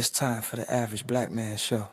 It's time for the Average Black Man Show.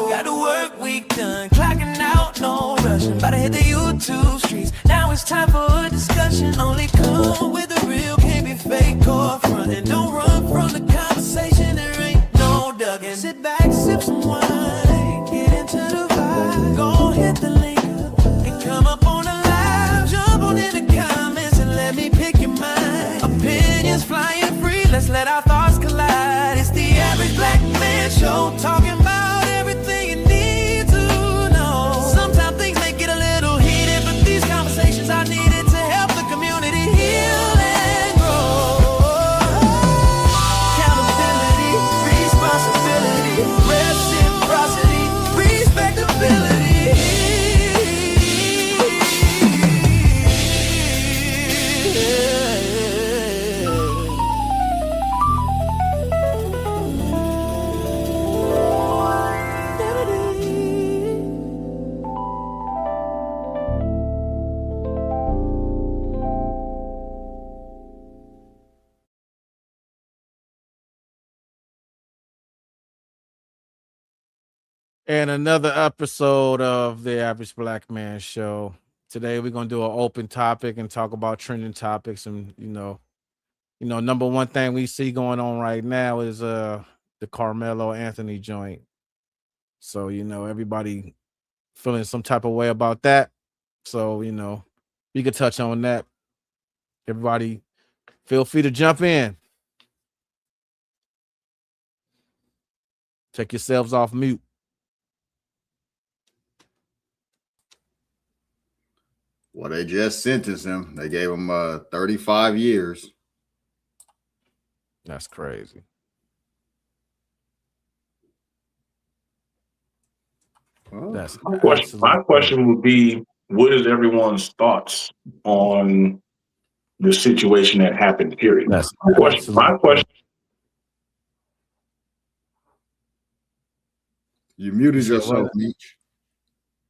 Got the work week done, clocking out, no rushing. About to hit the YouTube streets. Now it's time for a discussion. Only come with the real, can't be fake or frontin'. Don't run from the conversation, there ain't no ducking. Sit back, sip some wine, get into the vibe. Go hit the link and come up on the live. Jump on in the comments and let me pick your mind. Opinions flying free, let's let our thoughts collide. It's the Average Black Man Show, talking about everything you need to know. Sometimes things may get a little heated, but these conversations are needed to help the community heal and grow. Accountability, responsibility, reciprocity, respectability. And another episode of the Average Black Man Show. Today we're gonna do an open topic and talk about trending topics. And number one thing we see going on right now is the Carmelo Anthony joint. So everybody feeling some type of way about that. So we could touch on that. Everybody, feel free to jump in. Take yourselves off mute. Well, they just sentenced him. They gave him 35 years. That's crazy. Well, My question would be, what is everyone's thoughts on the situation that happened, period? That's My question. You muted yourself, Meech.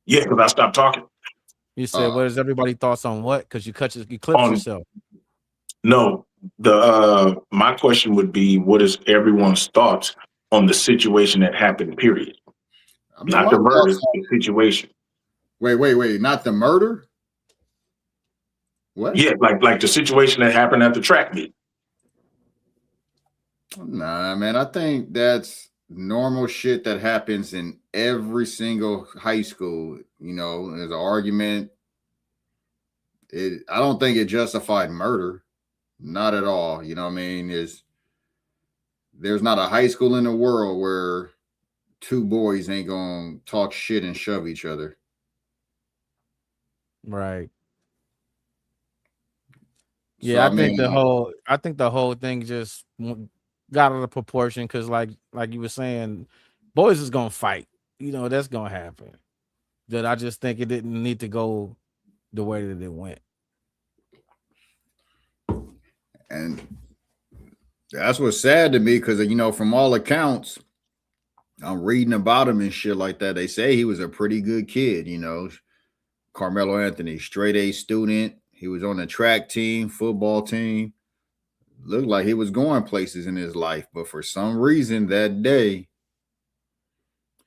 Yeah, because I stopped talking. You said, what is everybody's thoughts on what? Because you clipped yourself. No, my question would be, what is everyone's thoughts on the situation that happened, period? Not the murder, the situation. Wait, not the murder? What? Yeah, like the situation that happened at the track meet. Nah, man, I think that's normal shit that happens in every single high school. There's an argument. I don't think it justified murder. Not at all. You know what I mean? There's not a high school in the world where two boys ain't gonna talk shit and shove each other. Right. Yeah, so, I think the whole thing just got out of proportion because, like you were saying, boys is gonna fight. That's gonna happen. That I just think it didn't need to go the way that it went. And that's what's sad to me because, from all accounts, I'm reading about him and shit like that. They say he was a pretty good kid, Carmelo Anthony, straight A student. He was on the track team, football team. Looked like he was going places in his life. But for some reason that day,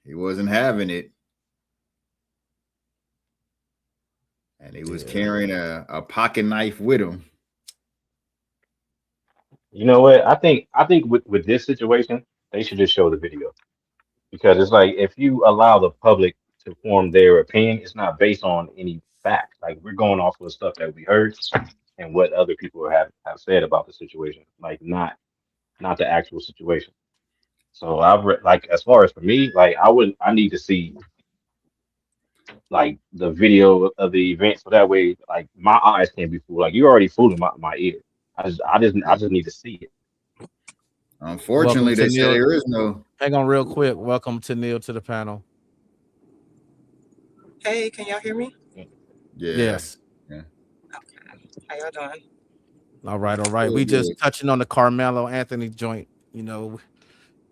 he wasn't having it. And he was carrying a pocket knife with him. You know what? I think with this situation, they should just show the video. Because it's like, if you allow the public to form their opinion, it's not based on any fact. Like, we're going off of the stuff that we heard and what other people have said about the situation, like not the actual situation. So as far as for me, like I need to see like the video of the event, so that way like my eyes can't be fooled. Like, you're already fooling my ear. I just need to see it. Unfortunately, they say there is no. Hang on real quick. Welcome to Neil to the panel. Hey, can y'all hear me? Yeah. Yes. Yeah. Okay. How y'all doing? All right. We just touching on the Carmelo Anthony joint. You know,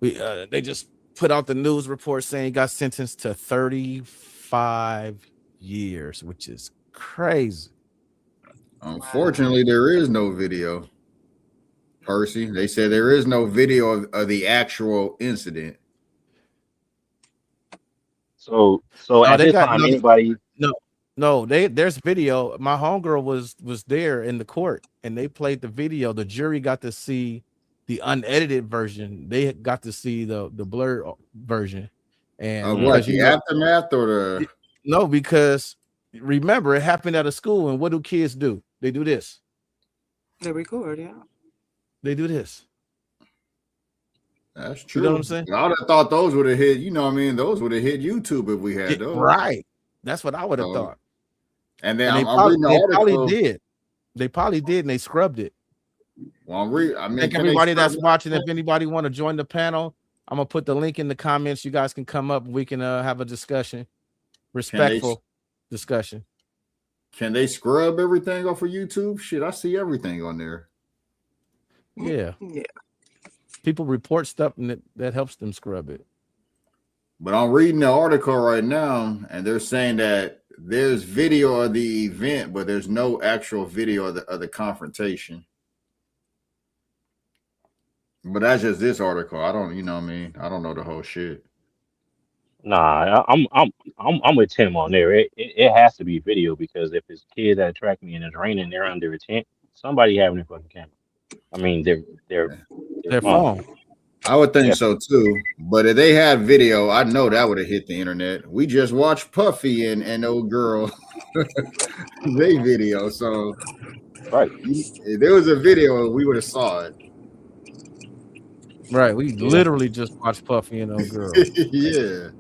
they just put out the news report saying he got sentenced to 35 years, which is crazy. Unfortunately, there is no video. Percy, they said there is no video of the actual incident. So at this time, anybody? No, there's video. My homegirl was there in the court, and they played the video. The jury got to see the unedited version. They got to see the blurred version. And what, the aftermath or the no, because remember it happened at a school, and what do kids do? They do this. They record, yeah. They do this. That's true. You know what I'm saying? I would have thought those would have hit, you know what I mean? Those would have hit YouTube if we had those. Right. That's what I would have thought. And then they probably did. They probably did, and they scrubbed it. Well, I think everybody that's watching, if anybody want to join the panel, I'm gonna put the link in the comments. You guys can come up. We can have a discussion, respectful discussion. Can they scrub everything off of YouTube? Shit, I see everything on there. Yeah. People report stuff, and that helps them scrub it. But I'm reading the article right now, and they're saying that there's video of the event, but there's no actual video of the confrontation. But that's just this article. I don't, you know what I mean? I don't know the whole shit. Nah, I'm with Tim on there. It has to be video, because if it's kids that track me and it's raining, they're under a tent. Somebody having a fucking camera. I mean, their phone. I would think so too. But if they had video, I know that would have hit the internet. We just watched Puffy and old girl they video. So right, if there was a video, we would have saw it. Right, we literally just watched Puffy and old girl. Yeah,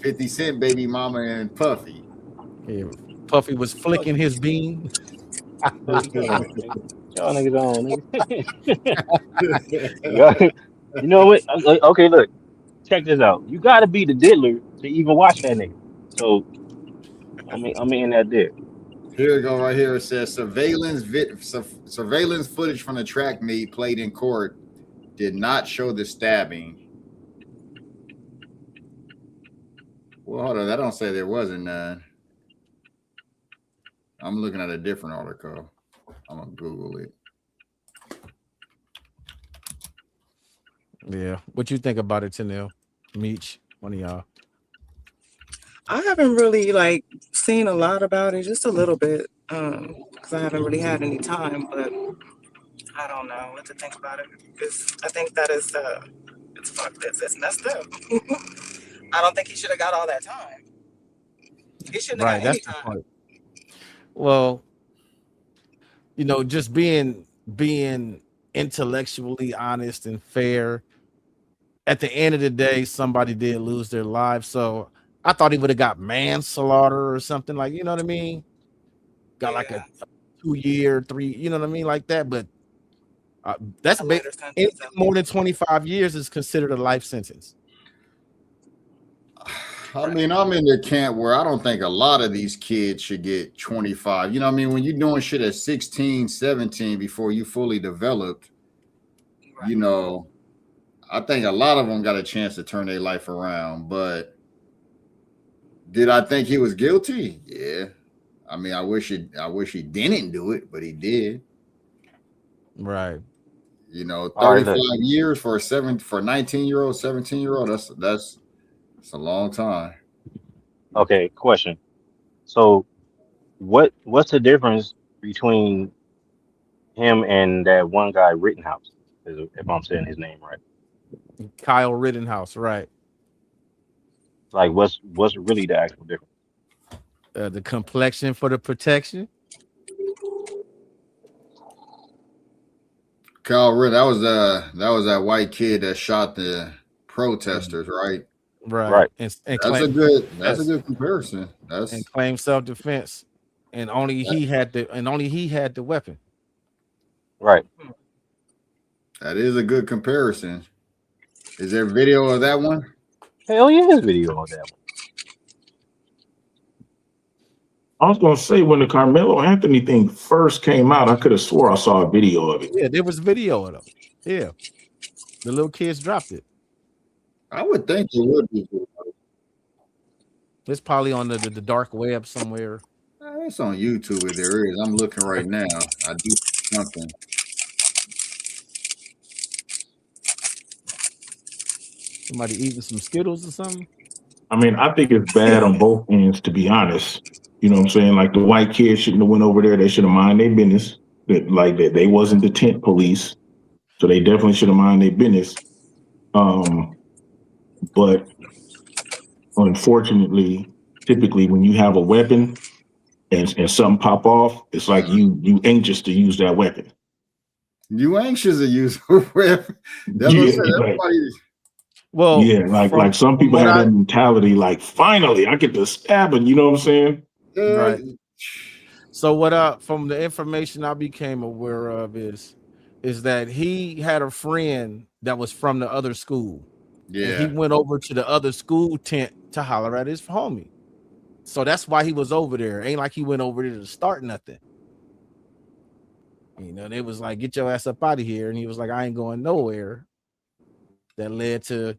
50 Cent, baby mama, and Puffy. Yeah, Puffy was flicking his bean. Y'all niggas on, nigga. You know what? Okay, look, check this out. You gotta be the diddler to even watch that nigga. So, I mean that there. Here we go, right here. It says surveillance footage from the track meet played in court did not show the stabbing. Well, hold on. That don't say there wasn't none. I'm looking at a different article. I'm gonna Google it. Yeah. What you think about it, Tanil? Meech, one of y'all. I haven't really seen a lot about it, just a little bit, because I haven't really had any time, but I don't know what to think about it. I think that is it's fucked. It's messed up. I don't think he should have got all that time. He shouldn't have got any time. Part. Well, you know, just being intellectually honest and fair. At the end of the day, somebody did lose their lives. So I thought he would have got manslaughter or something, like, you know what I mean? Got like a 2-year, 3, you know what I mean, like that. But that's more than 25 years is considered a life sentence. I mean, I'm in the camp where I don't think a lot of these kids should get 25. You know what I mean? When you're doing shit at 16, 17 before you fully developed, you know, I think a lot of them got a chance to turn their life around. But did I think he was guilty? Yeah. I mean, I wish he didn't do it, but he did. Right. You know, 35 years for a 19-year-old, 17-year-old, that's a long time. Okay, question. So what's the difference between him and that one guy Rittenhouse, if I'm saying his name right? Kyle Rittenhouse, right. Like what's really the actual difference? The complexion for the protection. Kyle Rittenhouse, that was that white kid that shot the protesters, right? Right. And that's a good comparison. And claim self-defense. And only he had the weapon. Right. That is a good comparison. Is there video of that one? Hell yeah, there's video of that one. I was gonna say when the Carmelo Anthony thing first came out, I could have swore I saw a video of it. Yeah, there was video of them. Yeah, the little kids dropped it. I would think it would be. It's probably on the dark web somewhere. It's on YouTube if there is. I'm looking right now. I do something. Somebody eating some Skittles or something. I mean, I think it's bad on both ends, to be honest. You know what I'm saying? Like the white kids shouldn't have went over there. They should have mind their business. That they wasn't the tent police, so they definitely should have mind their business. But unfortunately, typically when you have a weapon and something pop off, it's like you anxious to use that weapon. You anxious to use a weapon? That's what I'm saying. Everybody. Well, yeah, like some people have that mentality, like finally I get to stab him, you know what I'm saying? Right. So what from the information I became aware of is that he had a friend that was from the other school. Yeah. And he went over to the other school tent to holler at his homie. So that's why he was over there. Ain't like he went over there to start nothing. You know, they was like, get your ass up out of here. And he was like, I ain't going nowhere. That led to,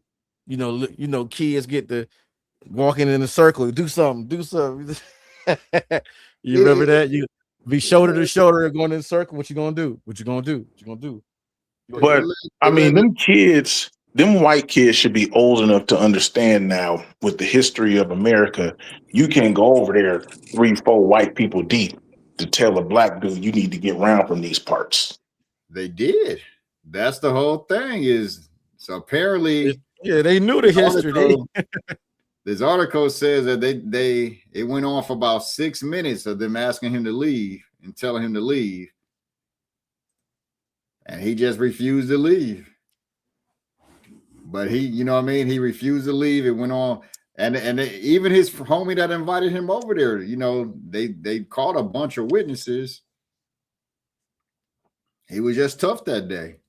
kids get to walking in a circle, do something. You remember that? You be shoulder to shoulder and going in a circle. What you gonna do? But I mean, them white kids should be old enough to understand now with the history of America, you can't go over there 3-4 white people deep to tell a black dude you need to get around from these parts. They did. That's the whole thing is, so apparently. Yeah, they knew the history. This article says that it went on for about 6 minutes of them asking him to leave and telling him to leave. And he just refused to leave. But he refused to leave. It went on. And even his homie that invited him over there, they called a bunch of witnesses. He was just tough that day.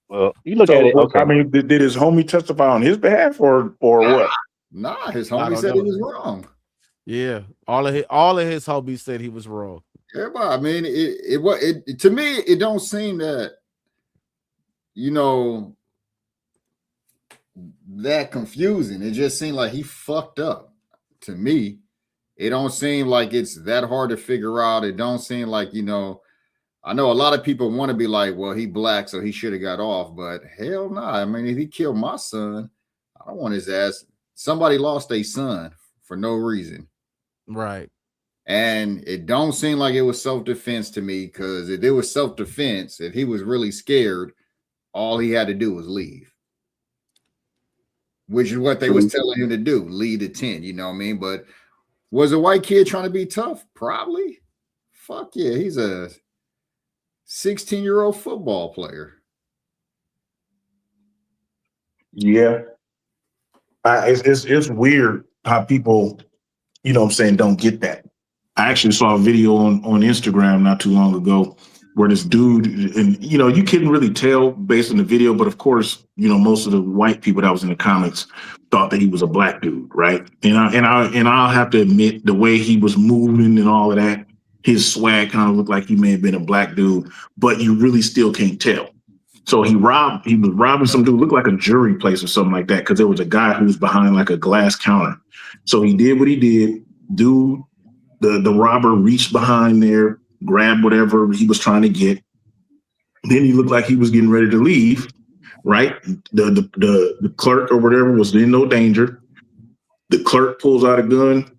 Well, you look at it. Okay. I mean, did his homie testify on his behalf or what? Nah, his homie said he was wrong. Yeah, all of his homies said he was wrong. Everybody, I mean, it to me, it don't seem that that confusing. It just seemed like he fucked up. To me, it don't seem like it's that hard to figure out. It don't seem like I know a lot of people want to be like, well, he black, so he should have got off, but hell no. Nah. I mean, if he killed my son, I don't want his ass. Somebody lost a son for no reason. Right. And it don't seem like it was self-defense to me, because if it was self-defense, if he was really scared, all he had to do was leave. Which is what they was telling him to do, leave the tent, you know what I mean? But was a white kid trying to be tough? Probably. Fuck yeah, he's a 16-year-old football player. Yeah. It's weird how people, don't get that. I actually saw a video on Instagram not too long ago where this dude, and you couldn't really tell based on the video, but of course, most of the white people that was in the comments thought that he was a black dude, right? And I'll have to admit, the way he was moving and all of that, his swag kind of looked like he may have been a black dude, but you really still can't tell. So he was robbing some dude, looked like a jewelry place or something like that, because there was a guy who was behind like a glass counter. So he did what he did. Dude, the robber reached behind there, grabbed whatever he was trying to get. Then he looked like he was getting ready to leave, right? The clerk or whatever was in no danger. The clerk pulls out a gun,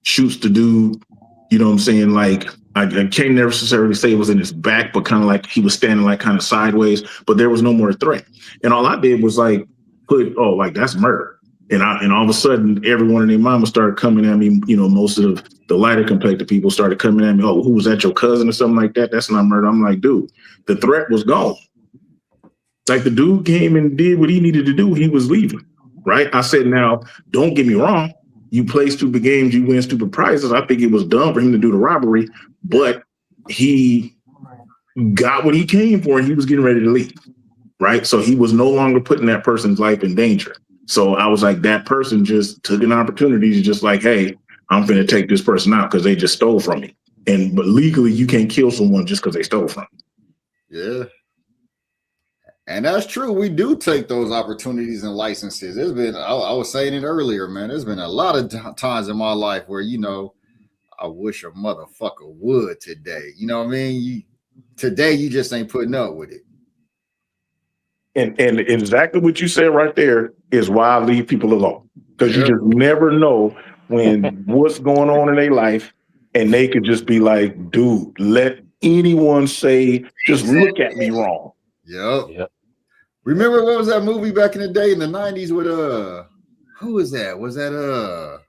shoots the dude. You know what I'm saying? Like, I can't necessarily say it was in his back, but kind of like he was standing like kind of sideways, but there was no more threat. And all I did was like that's murder. And all of a sudden, everyone and their mama started coming at me. Most of the lighter complected people started coming at me. Oh, who was that? Your cousin or something like that? That's not murder. I'm like, dude, the threat was gone. Like, the dude came and did what he needed to do. He was leaving, right? I said, now, don't get me wrong. You play stupid games, you win stupid prizes. I think it was dumb for him to do the robbery, but he got what he came for and he was getting ready to leave, right? So he was no longer putting that person's life in danger. So I was like, that person just took an opportunity to just like, hey, I'm finna take this person out because they just stole from me. But legally, you can't kill someone just because they stole from you. Yeah. And that's true. We do take those opportunities and licenses. There's been, I was saying it earlier, man. There's been a lot of times in my life where, I wish a motherfucker would today. You know what I mean? Today, you just ain't putting up with it. And exactly what you said right there is why I leave people alone. Because you just never know when what's going on in their life, and they could just be like, dude, let anyone say, just look at me wrong. Yep. Remember what was that movie back in the day in the 90s with who was that? Was that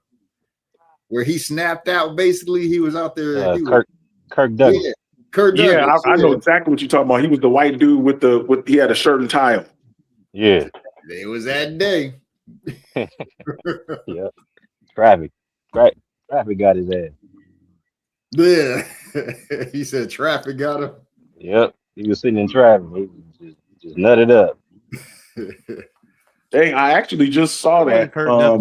where he snapped out basically? He was out there. Kirk Douglas. Yeah, Kirk Douglas. Yeah, I know exactly what you're talking about. He was the white dude with he had a shirt and tie on. Yeah. It was that day. Yep. Traffic got his ass. Yeah. He said traffic got him. Yep. He was sitting in traffic. He just nutted up. Hey, I actually just saw that.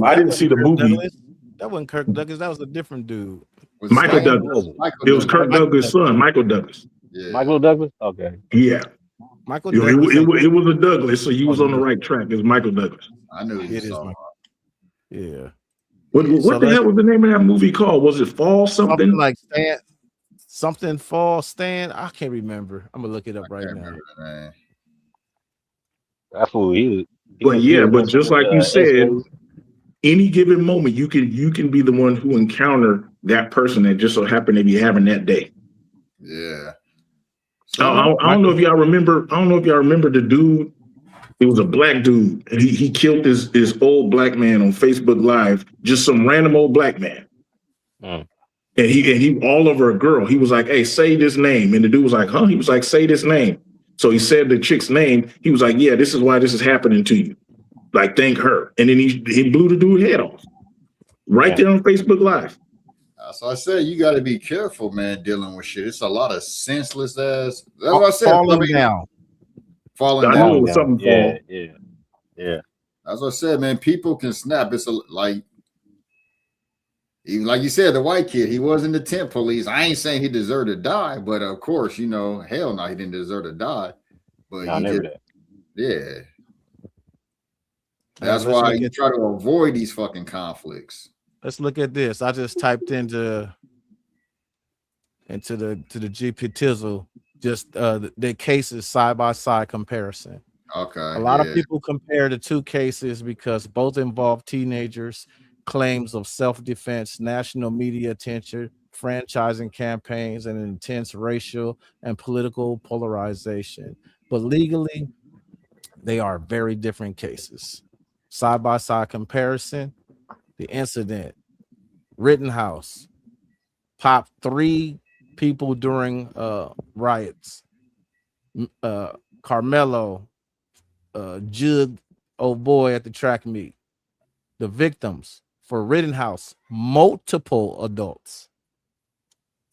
I didn't see the movie. Douglas. That wasn't Kirk Douglas. That was a different dude. Michael Douglas. It was Kirk Douglas' son, Michael Douglas. Yeah. Michael Douglas? Okay. Yeah. Michael Douglas. Douglas. It was a Douglas, so you was on the right track. It was Michael Douglas. I knew you It is saw. Yeah. What the hell was the name of that movie called? Was it Fall something? Something like Stan. Something Fall Stan. I can't remember. I'm gonna look it up right now. That's who he But yeah, but just like you said, any given moment you can be the one who encounter that person that just so happened to be having that day. Yeah. I don't know if y'all remember. I don't know if y'all remember the dude. It was a black dude. And he killed this old black man on Facebook Live. Just some random old black man. Mm. And he all over a girl. He was like, "Hey, say this name." And the dude was like, "Huh?" He was like, "Say this name." So he said the chick's name. He was like, "Yeah, this is why this is happening to you. Like, thank her." And then he blew the dude's head off right there on Facebook Live. So I said, you got to be careful, man, dealing with shit. It's a lot of senseless ass. That's what I said. Falling down. Falling I down. knew it was something fall. Yeah. That's what I said, man. People can snap. It's even like you said, the white kid, he was in the tent police. I ain't saying he deserved to die, but of course, hell no, he didn't deserve to die. But yeah. That's why you try to avoid these fucking conflicts. Let's look at this. I just typed into the GP Tizzle just the cases side by side comparison. Okay. A lot of people compare the two cases because both involve teenagers, claims of self-defense, national media attention, franchising campaigns, and intense racial and political polarization. But legally, they are very different cases. Side by side comparison. The incident, Rittenhouse, popped 3 people during riots. Carmelo, jugged old boy at the track meet. The victims for Rittenhouse, multiple adults.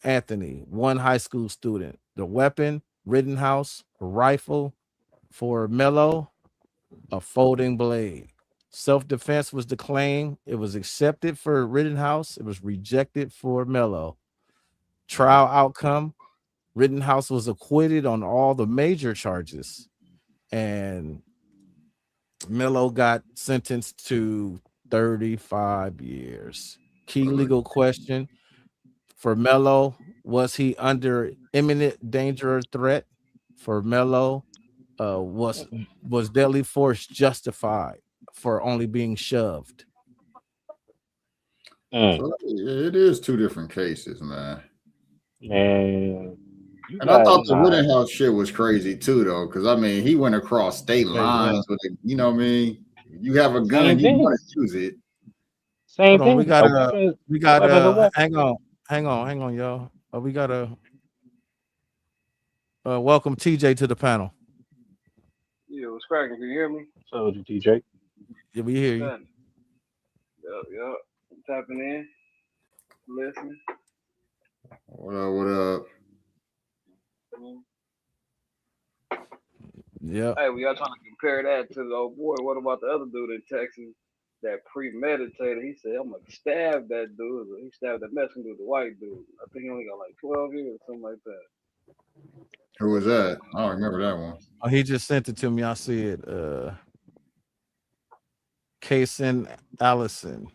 Anthony, 1 high school student. The weapon, Rittenhouse, a rifle. For Mello, a folding blade. Self-defense was the claim. It was accepted for Rittenhouse. It was rejected for Mello. Trial outcome, Rittenhouse was acquitted on all the major charges. And Mello got sentenced to 35 years. Key legal question for Mello, was he under imminent danger or threat? For Mello, was deadly force justified for only being shoved? So it is 2 different cases, man. Man. And I thought the Rittenhouse shit was crazy too, though, because I mean, he went across state lines with it. You know what I mean? You have a gun, you want to use it. Same thing. We got hang on, y'all. We got to welcome TJ to the panel. Yeah, what's cracking? Can you hear me? So, TJ. Yeah, we hear you. Yep. I'm tapping in, listening. What up? Yeah. Hey, we are trying to compare that to the old boy. What about the other dude in Texas? that premeditated. He said, I'm gonna stab that dude. He stabbed that Mexican dude, the white dude. I think he only got like 12 years, something like that. Who was that? I don't remember that one. Oh, he just sent it to me. I see it. Kason Allison.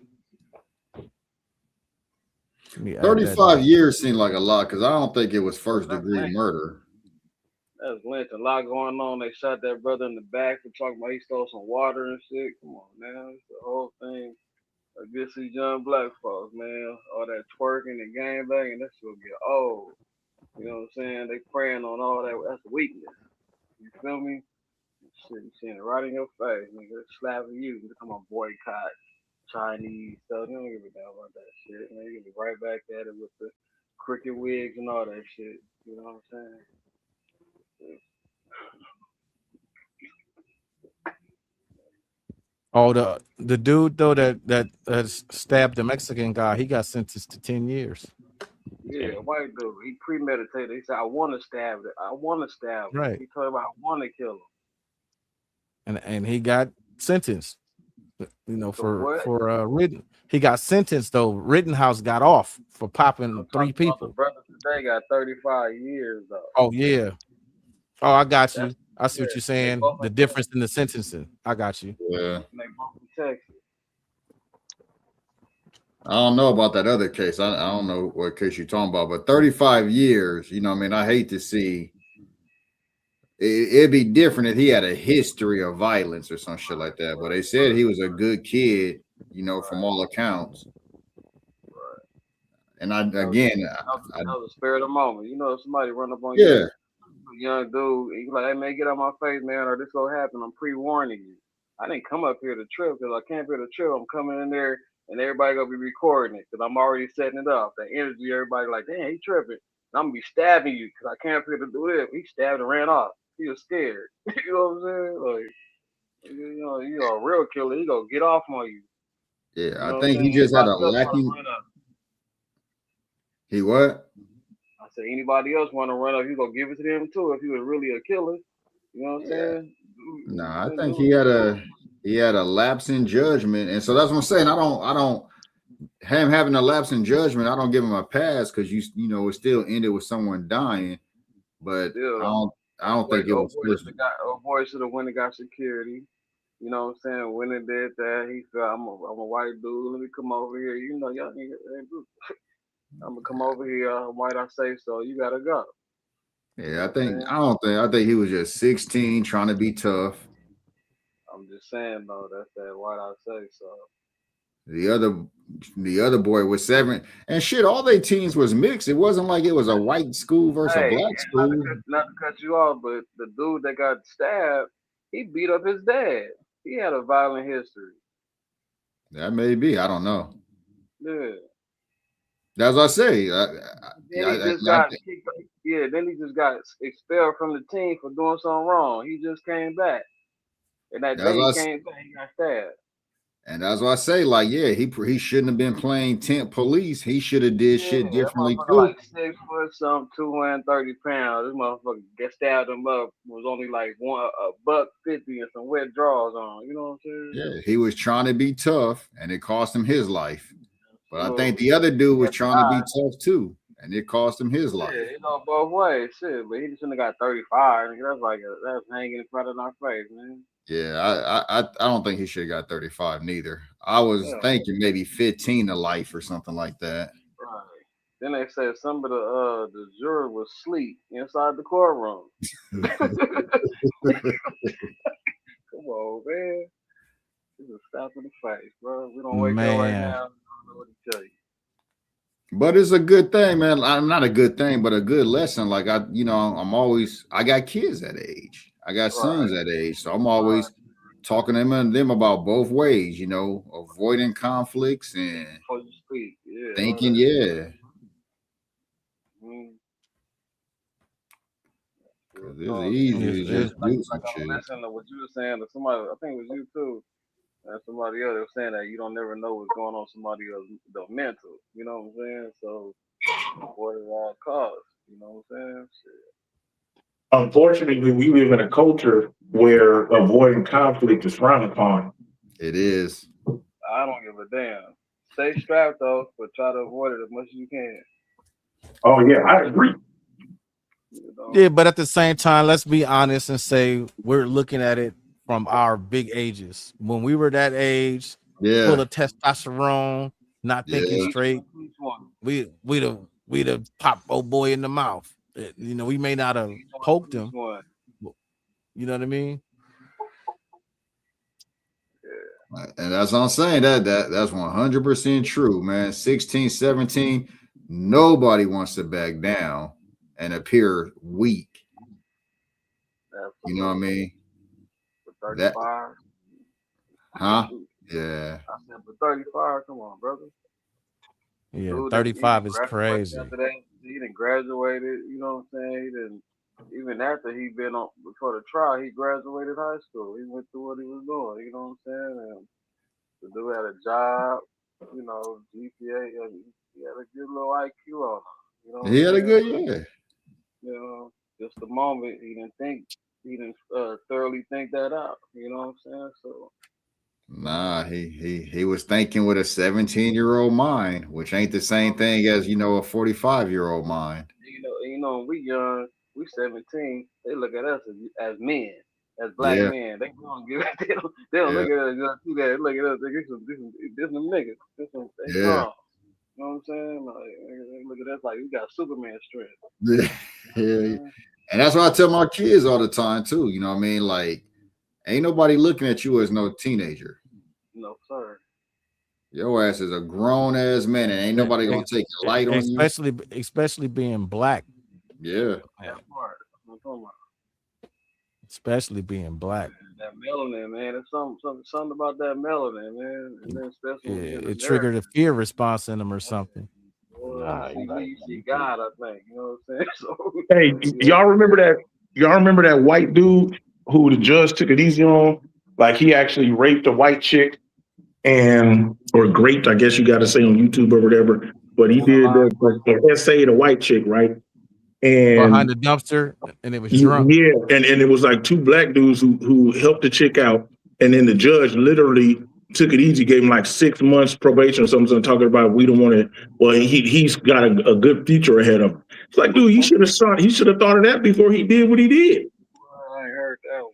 35 years seemed like a lot because I don't think it was first degree murder. That's lynch. A lot going on. They shot that brother in the back for talking about he stole some water and shit. Come on, man. It's the whole thing against these young black folks, man. All that twerking and gangbanging, that shit will get old. You know what I'm saying? They preying on all that. That's weakness. You feel me? Shit, you seeing it right in your face. Nigga, slapping you. You come on, boycott Chinese stuff. You don't give a damn about that shit. Man, you can be right back at it with the cricket wigs and all that shit. You know what I'm saying? Oh, the dude though that stabbed the Mexican guy, he got sentenced to 10 years. Yeah, white dude. He premeditated. He said, I want to stab it. I want to stab him. Right. He told him, I want to kill him. And he got sentenced, you know, what? for Ritten. He got sentenced though. Rittenhouse got off for popping 3 people. The brother today got 35 years though. Oh yeah. Oh, I got you. I see what yeah, you're saying. both The in difference in the sentencing. I got you. Yeah. They both in Texas. I don't know about that other case. I don't know what case you're talking about, but 35 years, you know what I mean? I hate to see it'd be different if he had a history of violence or some shit like that. But they said he was a good kid, you know, from all accounts. And that was the spirit of the moment. You know, if somebody run up on yeah. you, young dude, and you like, hey man, get out my face, man, or this gonna happen. I'm pre-warning you. I didn't come up here to trip because I can't be to trip. I'm coming in there and everybody gonna be recording it because I'm already setting it up. That energy, everybody like, damn, he tripping. And I'm gonna be stabbing you because I can't figure to do it. He stabbed and ran off. He was scared. You know what I'm saying? Like, you know, a real killer, he gonna get off on you. Yeah, You know I think he just had a lacking. He what? I said anybody else want to run up, he gonna give it to them too if he was really a killer. You know what I'm saying? Nah, I think he had a lapse in judgment, and so that's what I'm saying. I don't him having a lapse in judgment. I don't give him a pass because you know it still ended with someone dying, but I don't think it was. Old boy should have went and got security. You know what I'm saying? When it did that, he said, I'm a white dude. Let me come over here. You know, y'all need I'm gonna come over here. Why'd I say so? You gotta go. Yeah, I think he was just 16 trying to be tough. I'm just saying though, that's that why'd I say so. The other boy was 7 and shit. All they teams was mixed. It wasn't like it was a white school versus a black school. Not to cut you off, but the dude that got stabbed, he beat up his dad. He had a violent history. That may be. I don't know. Yeah. That's what I say. Then he just got expelled from the team for doing something wrong. He just came back. And that day he came back, he got stabbed. And that's why I say, like, yeah, he shouldn't have been playing tent police. He should have did shit differently too. Like 6 foot, some 230 pounds. This motherfucker get stabbed him up. Was only like $1.50 and some wet drawers on. You know what I'm saying? Yeah, he was trying to be tough, and it cost him his life. But I think the other dude was trying to be tough too, and it cost him his life. Yeah, you know, both ways, shit. But he just shouldn't have got 35. That's hanging in front of our face, man. Yeah, I don't think he should have got 35 neither. I was thinking maybe 15 to life or something like that. Right. Then they said some of the juror was asleep inside the courtroom. Come on, man. This is a slap in the face, bro. We don't wake up right now. I don't know what to tell you. But it's a good thing, man. Not a good thing, but a good lesson. Like I got kids that age. I got sons that age, so I'm always talking to them about both ways, you know, avoiding conflicts and thinking, It's easy to just do some shit. Listen to what you were saying to somebody, I think it was you too, and somebody else was saying that you don't never know what's going on somebody else's mental, you know what I'm saying? So avoid at all costs, you know what I'm saying? Shit. Unfortunately, we live in a culture where avoiding conflict is frowned upon. It is. give a damn. Stay strapped though, but try to avoid it as much as you can. Oh yeah, I agree. You know? Yeah, but at the same time, let's be honest and say we're looking at it from our big ages. When we were that age, full Yeah, of testosterone, not thinking yeah. straight, Each one. we the pop old boy in the mouth. You know, we may not have poked Each him. one. You know what I mean? And that's what I'm saying. That's 100% true, man. 16, 17, nobody wants to back down and appear weak. You know what I mean? For That 35. huh? Yeah. I said, but 35, come on, brother. Yeah, Dude, 35 he is graduated crazy. After that, he didn't graduated, you know what I'm saying? He didn't, even after he been on before the trial, he graduated high school. He went through what he was doing, you know what I'm saying? And the dude had a job, you know, GPA, he had a good little IQ on him. You know what He I'm had a saying? good year. You know, just the moment he didn't thoroughly think that out. You know what I'm saying? So Nah, he was thinking with a 17-year-old mind, which ain't the same thing as a 45-year-old mind. when we young, we 17. They look at us as men, as black Yeah, men. They don't give they don't yeah, look at us just see that. They look at us. They get some niggas. They yeah, strong. You know what I'm saying? Like they look at us like we got Superman strength. yeah, yeah. And that's what I tell my kids all the time too. You know what I mean? Like, ain't nobody looking at you as no teenager. No, sir. Your ass is a grown ass man, and ain't nobody gonna take a light on you. Especially being black. Yeah, That part. I'm talking about. Especially being black. That melanin, man. There's something about that melanin, man. And then especially when Yeah, you're it triggered a American. fear response in them or something. Nah, You see you me, like you see you God, I think. You know what I'm saying? So Hey, you know, y'all remember that? Y'all remember that white dude who the judge took it easy on? Like he actually raped a white chick or raped, I guess you got to say on YouTube or whatever. But he did the essay to white chick, right? Behind And the dumpster, and it was drunk. yeah, and it was like two black dudes who helped the chick out, and then the judge literally took it easy, gave him like 6 months probation or something. Talking about we don't want to. Well, he's got a good future ahead of him. It's like, dude, he should have thought of that before he did what he did. I ain't heard that one.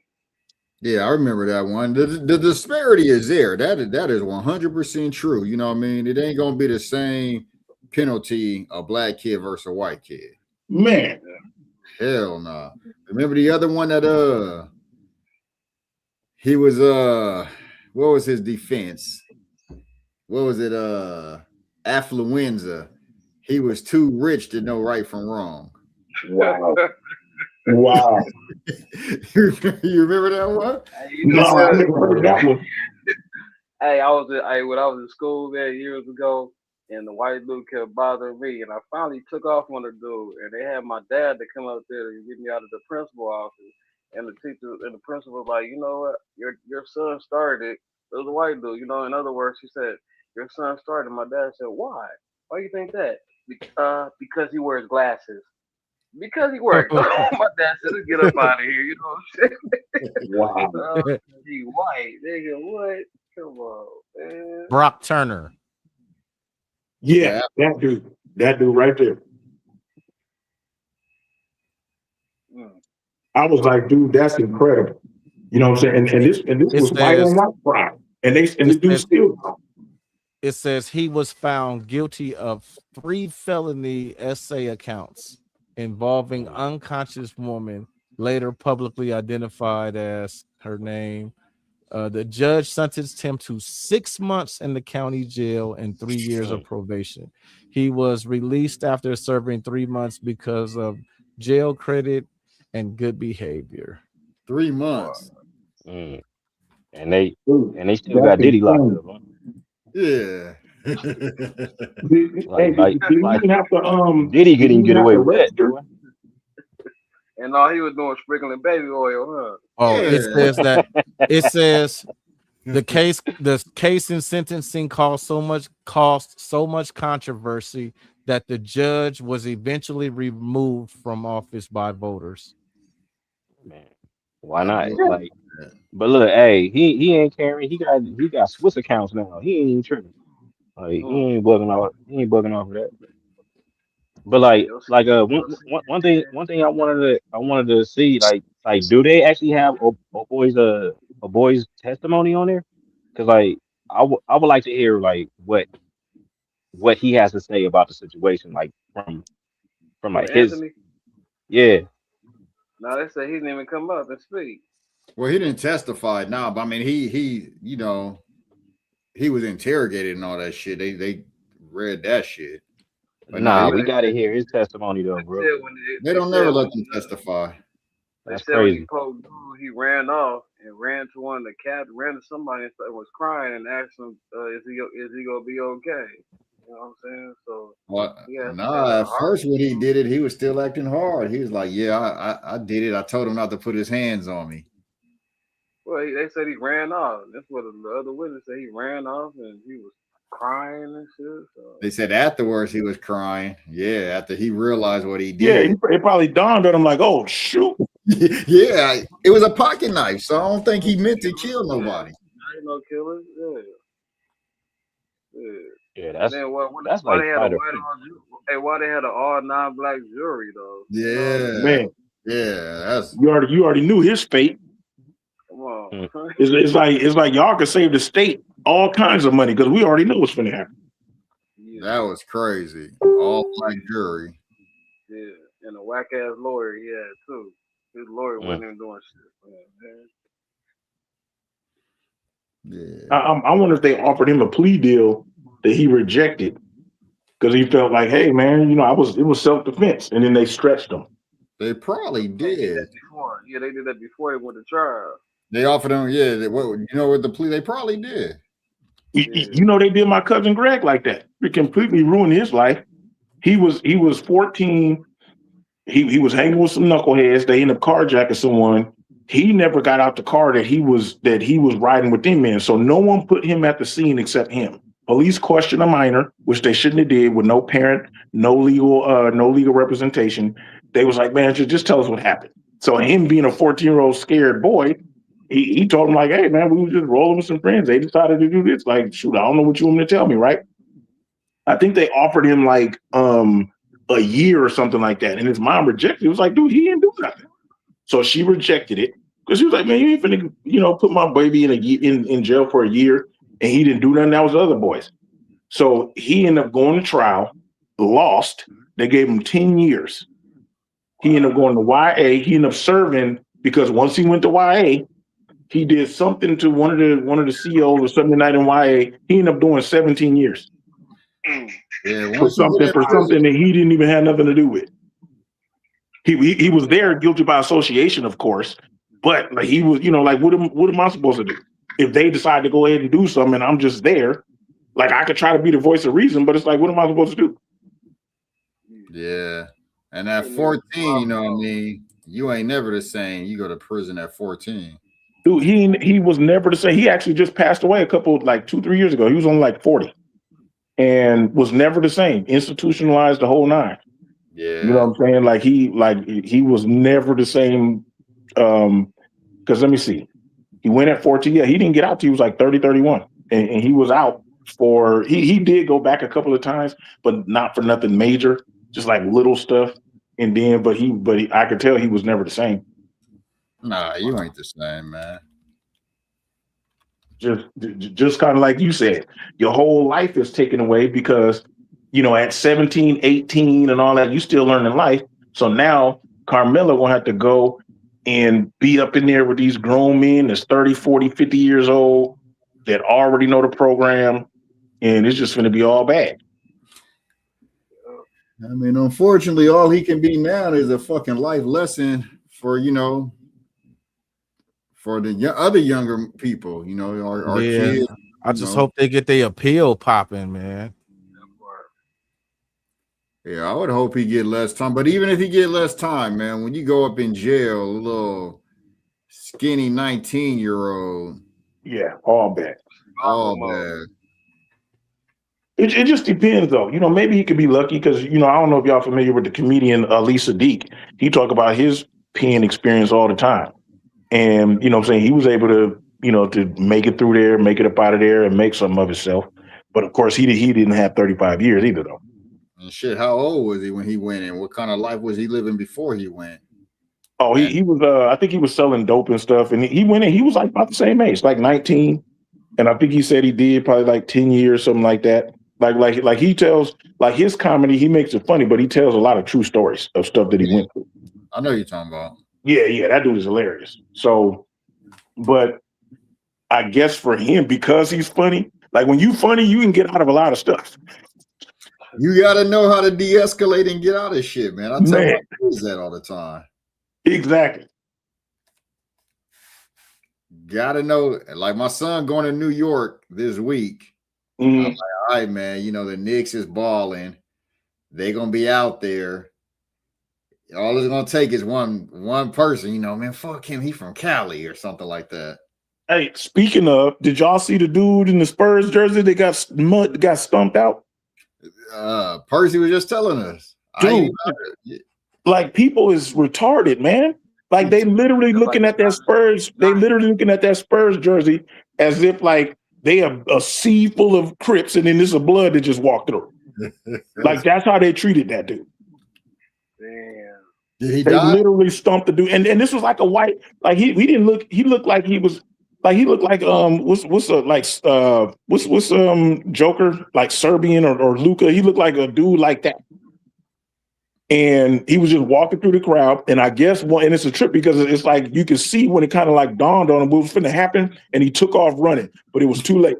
yeah, I remember that one. The disparity is there. That is 100% true. You know what I mean? It ain't gonna be the same penalty a black kid versus a white kid. Man, Hell no. Nah. Remember the other one that he was what was his defense? What was it? Affluenza. He was too rich to know right from wrong. wow, wow. You remember that one? Hey, No, I never heard that one. Hey, when I was in school there years ago, and the white dude kept bothering me, and I finally took off on the dude, and they had my dad to come up there to get me out of the principal office, and the teacher and the principal was like, you know what, your son started. It was a white dude, you know. In other words, she said, your son started. My dad said, why? Why you think that? Because he wears glasses. Because he wears. My dad said, let's get up out of here. You know what I'm saying? Wow. He white, nigga. What? Come on, man. Brock Turner. Yeah, that dude right there. Mm. I was like, dude, that's incredible. You know what I'm saying? And this It was white on says white crime. And the it dude says still. it says he was found guilty of 3 felony essay accounts involving unconscious woman, later publicly identified as her name. The judge sentenced him to 6 months in the county jail and 3 years of probation. He was released after serving 3 months because of jail credit and good behavior. 3 months. Mm. And they still That's got Diddy locked insane. up, huh? Yeah. Like Did he even have to Diddy couldn't get away with that. register? Boy. And all he was doing was sprinkling baby oil, huh? Oh, Yeah. it says the case and sentencing caused so much controversy that the judge was eventually removed from office by voters. Man, Why not? Yeah. Like, but look, hey, he ain't caring. He got Swiss accounts now. He ain't even tripping. Like he ain't bugging off of that. But one thing I wanted to see do they actually have a boy's testimony on there? Because I would like to hear like what he has to say about the situation, like from With like his Anthony, yeah. now they say he didn't even come up and speak. Well, he didn't testify now, but I mean, he he was interrogated and all that shit. They read that shit, but no, Nah, he, Yeah, we gotta hear his testimony though, they bro. said when they they don't said never when let them testify. they That's said when he crazy. poked dude, he ran off and ran to one of the cats, ran to somebody and was crying and asked him, is he gonna be okay? You know what I'm saying? So Well, he has some kind nah, of at heart. first when he did it, he was still acting hard. He was like, "Yeah, I did it. I told him not to put his hands on me." Well, they said he ran off. That's what the other witness said. He ran off and he was crying and shit. So They said afterwards he was crying. Yeah, after he realized what he Yeah, did. it probably dawned on him like, oh shoot. Yeah, it was a pocket knife, so I don't think he meant to kill yeah, nobody. I ain't no killer. Yeah, yeah. Yeah, And that's then that's why like they had a fight or white flight. on hey, why they had an all non-black jury though? You know what I mean? Yeah, Man, yeah, that's you already knew his fate. Come on. Hmm. It's like y'all could save the state all kinds of money because we already know what's gonna happen. Yeah, that was crazy. All black jury. yeah. And a whack ass lawyer he had too. His lawyer Mm. wasn't even doing shit, man. Yeah, I wonder if they offered him a plea deal that he rejected because he felt like, hey man, it was self defense, and then they stretched him. they probably They did did. that before. Yeah, they did that before they went to trial. They offered him. Yeah, with the plea, they probably did. Yeah. They did my cousin Greg like that. It completely ruined his life. He was 14. He was hanging with some knuckleheads. They ended up carjacking someone. He never got out the car that he was riding with them in. So no one put him at the scene except him. Police questioned a minor, which they shouldn't have did, with no parent, no legal representation. They was like, man, just tell us what happened. So him being a 14-year-old scared boy, he told him like, hey man, we were just rolling with some friends. They decided to do this. Like, shoot, I don't know what you want me to tell me, right? I think they offered him like a year or something like that. And his mom rejected it. It was like, dude, he didn't do nothing. So she rejected it because she was like, man, you ain't finna, put my baby in jail for a year, and he didn't do nothing. That was the other boys. So he ended up going to trial, lost. They gave him 10 years. He ended up going to YA. He ended up serving because once he went to YA, he did something to one of the CEOs or something night in YA. He ended up doing 17 years. Yeah, For something that he didn't even have nothing to do with. He was there guilty by association, of course, but like he was, like what am I supposed to do? If they decide to go ahead and do something and I'm just there, like I could try to be the voice of reason, but it's like, what am I supposed to do? Yeah, and at 14, you know what I mean. You ain't never the same. You go to prison at 14. Dude, he was never the same. He actually just passed away 2-3 years ago. He was only like 40 and was never the same. Institutionalized the whole nine. Yeah, You know what I'm saying? Like he was never the same. Because let me see. He went at 14. Yeah, he didn't get out till he was like 30, 31. And he was out for he did go back a couple of times, but not for nothing major, just like little stuff. And then but I could tell he was never the same. nah, you ain't the same, man. Just kind of like you said, your whole life is taken away because at 17, 18 and all that, you still learning life. So now Carmella will have to go and be up in there with these grown men that's 30, 40, 50 years old that already know the program. And it's just going to be all bad. I mean, unfortunately, all he can be now is a fucking life lesson for for the other younger people, our kids. I just hope they get their appeal popping, man. Yeah, I would hope he get less time. But even if he get less time, man, when you go up in jail, a little skinny 19-year-old. Yeah, all bad. All bad. It just depends, though. Maybe he could be lucky because, I don't know if y'all familiar with the comedian Lisa Deek. He talk about his pen experience all the time. And you know what I'm saying, he was able to, you know, to make it through there, make it up out of there, and make something of himself. But of course, he didn't have 35 years either, though. And shit, how old was he when he went in? What kind of life was he living before he went? Oh, he was. I think he was selling dope and stuff, and he went in. He was like about the same age, like 19, and I think he said he did probably like 10 years, something like that. Like he tells, like his comedy, he makes it funny, but he tells a lot of true stories of stuff that he went through. I know you're talking about. Yeah, that dude is hilarious. So, but I guess for him, because he's funny, like when you funny, you can get out of a lot of stuff. You got to know how to de-escalate and get out of shit, man. I tell my kids that all the time. Exactly. Got to know, like my son going to New York this week. Mm-hmm. I'm like, all right, man, you know, the Knicks is balling. They're going to be out there. All it's going to take is one person, you know, man, fuck him. He from Cali or something like that. Hey, speaking of, did y'all see the dude in the Spurs jersey that got stumped out? Percy was just telling us. Dude, like people is retarded, man. Like they literally looking at that Spurs, jersey as if like they have a sea full of Crips and then there's a blood that just walked through. Like that's how they treated that dude. Damn. Did he They die? literally stumped the dude. And this was like a white, like he looked like he was like he looked like what's Joker, like Serbian or Luka. He looked like a dude like that. And he was just walking through the crowd. And I guess and it's a trip because it's like you can see when it kind of like dawned on him what was finna happen, and he took off running, but it was too late.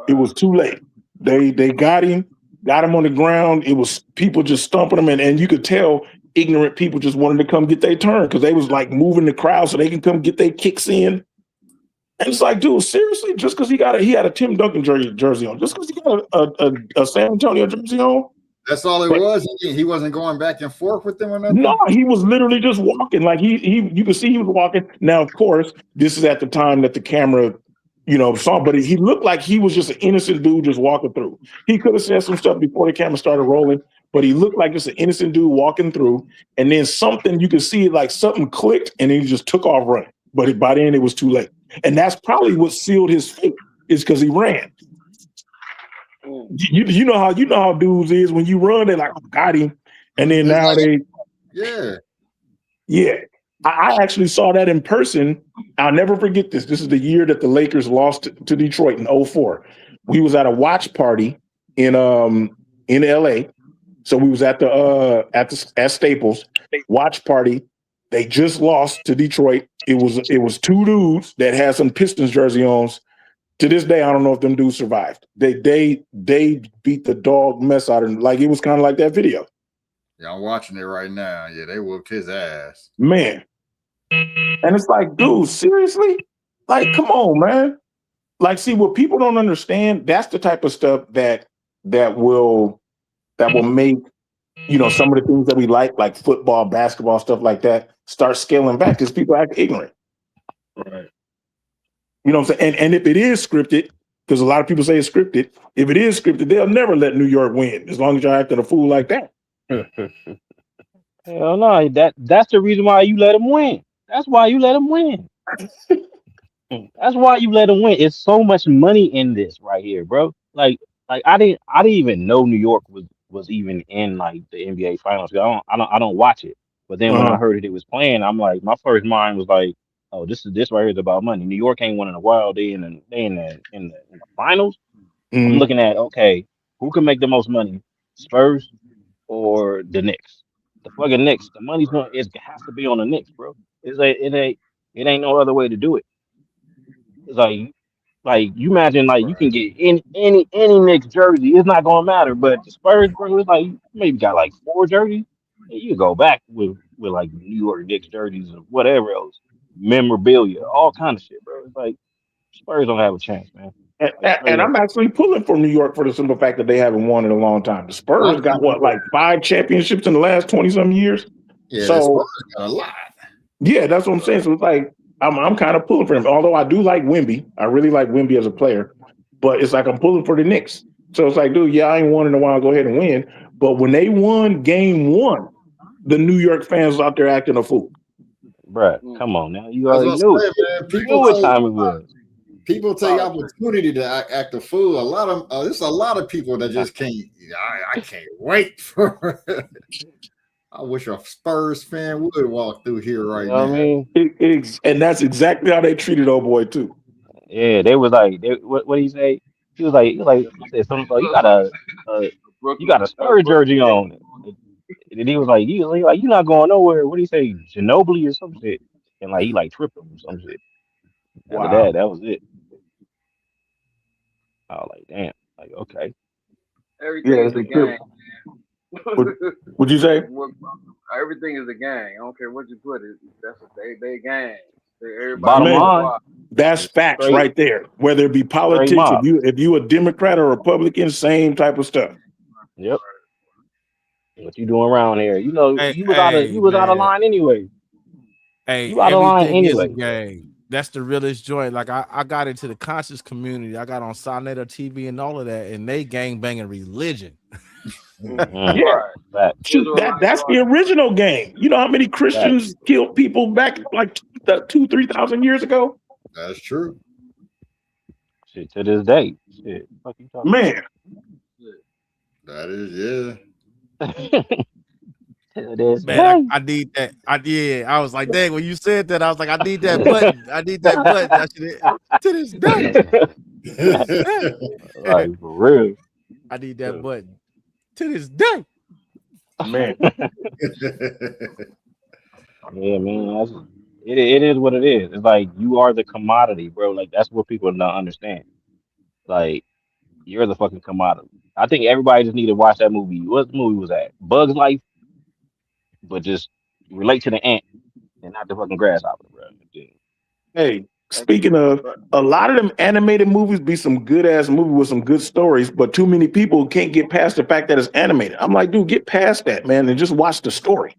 It was too late. They got him on the ground. It was people just stomping him, and you could tell ignorant people just wanted to come get their turn because they was like moving the crowd so they can come get their kicks in. And it's like, dude, seriously, just because he had a Tim Duncan jersey on, just because he got a San Antonio jersey on. That's all it was. He wasn't going back and forth with them or nothing. No, he was literally just walking. Like you could see he was walking. Now, of course, this is at the time that the camera, you know, saw, but he looked like he was just an innocent dude just walking through. He could have said some stuff before the camera started rolling, but he looked like just an innocent dude walking through. And then something, you could see like something clicked, and then he just took off running. But by then it was too late. And that's probably what sealed his fate, is because he ran. You know how dudes is when you run, they're like, oh, got him. And then now yeah. I actually saw that in person. I'll never forget this. This is the year that the Lakers lost to Detroit in 2004. We was at a watch party in LA. So we was at Staples watch party. They just lost to Detroit. It was two dudes that had some Pistons jersey on. To this day, I don't know if them dudes survived. They beat the dog mess out of him. Like it was kind of like that video. Yeah, I'm watching it right now. Yeah, they whooped his ass. Man. And it's like, dude, seriously? Like, come on, man. Like, see, what people don't understand, that's the type of stuff that will make, you know, some of the things that we like football, basketball, stuff like that, start scaling back because people act ignorant. Right. You know what I'm saying? And if it is scripted, because a lot of people say it's scripted, if it is scripted, they'll never let New York win as long as you're acting a fool like that. Hell no, that's the reason why you let them win. That's why you let them win. That's why you let them win. It's so much money in this right here, bro. Like I didn't even know New York was even in like the NBA finals. I don't watch it. But then when I heard it was playing, I'm like, my first mind was like, oh, this right here is about money. New York ain't won in a while. They in the finals. Mm-hmm. I'm looking at, okay, who can make the most money? Spurs or the Knicks? The fucking Knicks. The money's it has to be on the Knicks, bro. It ain't no other way to do it. It's like you imagine like you can get any Knicks jersey, it's not gonna matter. But the Spurs, bro, it's like you maybe got like 4 jerseys. You go back with like New York Knicks jerseys or whatever else, memorabilia, all kind of shit, bro. It's like Spurs don't have a chance, man. And I'm actually pulling for New York for the simple fact that they haven't won in a long time. The Spurs got like 5 championships in the last 20-some years. Yeah, so the Spurs got a lot. Yeah, that's what I'm saying. So it's like I'm kind of pulling for him. Although I do like Wemby, I really like Wemby as a player, but it's like I'm pulling for the Knicks. So it's like, dude, yeah, I ain't won in a while. Go ahead and win. But when they won game 1, the New York fans was out there acting a fool. Bruh, Mm. come on now. You That's already what knew I'm it. saying, man. You knew what time it was. People take opportunity to act a fool. A lot of there's a lot of people that just can't. I can't wait for. I wish a Spurs fan would walk through here You right know what I now. mean? And that's exactly how they treated old boy too. Yeah, they was like, what did he say? He was like, he said something like, you got a Spurs jersey on. And he was like, you're not going nowhere. What did he say? Ginobili or some shit. And like he like tripped him or some shit. After Wow. that was it. I was like, damn. Like, okay. Everything Yeah, is they a could. gang. What'd you say? Everything is a gang. I don't care what you put it. That's what they gang. Everybody Bottom Man, line, that's facts straight right there. Whether it be politics, mob. if you a Democrat or Republican, same type of stuff. Yep. What you doing around here? You know, Hey, you was out of man. line anyway. Hey, You out of line everything is a anyway. game. That's the realest joint. Like I got into the conscious community. I got on Sonata TV and all of that, and they gang banging religion. Yeah. Fact. Shoot, that's the original game. You know how many Christians killed people back like 2,000-3,000 years ago? That's true. Shit, to this day. Shit. Fuck you talking Man, That is to this Man, day. I need that. I was like, dang, when you said that, I was like, I need that button. I need that button. I should to this day. yeah. Like for real. I need that button. To this day. man. Yeah, man. It is what it is. It's like you are the commodity, bro. Like that's what people don't understand. Like you're the fucking commodity. I think everybody just need to watch that movie. What movie was that? Bug's Life, but just relate to the ant and not the fucking grasshopper, bro. Hey, speaking of, a lot of them animated movies be some good ass movie with some good stories, but too many people can't get past the fact that it's animated. I'm like, dude, get past that, man, and just watch the story.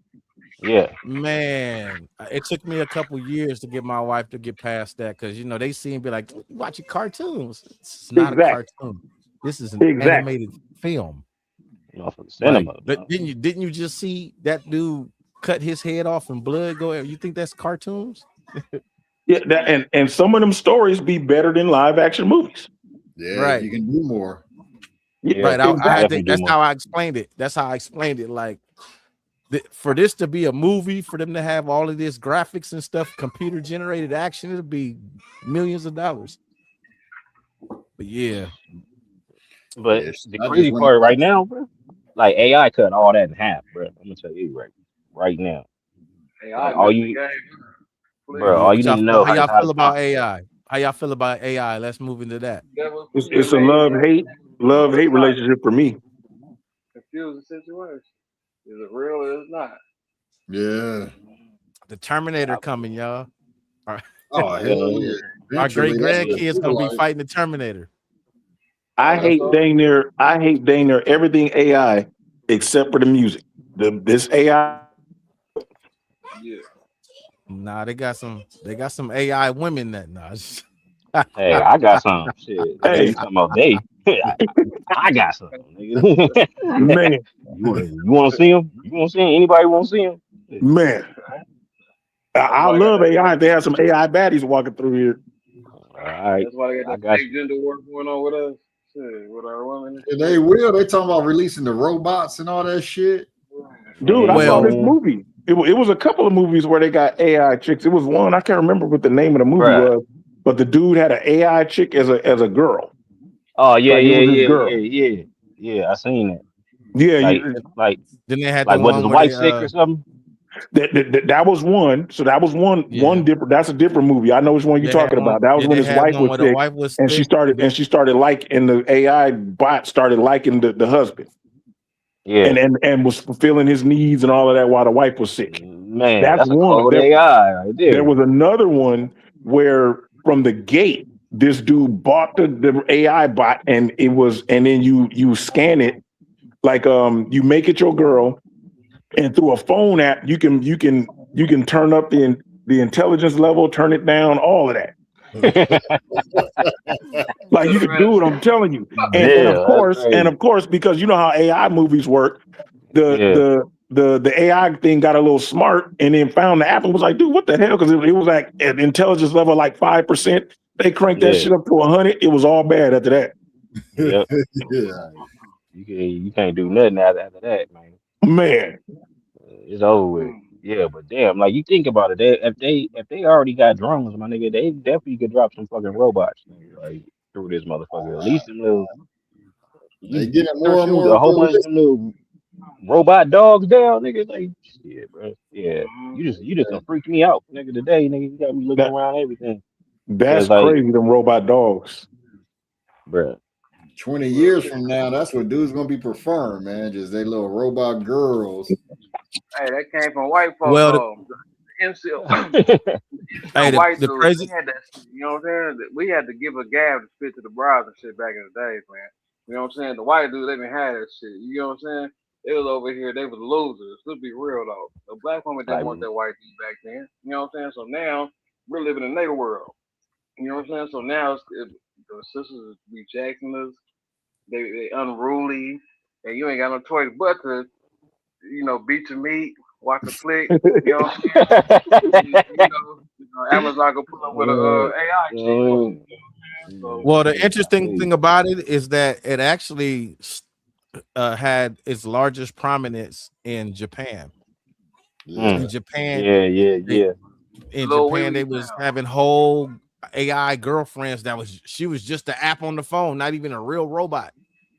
Yeah. Man, it took me a couple years to get my wife to get past that because you know they see and be like, watching cartoons. It's not a cartoon. This is an animated film. Motherfucking cinema. Like, but didn't you just see that dude cut his head off and blood go? You think that's cartoons? Yeah, and some of them stories be better than live action movies. Yeah, Right. you can do more. Yeah, Right. I think that's more. how I explained it. That's how I explained it. Like for this to be a movie, for them to have all of this graphics and stuff, computer generated action, it'll be millions of dollars. But yeah. But Yes, the I crazy just part went- right now, bro, like AI cut all that in half, bro. I'm gonna tell you right now, Hey, all you need to know. How y'all feel about AI? How y'all feel about AI? Let's move into that. It's a love-hate relationship for me. Confuse the situation. Is it real or is it not? Yeah. The Terminator coming, y'all. Oh, hell yeah. Our great Eventually, that's what grandkids it gonna be feels like. fighting the Terminator. I hate dang near everything AI except for the music. This AI. Yeah. Nah, they got some AI women that Hey, I got some shit. Hey. You talking about they? I got some. Nigga. Man, You want to see them? You want to see them? Anybody want to see them? man. I love AI. They have some AI baddies walking through here. All right. That's why they I got got that gender war going on with us. Shit, with our women. And they will. They talking about releasing the robots and all that shit. Dude, I saw this Well- movie. It was a couple of movies where they got AI chicks. It was one, I can't remember what the name of the movie Bruh. was, but the dude had an AI chick as a girl. Oh yeah, Like, it was his girl. yeah. I seen it. Yeah, Like Then they had like the was one his where wife they, sick or something? that was one. So that was one different. That's a different movie. I know which one you're they had talking one- about. That was yeah, when they his had wife one was where the sick, wife was and she sick, started liking the AI bot started liking the husband, Yeah. and was fulfilling his needs and all of that while the wife was sick. Man, That's that's a one. cold AI right there. There was another one where from the gate, this dude bought the AI bot, and then you scan it, like you make it your girl, and through a phone app you can turn up the intelligence level, turn it down, all of that. Like you can do it, I'm telling you. And Yeah, of course, that's crazy. because you know how AI movies work, the the AI thing got a little smart and then found the app and was like, dude, what the hell? Because it was like at intelligence level like 5%. They cranked that Yeah. shit up to 100. It was all bad after that. Yep. Yeah. You can't do nothing after that, man. Man, It's over with. Yeah, but damn, like you think about it, if they already got drones, my nigga, they definitely could drop some fucking robots, nigga, like through this motherfucker. At least them little, They you getting more and shoot more a whole bunch of realistic. them little robot dogs down, nigga. Like shit, bro. Yeah, you just done freaked me out, nigga. Today, nigga, you got me looking that, around everything. that's Cause like, crazy, them robot dogs. bro, 20 years from now, that's what dudes gonna be preferring, man. Just they little robot girls. Hey, that came from white folks. Well, Though. MCL, Hey, white the dudes, crazy. we had that shit, you know what I'm saying? We had to give a gab to spit to the bras and shit back in the days, man. You know what I'm saying? The white dudes, they didn't have that shit. You know what I'm saying? They was over here, they was losers. Let's be real though. The black woman didn't like, want that white dude back then. You know what I'm saying? So now we're living in their world. You know what I'm saying? So now the sisters rejecting us. They unruly, and you ain't got no choice but to, beat your meat, watch a flick. You know what I'm saying? Amazon go pull up with a AI chick. You know what I'm saying? So, Well, the interesting thing about it is that it actually had its largest prominence in Japan. In Japan, yeah. in Lil Japan, Weezy they was Town. having whole AI girlfriends she was just the app on the phone, not even a real robot.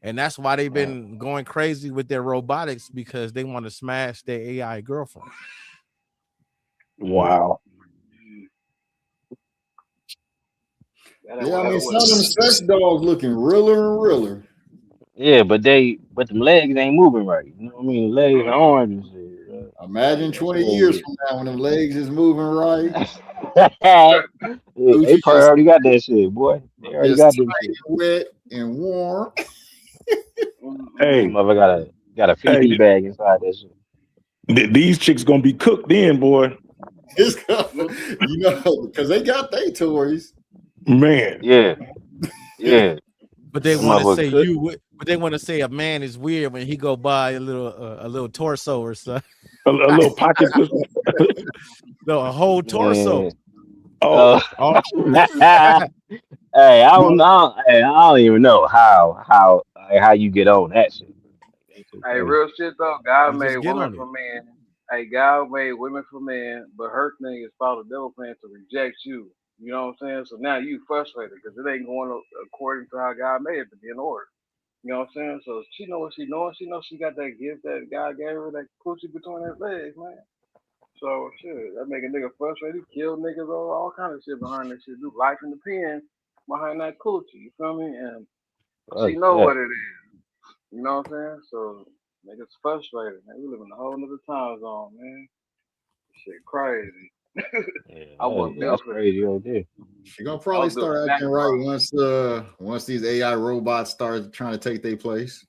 And that's why they've been going crazy with their robotics, because they want to smash their AI girlfriend. Wow. Yeah, I mean, some of them sex dogs looking realer and realer. Yeah, but them legs ain't moving right. You know what I mean? The legs are orange and shit. Imagine 20 years from now when them legs is moving right. They probably already got that shit, boy. They already got them shit. Wet and warm. Hey, Motherfucker got a Fifi bag inside that shit. These chicks gonna be cooked in, boy. Because they got their toys. Man. Yeah. But they want to say but they want to say a man is weird when he go buy a little torso or something. A little pocket. No, a whole torso. Oh. Hey, I don't even know how you get on that shit. Hey, real shit though. God You made just get women on for men. Hey, God made women for men, but her thing is follow the devil plan to reject you. You know what I'm saying? So now you frustrated because it ain't going according to how God made it to be in order. You know what I'm saying? So she know what she doing. She knows she got that gift that God gave her, that coochie between her legs, man. So shit, that make a nigga frustrated, kill niggas, all kind of shit behind that shit. Do life in the pen behind that coochie. You feel me? And she know what it is. You know what I'm saying? So niggas frustrated, man. We live in a whole nother time zone, man. Shit crazy. I wasn't built That's for crazy right there. You're gonna probably start acting right once these AI robots start trying to take their place.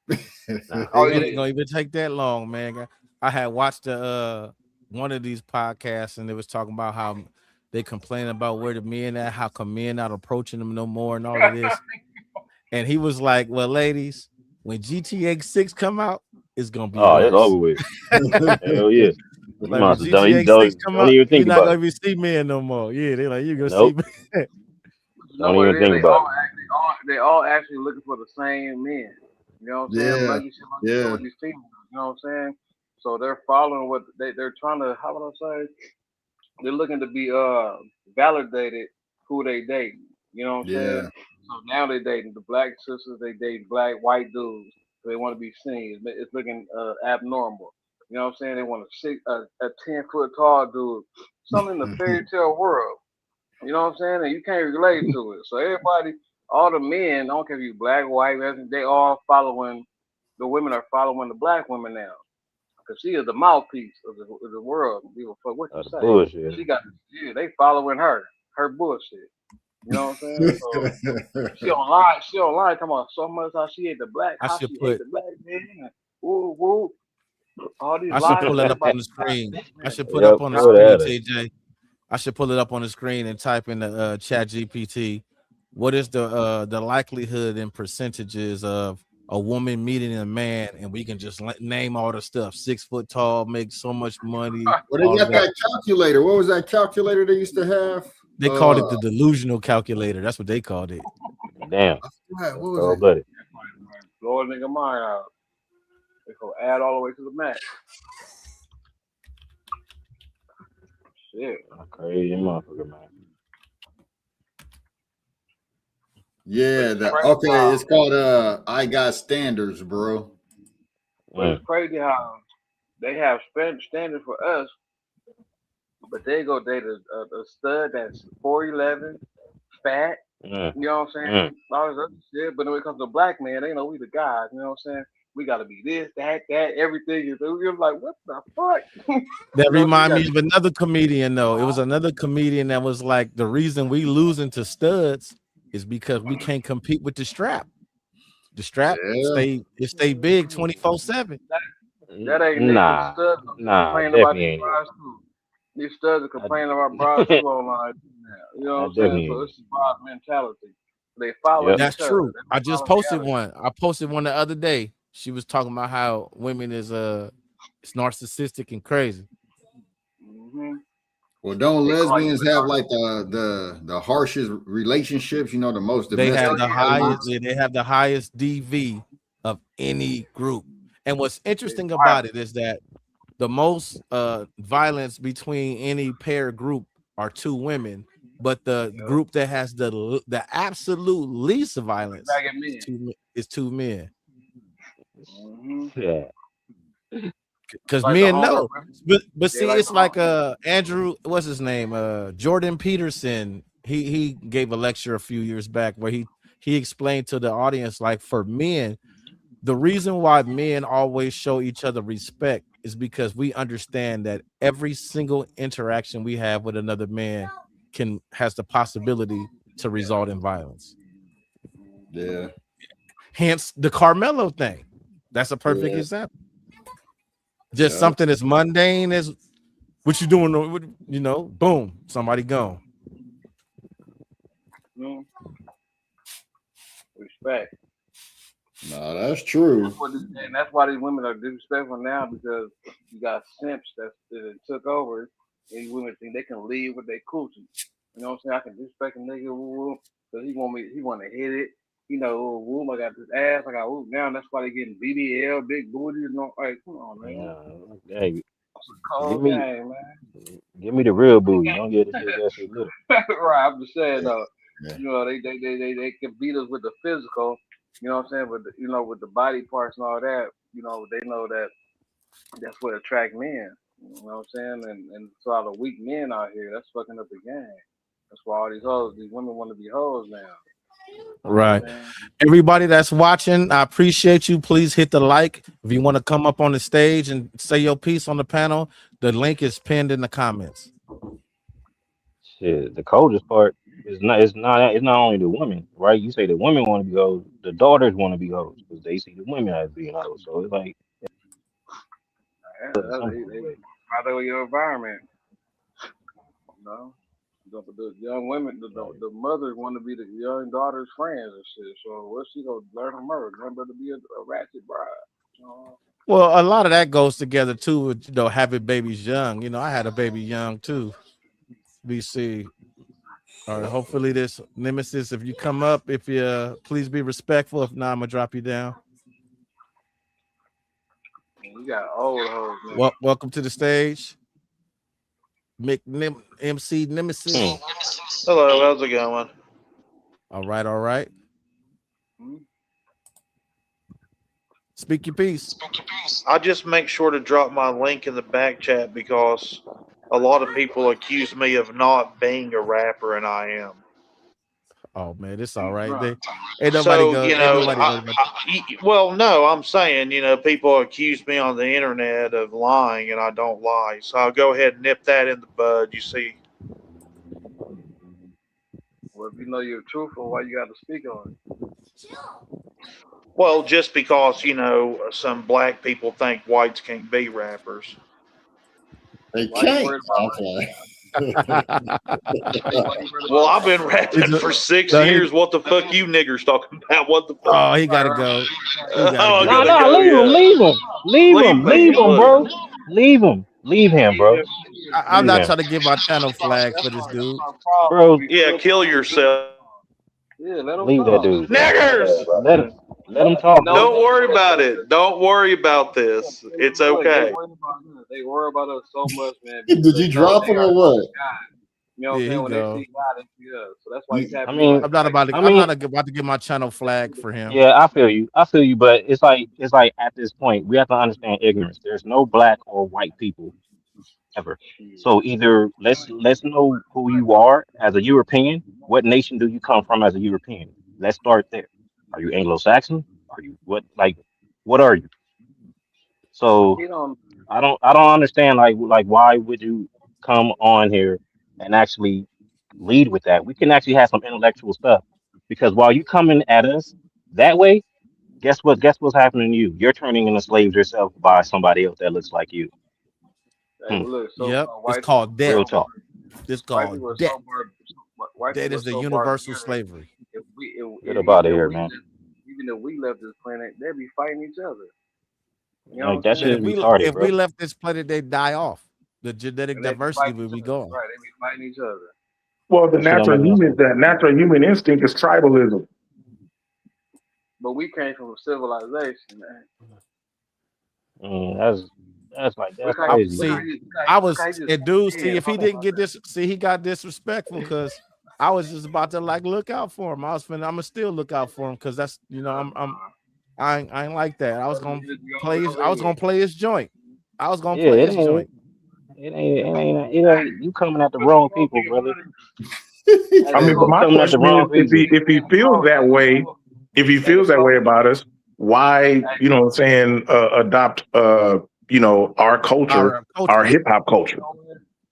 It ain't gonna even take that long, man. I had watched one of these podcasts, and they was talking about how they complain about where the men at, how come men not approaching them no more, and all of this. And he was like, "Well, ladies, when GTA 6 come out, it's gonna be worse. It's over with. Hell yeah. Like when GTA 6 come out, you're not gonna even see men no more. Yeah, they're like, you're gonna see men. Don't even think about it. They all actually looking for the same men. You know what I'm saying? Yeah. These females, you know what I'm saying? So they're following what they're trying to, how would I say? They're looking to be validated who they date. You know what I'm saying? So now they dating the black sisters, they date black white dudes. So they want to be seen. It's looking abnormal. You know what I'm saying? They want a 10-foot tall dude. Something in the fairy tale world. You know what I'm saying? And you can't relate to it. So everybody, all the men, I don't care if you black, white, they all following, the women are following the black women now. Because she is the mouthpiece of the world. People fuck what you say. Bullshit. They following her bullshit. You know what I'm saying? So she online talking about so much how she ate the black, how she ate the black man. Woo, woo. All these I should pull it up on the screen. I should put up on the screen, TJ. I should pull it up on the screen and type in the Chat GPT. What is the likelihood and percentages of a woman meeting a man, and we can just name all the stuff. 6 foot tall, make so much money. Well, they got that calculator. What was that calculator they used to have? They called it the delusional calculator. That's what they called it. Damn. What was it? Blooded. Blow a nigga mind out. They go add all the way to the max. Shit. Crazy motherfucker, man. Yeah, it's called I Got Standards, bro. But it's crazy how they have standards for us, but they go date a stud that's 4'11", fat. You know what I'm saying? All this other shit. But when it comes to black man, they know we the guys. You know what I'm saying? We gotta be this, that, everything. You're like, what the fuck? That remind me of another comedian, though. It was another comedian that was like, the reason we losing to studs is because we can't compete with the strap. The strap stay big 24/7. That ain't nah. Definitely ain't. These studs are complaining about bras too online. You know what I'm saying? So it's about mentality. They follow. That's true. I just posted one. I posted one the other day. She was talking about how women is it's narcissistic and crazy. Mm-hmm. Well, don't lesbians have like the harshest relationships? You know, the most. They have the highest. They have the highest DV of any group. And what's interesting about it is that the most violence between any pair group are 2 women, but the group that has the absolute least violence is 2 men. Mm-hmm. Yeah. Because men know, but see, it's like Andrew, what's his name? Jordan Peterson. He gave a lecture a few years back where he explained to the audience, like, for men, the reason why men always show each other respect is because we understand that every single interaction we have with another man has the possibility to result in violence. Yeah. Hence the Carmelo thing. That's a perfect example. Just something as mundane as what you doing, you know, boom, somebody gone. Respect. No, that's true. And that's why these women are disrespectful now, because you got simps that took over, and these women think they can leave with their coochie. You know what I'm saying? I can disrespect a nigga because he want to hit it. You know, woo, I got this ass, I got woo. Now that's why they getting BBL, big booty. You know, like, come on, man. Hey, cold game, man. Give me the real booty. Don't get that shit little. Right, I'm just saying though. Yeah. You know, they can beat us with the physical. You know what I'm saying? But you know, with the body parts and all that, you know, they know that that's what attract men. You know what I'm saying? And so all the weak men out here, that's fucking up the game. That's why all these women want to be hoes now. Right. Everybody that's watching, I appreciate you. Please hit the like. If you want to come up on the stage and say your piece on the panel, the link is pinned in the comments. Shit, the coldest part is not only the women, right? You say the women want to be hoes, the daughters want to be hoes because they see the women as being hoes. So it's like rather your environment. You know? The young women, the mothers want to be the young daughter's friends and shit. So what's she gonna learn from her? Remember to be a ratchet bride. You know? Well, a lot of that goes together too with, you know, having babies young. You know, I had a baby young too. BC. All right, hopefully this Nemesis, if you come up, if you please be respectful. If not, I'm gonna drop you down. You got old hoes, man. Welcome to the stage. MC Nemesis. Hello, how's it going? All right. Speak your piece. I just make sure to drop my link in the back chat because a lot of people accuse me of not being a rapper, and I am. Oh man, it's all right. Ain't nobody so, you know, well, no, I'm saying, you know, people accuse me on the internet of lying, and I don't lie. So I'll go ahead and nip that in the bud. You see. Well, if you know you're truthful, why you got to speak on it? Well, just because, you know, some black people think whites can't be rappers. They can't. Well, I've been rapping Is it- for 6 no, he- years. What the fuck you niggers talking about? What the fuck? Oh, he gotta go. He gotta Oh, go. No, gotta no, go, leave him, yeah. leave him, leave him, me, leave him, look. bro. Leave him, leave him, bro. I'm not Yeah. trying to get my channel flagged for this dude. Bro, Yeah, kill yourself. Yeah, let him leave that talk. dude. Niggers! Let him talk. No, bro. Don't worry about it. Don't worry about this. It's Look, okay. They worry about us so much, man. Did because you they know drop they him are or what? God. You know what I'm Here saying? he When go. they see God, they see us. So that's why he's happy. I mean, I'm not about to. I I'm mean- not about to get my channel flagged for him. Yeah, I feel you. But it's like at this point we have to understand ignorance. There's no black or white people ever. So either let's know who you are as a European. What nation do you come from as a European? Let's start there. Are you Anglo-Saxon? Are you what? Like, what are you? So He don't. I don't understand like why would you come on here and actually lead with that? We can actually have some intellectual stuff because while you coming at us that way, guess what's happening to you? You're turning into slaves yourself by somebody else that looks like you. Hey, well, look, so Yep, white it's called debt. Real talk. It's White called people are debt. so white Debt people is are the so universal barbaric. slavery. If we, Get up outta even if here, we man. left- Even if we left this planet, they'd be fighting each other. You know Like what that I'm But shit saying? is retarded, if bro. we left this planet, they die off. The genetic And they'd be diversity fighting will each be other. gone. Right, they'd be fighting each other. Well, the That shit don't make no sense. natural human instinct is tribalism. But we came from a civilization, man. That's like that's Look how crazy. see, man. I was, look how you and dude, just- see, if he didn't get this, see, he got disrespectful because I was just about to like look out for him. I'm gonna still look out for him because that's, you know, I ain't like that. I was gonna play his joint. I was gonna Yeah, play it his ain't, joint. you coming at the wrong people, brother. I mean, but my Coming at the question wrong is, if he feels that way, about us, why, you know what I'm saying, adopt you know, our culture, our hip hop culture.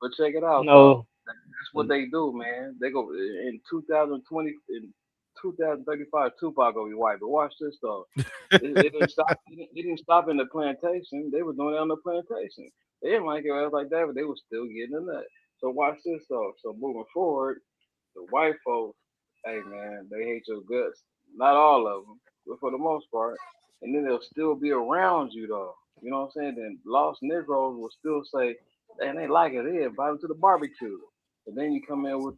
But check it out, though. No, That's what they do, man. They go in 2020, in 2035, Tupac gonna be white. But watch this though. It didn't stop. It didn't stop in the plantation. They were doing it on the plantation. They didn't like it else like that, but they were still getting in that. So watch this though. So moving forward, the white folks, hey man, they hate your guts. Not all of them, but for the most part. And then they'll still be around you though. You know what I'm saying? Then lost Negroes will still say, "Man, they like it. They invite them to the barbecue." And then you come in with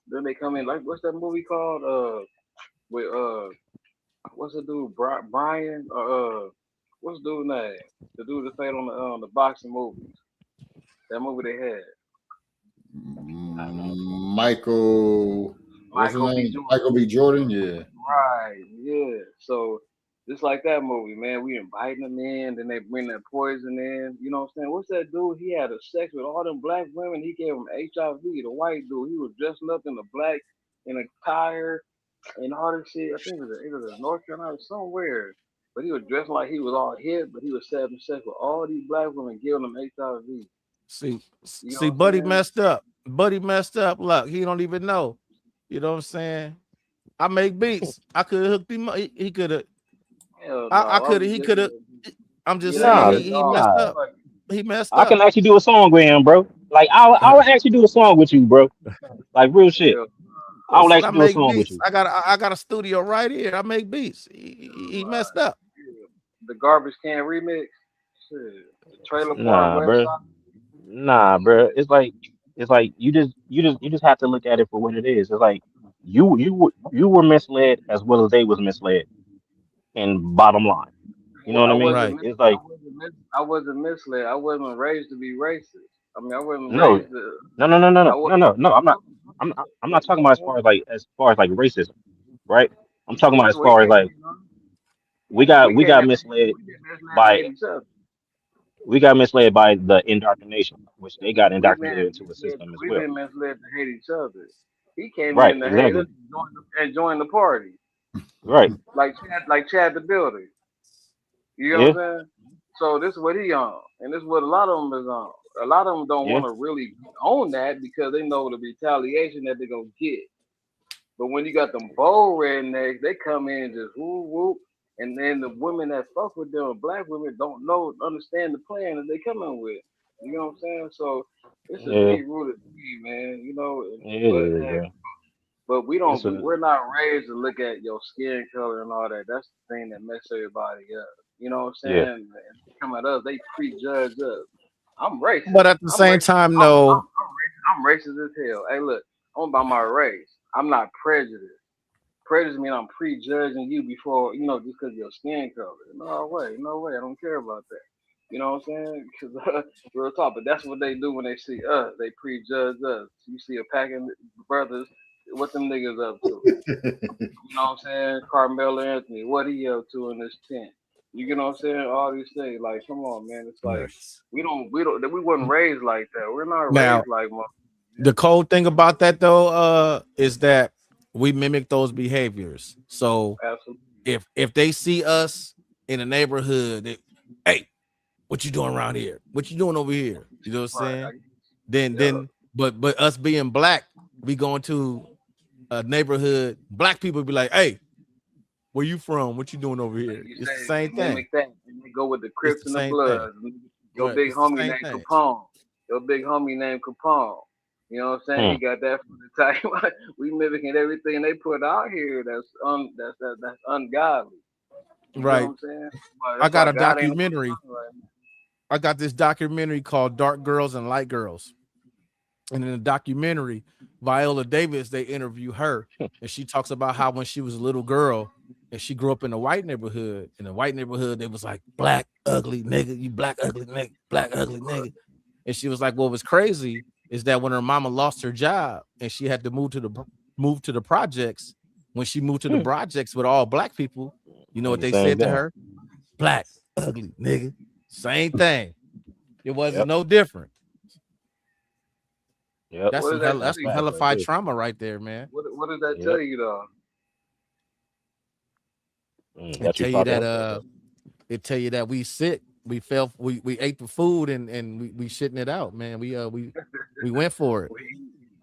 then they come in like, what's that movie called? With what's the dude? Brian? What's the dude's name? The dude that played on the boxing movies. That movie they had. Michael. What's his Michael B. name? Jordan. Michael B. Jordan. Yeah. Right, yeah. So just like that movie, man, we inviting them in, then they bring that poison in. You know what I'm saying? What's that dude? He had a sex with all them black women. He gave them HIV. The white dude, he was dressing up in in a tire and all this shit. I think it was in North Carolina somewhere. But he was dressing like he was all hip, but he was having sex with all these black women, giving them HIV. See, You know see, what I'm Buddy saying? messed up. Buddy messed up. Look, he don't even know. You know what I'm saying? I make beats. I could have hooked him up. He could have. Hell I no, could have. He could have. I'm just Nah, saying he messed nah. up. He messed I up. can actually do a song with him, bro. Like I would actually do a song with you, bro. Like real shit. I would Listen, I actually do a make song with beats. you. I got a studio right here. I make beats. He messed up. The garbage can remix. Shit. The trailer Nah, park bro. website. Nah, bro. It's like you just have to look at it for what it is. It's like you were misled as well as they was misled. And bottom line, you know what I mean? Right. It's like I wasn't misled. I wasn't raised to be racist. I mean, I wasn't no, raised to. no. I'm not talking about as far as like racism, right? I'm talking about as far as like we got misled by the indoctrination, which they got indoctrinated into a system as We've well. been misled to hate each other. He came Right, in to hate exactly. us and join the party. Right. Like Chad the Builder. You know Yeah. what I'm saying? So this is what he on. And this is what a lot of them is on. A lot of them don't Yeah. want to really own that because they know the retaliation that they're going to get. But when you got them bold rednecks, they come in and just whoop, whoop. And then the women that fuck with them, black women, don't understand the plan that they come in with. You know what I'm saying? So it's a Yeah, deep rooted thing, man. You know, it but is, hey, bro. but It's a we're not raised to look at your skin color and all that. That's the thing that messes everybody up. You know what I'm yeah. saying? And they come at us, they prejudge us. I'm racist. But at the I'm same racist. time, no, I'm racist as hell. Hey, look, I'm about my race. I'm not prejudiced. Prejudice mean I'm prejudging you before, just because your skin color. No way, no way. I don't care about that. You know what I'm saying? Because real talk, but that's what they do when they see us. They prejudge us. You see a pack of brothers, what them niggas up to? You know what I'm saying? Carmelo Anthony, what he up to in this tent? You get what I'm saying? All these things, like, come on, man. It's like nice. we wasn't raised like that. We're not Now raised like, the cold thing about that though, is that we mimic those behaviors. So absolutely if they see us in a neighborhood, hey, what you doing around here? What you doing over here? You know what I'm right. saying? Yeah. But us being black, we go into a neighborhood, black people be like, hey, where you from? What you doing over Like here? you It's the say, same they thing. mimic that, and they go with the It's Crips the and the same thing. Bloods. Your Right. big It's the homie same named thing. Capone. Your big homie named Capone. You know what I'm saying? Hmm. He got that from the time we mimicking everything they put out here. That's ungodly. You get what Right. I'm saying? But I that's got why a God ain't on documentary. the right now. I got this documentary called Dark Girls and Light Girls. And in the documentary, Viola Davis, they interview her, and she talks about how when she was a little girl and she grew up in a white neighborhood. In a white neighborhood, they was like, black, ugly nigga, you black, ugly nigga, black, ugly nigga. And she was like, what was crazy is that when her mama lost her job and she had to move to the projects, when she moved to the Hmm. projects with all black people, you know what The they same said to thing. her? Black, ugly nigga. Same thing. It wasn't Yep. no different. Yep. That's What some does that hell. tell That's some you? Fact right hellified there. trauma right there, man. What does that tell Yep. you though? It Got you tell you fucked that up. it tell you that we sick. We ate the food and we shitting it out, man. We went for it.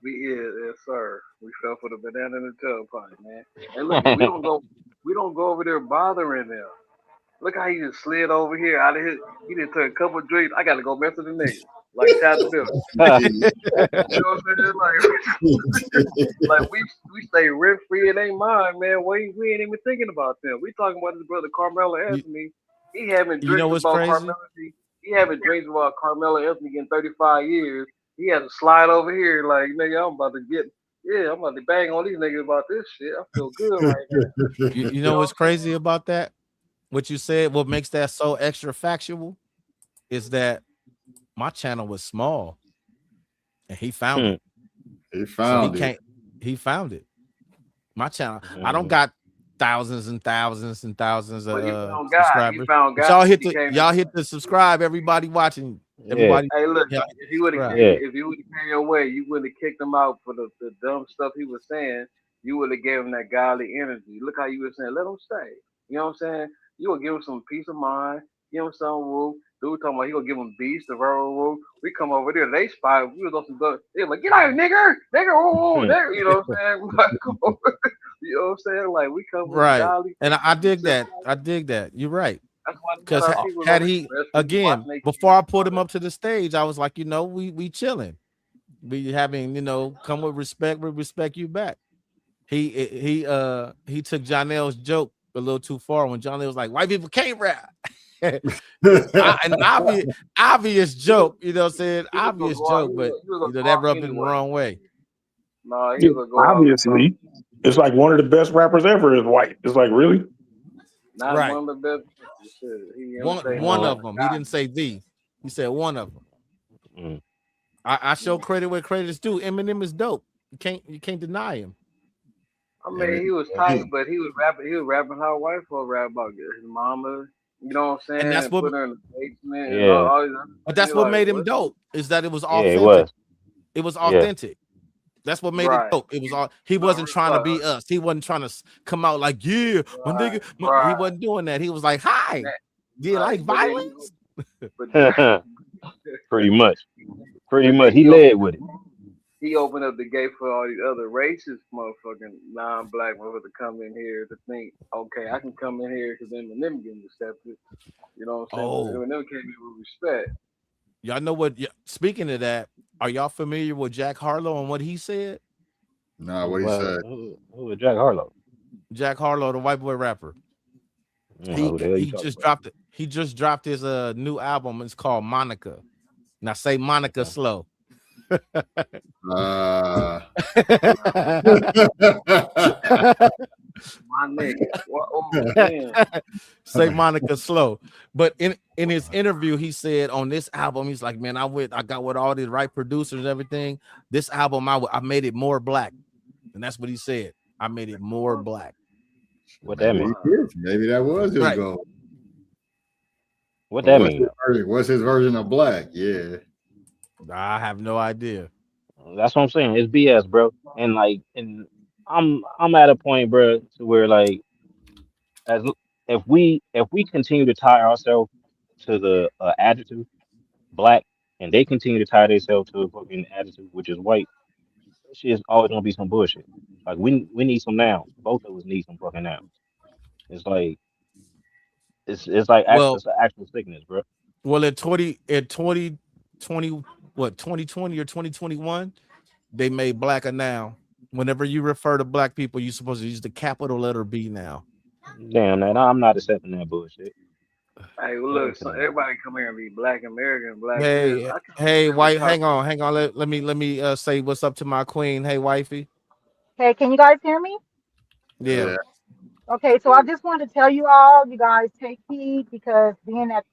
Yes, sir. We fell for the banana in the tailpipe, man. And look, we don't go over there bothering them. Look how he just slid over here out of his. He just took a couple drinks. I gotta go mess with the niggas. Like Chad the Bill. You know what I'm saying? Like we stay rent free in their mind, man. We ain't even thinking about them. We talking about his brother Carmelo you, Anthony. He having you know drinks what's about crazy? Carmelo. He having drinks about Carmelo Anthony getting 35 years. He has to slide over here like, nigga, I'm about to get. Yeah, I'm about to bang on these niggas about this shit. I feel good right now. You You know know what's what I'm crazy about that? What you said, what makes that so extra factual is that my channel was small and he found Hmm. it. He So found it. he found it. My channel, I don't Mhm. got thousands and thousands and thousands of But he found God. He subscribers. found But God. He came y'all hit the subscribe, everybody watching, Yeah. everybody. Hey, look, Yeah, if you would have subscribe. Yeah. if you would have came your way, you wouldn't have kicked him out for the dumb stuff he was saying. You would have gave him that godly energy. Look how you were saying, let him stay. You know what I'm saying? You would give him some peace of mind, give him some woo. Dude talking about he gonna give him beats, the railroad woo. We come over there, they spy. We was on some good. They like, get out, nigger, nigger, woo, Hmm. nigger. You know what I'm saying? Like, come on. You know what I'm saying? Like we come with Right. godly. And I dig That's that. I dig that. You're right. why they got Because our people had over he there resting, again watching their before kids I and put all him that. up to the stage, I was like, we chilling. We having, come with respect, we respect you back. He took Jonel's joke a little too far when Jonel was like, white people can't rap. An obvious joke, you know what I'm saying? He was gonna Obvious go out. joke, but He was gonna go that off rubbed him the anyway. wrong way. No, he Yeah, was gonna go off. obviously, it's like one of the best rappers ever is white. It's like, really? Not Right. one of the best. Shit, he entertained One all Mhm. of the them. He guys. didn't say the. He said one of them. Mm. I show credit where credit is due. Eminem is dope. You can't deny him. I And mean, he was tight, but he was rapping. He was rapping how white folks rap about his mama. You know what I'm And saying? that's And what put her in the basement and Yeah. all these other but things. that's You're what like, made him what? dope, is that it was Yeah. It authentic. was. It was Yeah. authentic. That's what made it Right. dope. It was all he No, wasn't real trying to talk. be us. He wasn't trying to come out like, yeah, my Right. nigga. He Right. wasn't doing that. He was like, hi, do you Right. like But then, violence? but Pretty much. Pretty but much. then He led with it. he opened up the gate for all these other racist motherfucking non-black motherfuckers to come in here to think, okay, I can come in here because Eminem getting accepted. You know what I'm saying? But Oh, Eminem came in with respect. Y'all know what? Speaking of that, are y'all familiar with Jack Harlow and what he said? Nah, what he said. Who is Jack Harlow? Jack Harlow, the white boy rapper. I don't know who the hell you He talking just about. dropped it. He just dropped his new album. It's called Monica. Now say Monica Okay. slow. Uh, My nigga. Oh, damn. Say Monica slow. But in his interview, he said on this album, he's like, man, I got with all these right producers and everything. This album, I made it more black, and that's what he said. I made it more black. What that maybe mean? he did. Maybe that was his Right. goal. What But that mean? what's his version of black? Yeah. I have no idea. That's what I'm saying. It's BS, bro. And like, and I'm at a point, bro, to where like, as if we continue to tie ourselves to the adjective black, and they continue to tie themselves to a fucking adjective which is white, shit is always gonna be some bullshit. Like we need some nouns. Both of us need some fucking nouns. It's like it's like actual, Well, it's an actual sickness, bro. well, in 2020, what 2020 or 2021, they made black a noun. Whenever you refer to black people, you're supposed to use the capital letter B now. Damn, man, I'm not accepting that bullshit. Hey, well, look, so everybody come here and be black American, black this. I come Hey, here wife, and talk. hang on. Let me say what's up to my queen. Hey, wifey. Okay, can you guys hear me? Yeah. Yeah. Okay, so I just wanted to tell you all, you guys take heed because being that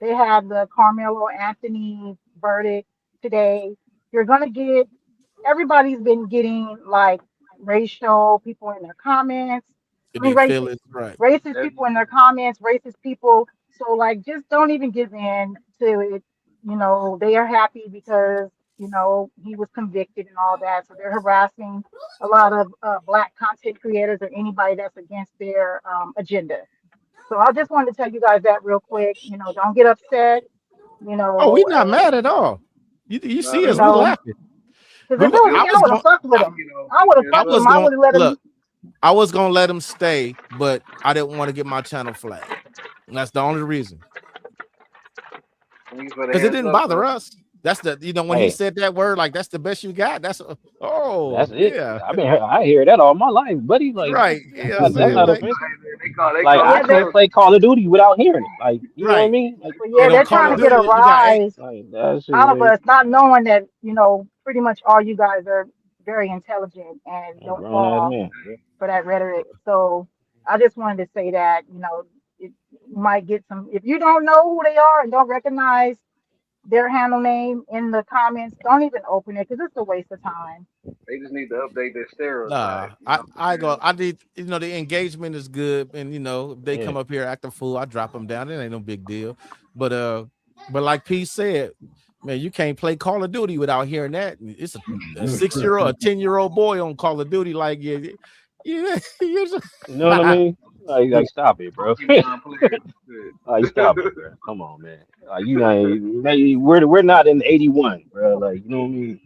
they have the Carmelo Anthony verdict today, you're gonna get everybody's been getting like racial people in their comments. I mean They feel racist, it right. racist people in their comments, racist people. So like just don't even give in to it. You know, they are happy because, you know, he was convicted and all that. So they're harassing a lot of black content creators or anybody that's against their agenda. So I just wanted to tell you guys that real quick. You know, don't get upset. You Oh, we know, not mad at all. You see Not you at us, we all. know, laughing. because if it Remember, was I me, I was would have going fucked with him. You know, I would have it's I fucked with was him. I just, going would have let him. look, I was gonna let him stay, but I didn't want to get my channel flagged. And that's the only reason. thank you for the Because it heads didn't up, bother though. us. That's the when he Hey, said that word, like that's the best you got. That's that's oh it. yeah. I hear that all my life, buddy. Like Right. that's Yeah, I'm that's saying not Yeah. like offensive. They Like call I Yeah, it they. can't code. play Call of Duty without hearing it. Like you know what I right. mean? Like But yeah, And on they're Call trying of to get a Duty, you got rise that shit. out of Like us, not knowing that, you know, pretty much all you guys are very intelligent and a don't grown ass fall man. Bro. for that rhetoric. So I just wanted to say that, you know, you might get some, if you don't know who they are and don't recognize their handle name in the comments, don't even open it because it's a waste of time. They just need to update their nah. stereotype. You know what I'm I go. saying? I need the engagement is good, and if they Yeah. come up here act a fool, I drop them down. It ain't no big deal. But like P said, man, you can't play Call of Duty without hearing that. It's a 6-year-old, a 10-year-old boy on Call of Duty. Like yeah. You're just- You know what I mean? Like stop it, bro. Pokemon players Like and stop it, shit. bro. Come on, man. Like you know, we're not in '81, bro. Like you know what I mean?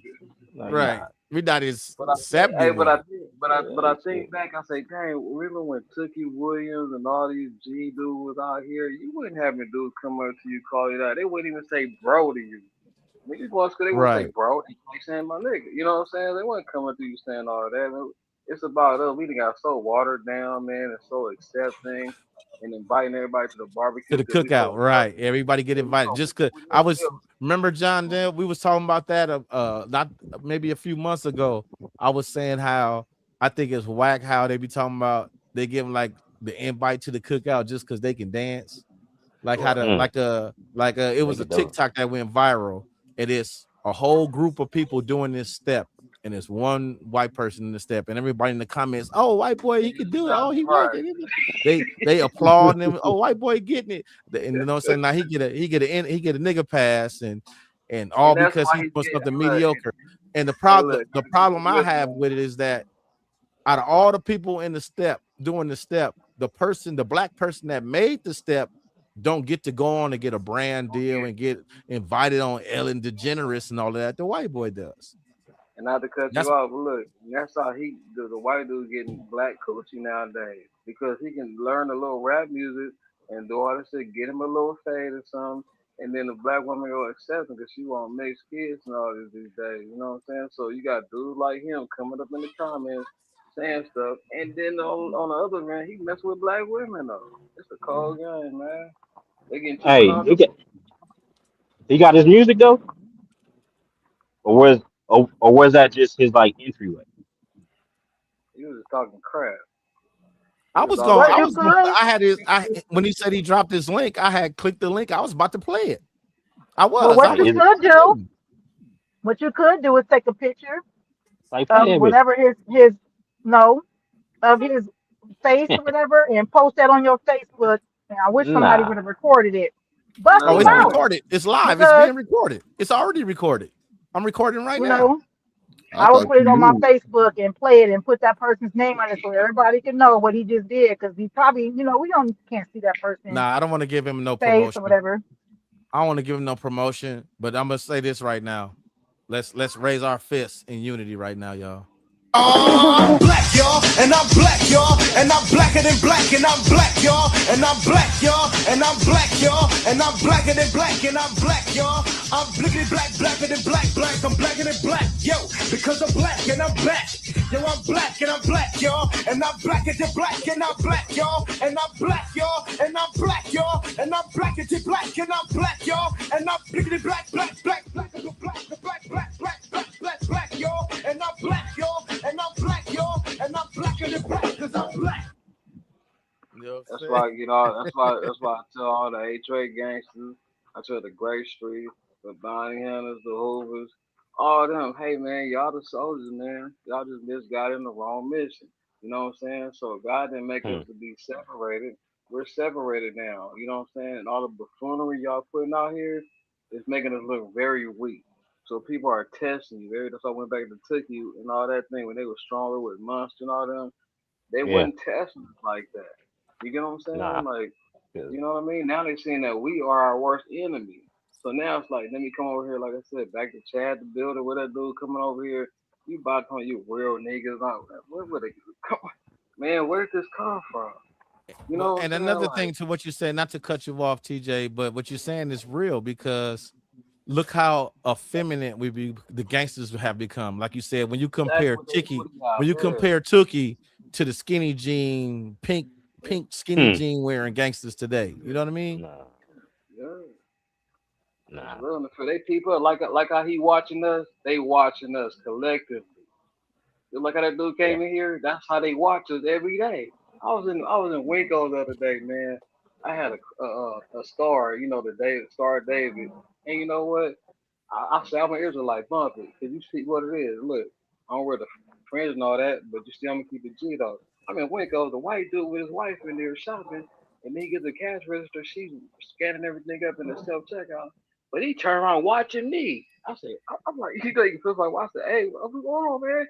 Like right. nah. We not is But I think, hey, but I 71. think, but I Yeah, think back. I say, dang, remember when Tookie Williams and all these G dudes was out here? You wouldn't have me dudes come up to you, call you that. They wouldn't even say bro to you. Niggas once they wouldn't say Right. bro. They like saying my nigga. You know what I'm saying? They wouldn't come up to you saying all that. It's about us. We done got so watered down, man, and so accepting and inviting everybody to the To barbecue the because we cookout, so right? Everybody get yeah, we invited. so Just cause we I so was remember John Dale. We was talking about that. Not maybe a few months ago. I was saying how I think it's whack how they be talking about they give them like the invite to the cookout just because they can dance. Like how right. the mm, it was a nigga dumb. TikTok that went viral. It is a whole group of people doing this step, and it's one white person in the step, and everybody in the comments, oh white boy, he could do it. Oh, he Right. working. They applaud him. Oh, white boy getting it. And you know what I'm saying? Now he get a nigga pass and all And that's because why he's he's doing getting something look. mediocre. And Hey, look. the problem I Listen, have with it is that out of all the people in the step doing the step, the black person that made the step don't get to go on and get a brand deal and get invited on Ellen DeGeneres and all of that. The white boy does. and not to cut That's you off, but look, that's how the white dude getting black coochie nowadays because he can learn a little rap music and do all this shit, get him a little fade or something, and then the black woman go accept him because she want mixed kids and all this these days. You know what I'm saying? So you got dudes like him coming up in the comments saying stuff, and then on the other end, he mess with black women though. It's a cold game, man. They getting too Hey, comfortable. he got his music though, or was that just his like entryway? He was just talking crap. He I was was going. always What I you was going. could, I had his. When he said he dropped his link, I had clicked the link. I was about to play it. I well, was. what I Like, you was. is it could do, what you could do is take a picture like play of that bitch? whatever his no of his face or whatever, and post that on your Facebook. And I wish somebody would Nah, have recorded it. Bust Oh, him it's out man. recorded. It's live. It's because being recorded. It's already recorded. I'm recording right you now. know I I would thought put you it on my knew. Facebook and play it and put that person's name on it so everybody can know what he just did because he probably we don't can't see that person's Nah, I don't want to give him no face or promotion. whatever. I don't want to give him no promotion, but I'm gonna say this right now. Let's raise our fists in unity right now, y'all. I'm black, y'all, and I'm black, y'all, and I'm blacker than black, and I'm black, y'all, and I'm black, y'all, and I'm black, y'all, and I'm blacker than black, and I'm black, y'all. I'm blickety black, blacker than black, black, I'm blacker than black, yo, because I'm black and I'm black. Yo, I'm black and I'm black, y'all, and I'm blacker than black, and I'm black, y'all, and I'm black, y'all, and I'm black, y'all, and I'm blacker than black, and I'm black, y'all, and I'm blickety black, black, black, black, black, black, black, black, black, black, black, black, y'all, and I'm black, y'all, and I'm black, y'all, and I'm blacker than black, because I'm black. You know what That's I'm saying? why you know. That's why I tell all the H-Ray gangsters. I tell the Gray Street, the Bounty Hunters, the Hoovers, all them. Hey man, y'all the soldiers, man. Y'all just got in the wrong mission. You know what I'm saying? So God didn't make us hmm. to be separated. We're separated now. You know what I'm saying? And all the buffoonery y'all putting out here is making us look very weak. So people are testing you. That's why I went back to Tookie and all that thing when they were stronger with Monster and all them. They Yeah, wasn't testing us like that. You get what I'm saying? nah. Like, 'Cause you know what I mean? Now they're saying that we are our worst enemy. So now it's like, let me come over here, like I said, back to Chad the Builder with that dude coming over here. You about to you real niggas. Where would they come? Man, where did this come from? You But know what and I'm saying? another Like, thing to what you said, not to cut you off, TJ, but what you're saying is real because look how effeminate the gangsters have become. Like you said, that's what they put out When you there. compare Tookie to the skinny jean, pink skinny hmm, jean wearing gangsters today. You know what I mean? nah, Yeah, it's nah. real. And for they people, like how he watching us, they watching us collectively. Just like how that dude Yeah. came in here, that's how they watch us every day. I was in Waco the other day, man. I had a star, the David Star David, and you know what? I say I'm an Israelite, bump it, cause you see what it is. Look, I don't wear the fringe and all that, but you see, I'm gonna keep it G though. I'm in Waco, the white dude with his wife in there shopping, and then he gets the cash register. She's scanning everything up in the self checkout, but he turned around watching me. I said, I'm like, he feels like, well, I said, hey, what's going on, man?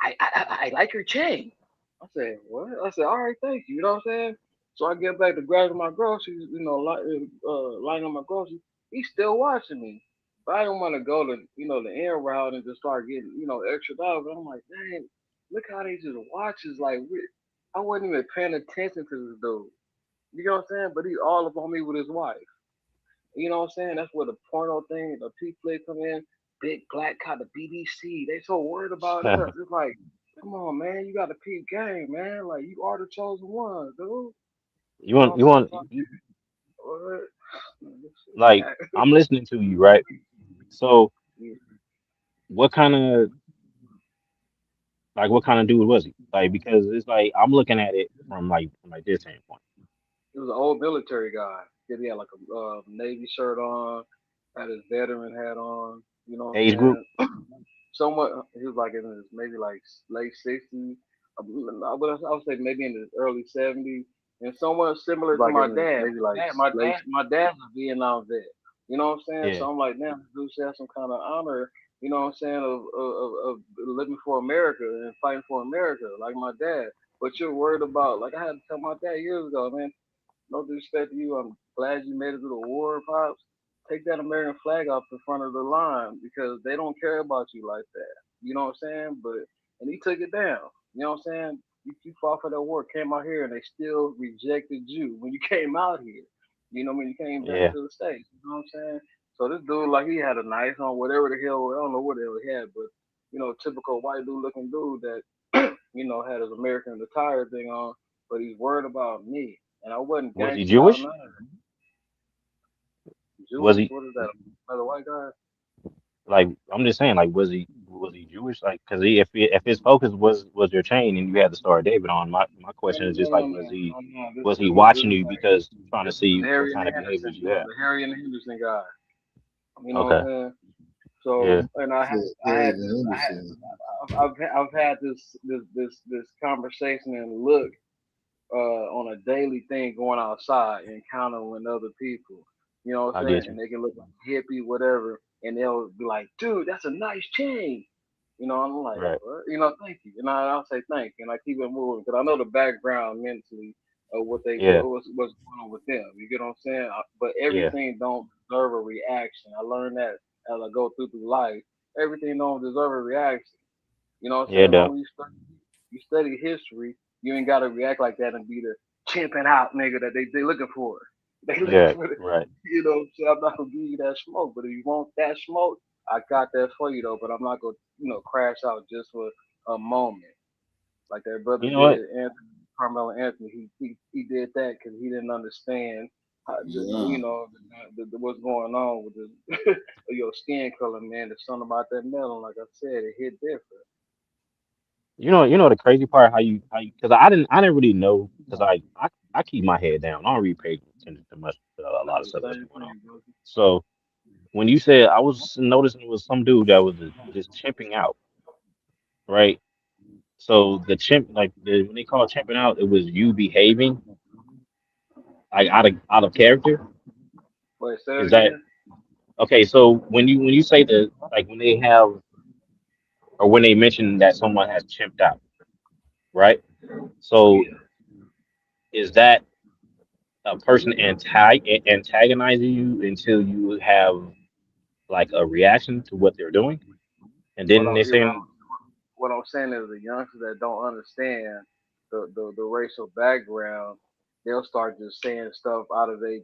I like your chain. I said, what? I said, all right, thank you. You know what I'm saying? So I get back to grabbing my groceries, lining up my groceries. He's still watching me. But I don't want to go to, the end route and just start getting, extra dollars. But I'm like, dang, look how they just watches. Like, I wasn't even paying attention to this dude. You know what I'm saying? But he's all up on me with his wife. You know what I'm saying? That's where the porno thing, the P flick come in. Big black cop, the BDC. They so worried about us. It's like, come on, man, you got to peep game, man. Like you are the chosen one, dude. you You know want what you I'm saying? want So, you, what? Man, this like shit I'm listening to you, right? So cat. what kind of what kind of dude was he? Like because it's like I'm looking at it from this standpoint. He was an old military guy. He had like a Navy shirt on, had his veteran hat on. You know what Age group? I'm saying? Somewhat, he was like in his maybe like late 60s. I would say maybe in his early 70s, and somewhat similar to Like my in the dad. maybe like late. My dad's a Vietnam vet. You know what I'm saying? Yeah. So I'm like, damn, this dude should have some kind of honor. You know what I'm saying of living for America and fighting for America, like my dad. But you're worried about, like I had to tell my dad years ago, man. No disrespect to you. I'm glad you made it through the war, pops. Take that American flag off in front of the line because they don't care about you like that. You know what I'm saying? And he took it down. You know what I'm saying? You fought for that war, came out here, and they still rejected you when you came out here. You know what I mean? He came back Yeah. to the States. You know what I'm saying? So this dude, like, he had a nice on, whatever the hell, I don't know what the hell he had, but, typical white dude looking dude that, had his American attire thing on, but he's worried about me. And I wasn't Was he gangster out Jewish? none of that. Was Jewish? he What is that? Another white guy? like? I'm just saying, like, was he Jewish? Like, because if his focus was your chain and you had the Star of David on, my No, question no, is no, just no, like, no, was he no, no. was he This watching is you like because trying to the see what Harry and kind the of behaviors Henderson, you have? the Harry and the Henderson guy. You know what Okay. I'm saying? Yeah. So, and I Harry had this, Henderson. I've had this conversation and look on a daily thing going outside, encountering other people. You know what I I'm get saying? you. And they can look like hippie, whatever, and they'll be like, "Dude, that's a nice chain." I'm like, Right. what? Thank you. And I'll say thank you, and I keep it moving because I know the background mentally of Yeah. what's going on with them. You get what I'm saying? But Yeah. everything don't deserve a reaction. I learned that as I go through life. Everything don't deserve a reaction. You know what I'm Yeah, saying? Like though. when you study history, you ain't gotta react like that and be the chimping out nigga that they looking for. They looking Yeah. for the, Right. so I'm not gonna give you that smoke. But if you want that smoke, I got that for you though. But I'm not gonna, crash out just for a moment. Like that brother You know what? did, Anthony, Carmelo Anthony. He did that because he didn't understand how Yeah. what's going on with the, your skin color, man. There's something about that melon, like I said, it hit different. You know the crazy part how you because I didn't really know because I keep my head down. I don't really pay attention to much to a That's lot of the stuff that's same going on. thing, brother. So when you said I was noticing it was some dude that was just chimping out, right? So the chimp when they call chimping out, it was you behaving like out of character. Wait, say it Is that again. okay? So when you say the like when they have or when they mention that someone has chimped out, right? So Yeah. is that a person antagonizing you until you have like a reaction to what they're doing, and What then I, they're you know, saying, what I'm saying is the youngsters that don't understand the racial background, they'll start just saying stuff out of the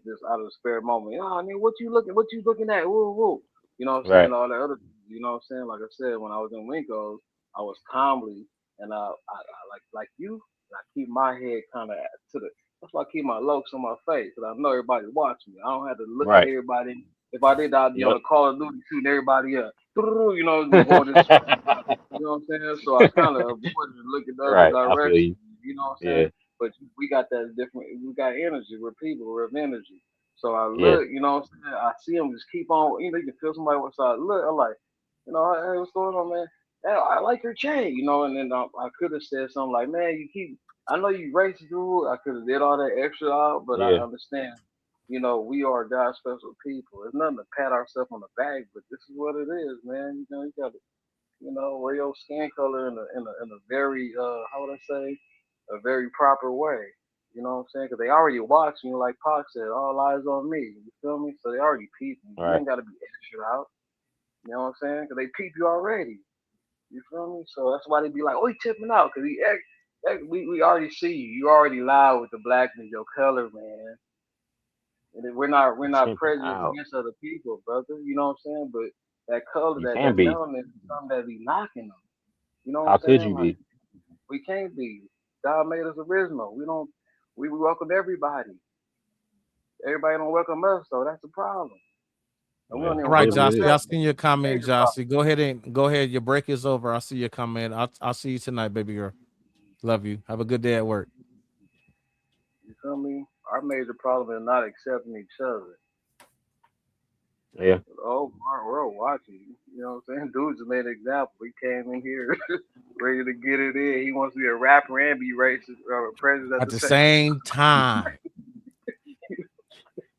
spare moment. I mean, what you looking at? Woo woo. You know what I'm saying? right, All that other, you know what I'm saying? Like I said, when I was in Winkos, I was calmly and I like you. I keep my head kind of to the. That's why I keep my looks on my face because I know everybody's watching me. I don't have to look at right, everybody. If I did, I'd be on yep, the Call of Duty shooting everybody up. Be going this way. You know what I'm saying? So I kind of avoided looking the other right. I feel direction. you. You know what I'm Yeah, saying? But we got that different. We got energy. We're people. We're of energy. So I yeah, look. You know what I'm saying? I see them just keep on. You can feel somebody on the side. Look, I'm like, hey, what's going on, man? Hey, I like your chain. And then I could have said something like, man, you keep. I know you racist, dude. I could have did all that extra out, but I yeah, understand. We are God's special people. It's nothing to pat ourselves on the back, but this is what it is, man. You got to wear your skin color in a very how would I say a very proper way. You know what I'm saying? Because they already watching you, like Pac said, all eyes on me. You feel me? So they already peeping. You right. ain't got to be extra out. You know what I'm saying? Because they peep you already. You feel me? So that's why they be like, oh, he tipping out because we already see you. You already loud with the blackness, your color, man. And then we're not Chimping prejudiced out. against other people, brother. You know what I'm saying? But that color, You that can be. melanin is something that be knocking them. You know what How I'm could saying? you Like be? we can't be. God made us original. We don't. We welcome everybody. Everybody don't welcome us, so that's the problem. And we don't Well, All even right, it is welcome what it Joshy, is. I ourselves. seen your comment, Major problem. Joshy. Go ahead. Your break is over. I see your comment. I'll see you tonight, baby girl. Love you. Have a good day at work. You feel me? Our major problem is not accepting each other. Yeah, The whole world watching. You know what I'm saying? Dude just made an example. He came in here ready to get it in. He wants to be a rapper and be racist or president at At the the same same time,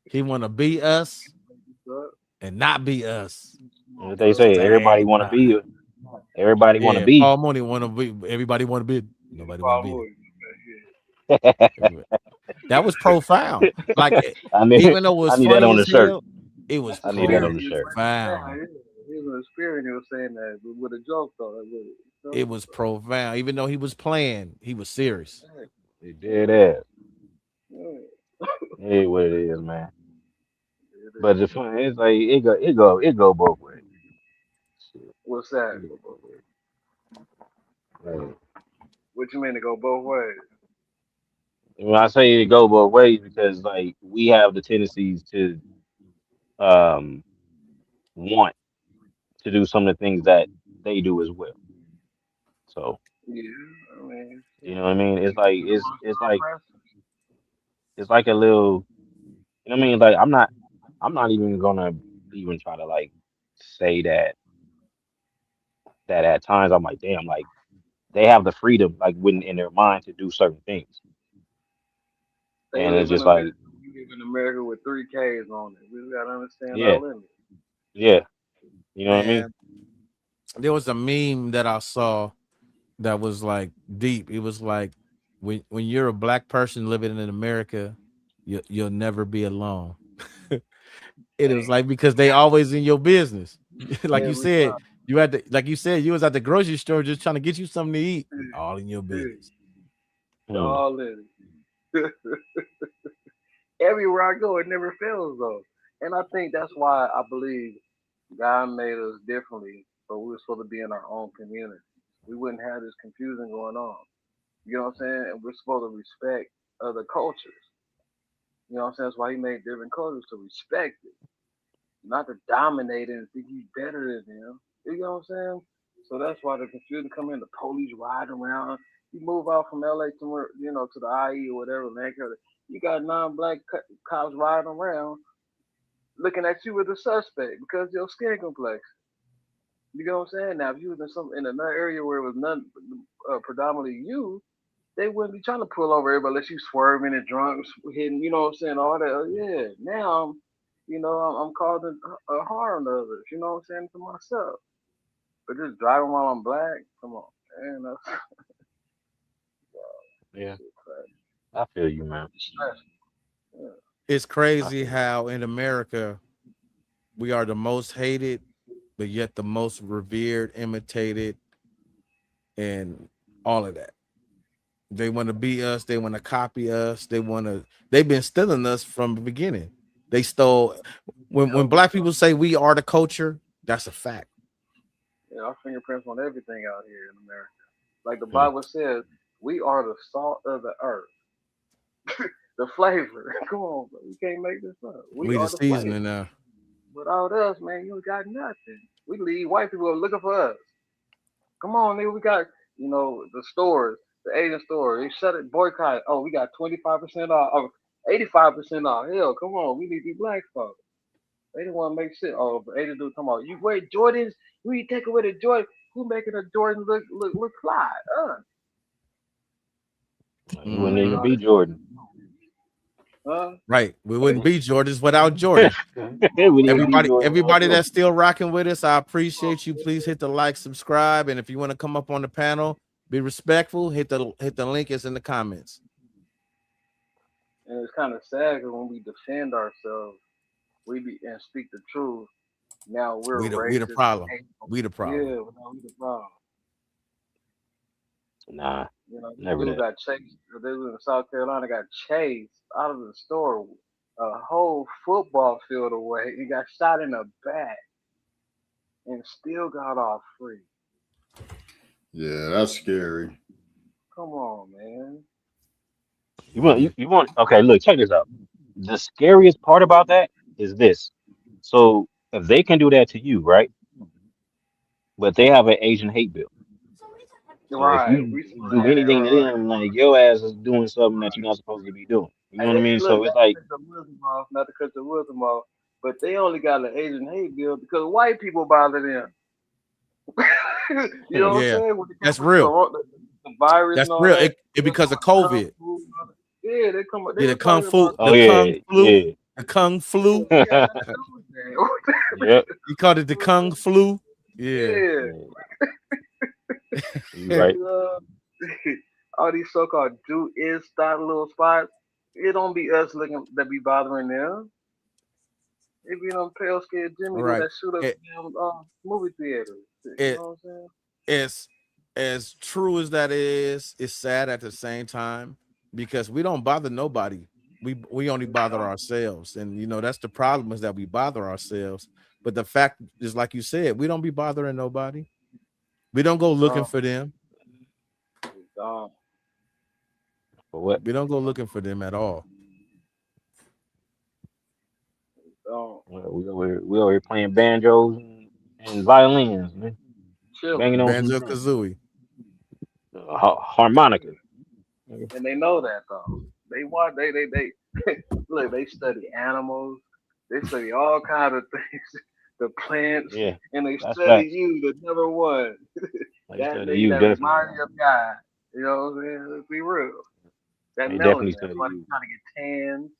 he want to be us time. and not be us. what At they the say. Everybody same want to time. be. Everybody want to Yeah, be. Paul Mooney want to be. Everybody want to be. Nobody want to be. Follow it. That was profound. Like, I need. even though it I was need that funny on as the shirt. hell, it was I need that Spirit, on the he was shirt. breaking it down. profound. Yeah. He was in the spirit. He was saying that with a joke though. Like, with it. You It know? was profound. Even though he was playing, he was serious. Yeah. It did that. Yeah. Hey, what it is, man. But the fun is like it go both ways. Shit, What's that? it go both ways. Like, What you mean to go both ways? when I say it go both ways, because like we have the tendencies to um want to do some of the things that they do as well. So Yeah, I mean, you shit. know what I mean? It's like Amongst our preference. it's like a little, you know what I mean? Like I'm not even gonna even try to like say that at times I'm like, damn, like they have the freedom like when in their mind to do certain things. They And it's live in just America. like, We live in America with three Ks on it. We gotta understand our yeah, limits. yeah. You know what I mean? Man, there was a meme that I saw that was like deep. It was like when you're a black person living in America, you'll never be alone. It was Hey, like because they always in your business. Like you every said, time. you had to, like you said, you was at the grocery store just trying to get you something to eat. All in your Hey, business. Hmm. all in it. Everywhere I go, it never fails though. And I think that's why I believe God made us differently, so we were supposed to be in our own community. We wouldn't have this confusion going on. You know what I'm saying? And we're supposed to respect other cultures. You know what I'm saying? That's why he made different cultures to respect it, not to dominate it and think he's better than them. You know what I'm saying? So that's why the confusion come in. The police riding around. You move out from LA to to the IE or whatever, man. You got non-black cops riding around looking at you as a suspect because of your skin complexion. You know what I'm saying? Now, if you was in another area where it was none predominantly you, they wouldn't be trying to pull over everybody unless you swerving and drunk, hitting. You know what I'm saying? All that. Yeah. Now, I'm causing harm to others. You know what I'm saying, to myself. But just driving while I'm black, come on, man. That's Yeah, shit crazy. I feel you, man. It's stressful. Yeah. It's I crazy feel you. how in America we are the most hated, but yet the most revered, imitated, and all of that. They want to be us. They want to copy us. They've been stealing us from the beginning. They stole when Yep. black people say we are the culture, that's a fact. Yeah, our fingerprints on everything out here in America. Like the Hmm. Bible says, we are the salt of the earth. The flavor. Come on, bro. You can't make this up. We We the are the flavor. seasoning now. Without us, man, you ain't got nothing. We leave white people looking for us. Come on, nigga. We got, the stores, the Asian stores. They shut it, boycott. Oh, we got 25% off. Oh, 85% off. Hell, come on. We need to be black folks. They didn't want to make shit. Oh, but Asian dude talking about, you wear Jordans, we take away the Jordan. Who making a Jordan look fly? You wouldn't Make even Mhm. all be this. Jordan. Huh? Right. We wouldn't be Jordans without Jordan. We wouldn't even be Jordan without Everybody Jordan. that's still rocking with us, I appreciate you. Please hit the like, subscribe, and if you want to come up on the panel, be respectful. Hit the link is in the comments. And it's kind of sad because when we defend ourselves, we be and speak the truth. Now we're We the racist and problem. hateful. We the Yeah, problem. well, now we the problem. Nah, This never dude that. got chased. This dude in South Carolina got chased out of the store a whole football field away. He got shot in the back and still got off free. Yeah, that's scary. Come on, man. You want okay, look, check this out. The scariest part about that is this. So if they can do that to you, right? But they have an Asian hate bill. So if Right. you We saw do that. anything to Right. them, like your ass is doing something that you're not supposed to be doing. You know Hey, what I mean? look, So it's not to like, cut the Muslim off, not to cut the Muslim off, but they only got an Asian hate bill because white people bother them. You know what I'm Yeah, saying? When it comes that's to real. the virus That's and all real. that, It they because come of with the kung COVID. fu. Yeah, they Yeah, was talking about oh the yeah, kung flu, yeah, the kung yeah, flu. we got nothing to do with that. yep, He called it the kung flu. Yeah. Yeah, yeah, you right. you all these so-called do is style little spots. It don't be us looking that be bothering them. It be them pale skinned All Jimmy do right. that shoot up It, damn movie theater. You it know what I'm saying? it's as true as that is, it's sad at the same time because we don't bother nobody. we only bother ourselves, and you know that's the problem, is that we bother ourselves. But the fact is, like you said, we don't be bothering nobody. We don't go looking for them. Gone. For what? We don't go looking for them at all. Gone. We over here playing banjos and violins, man. Chill. Banging on some Banjo drums. Kazooie. Harmonica. And they know that though. They watch. They look. They study animals. They study all kinds of things. The plants. Yeah, And they that's study facts. you, the number one. They That study they you, that definitely. remind you of God. You know what I'm saying? Let's be real. That They melanin. definitely That's study why they're you. trying to get tans.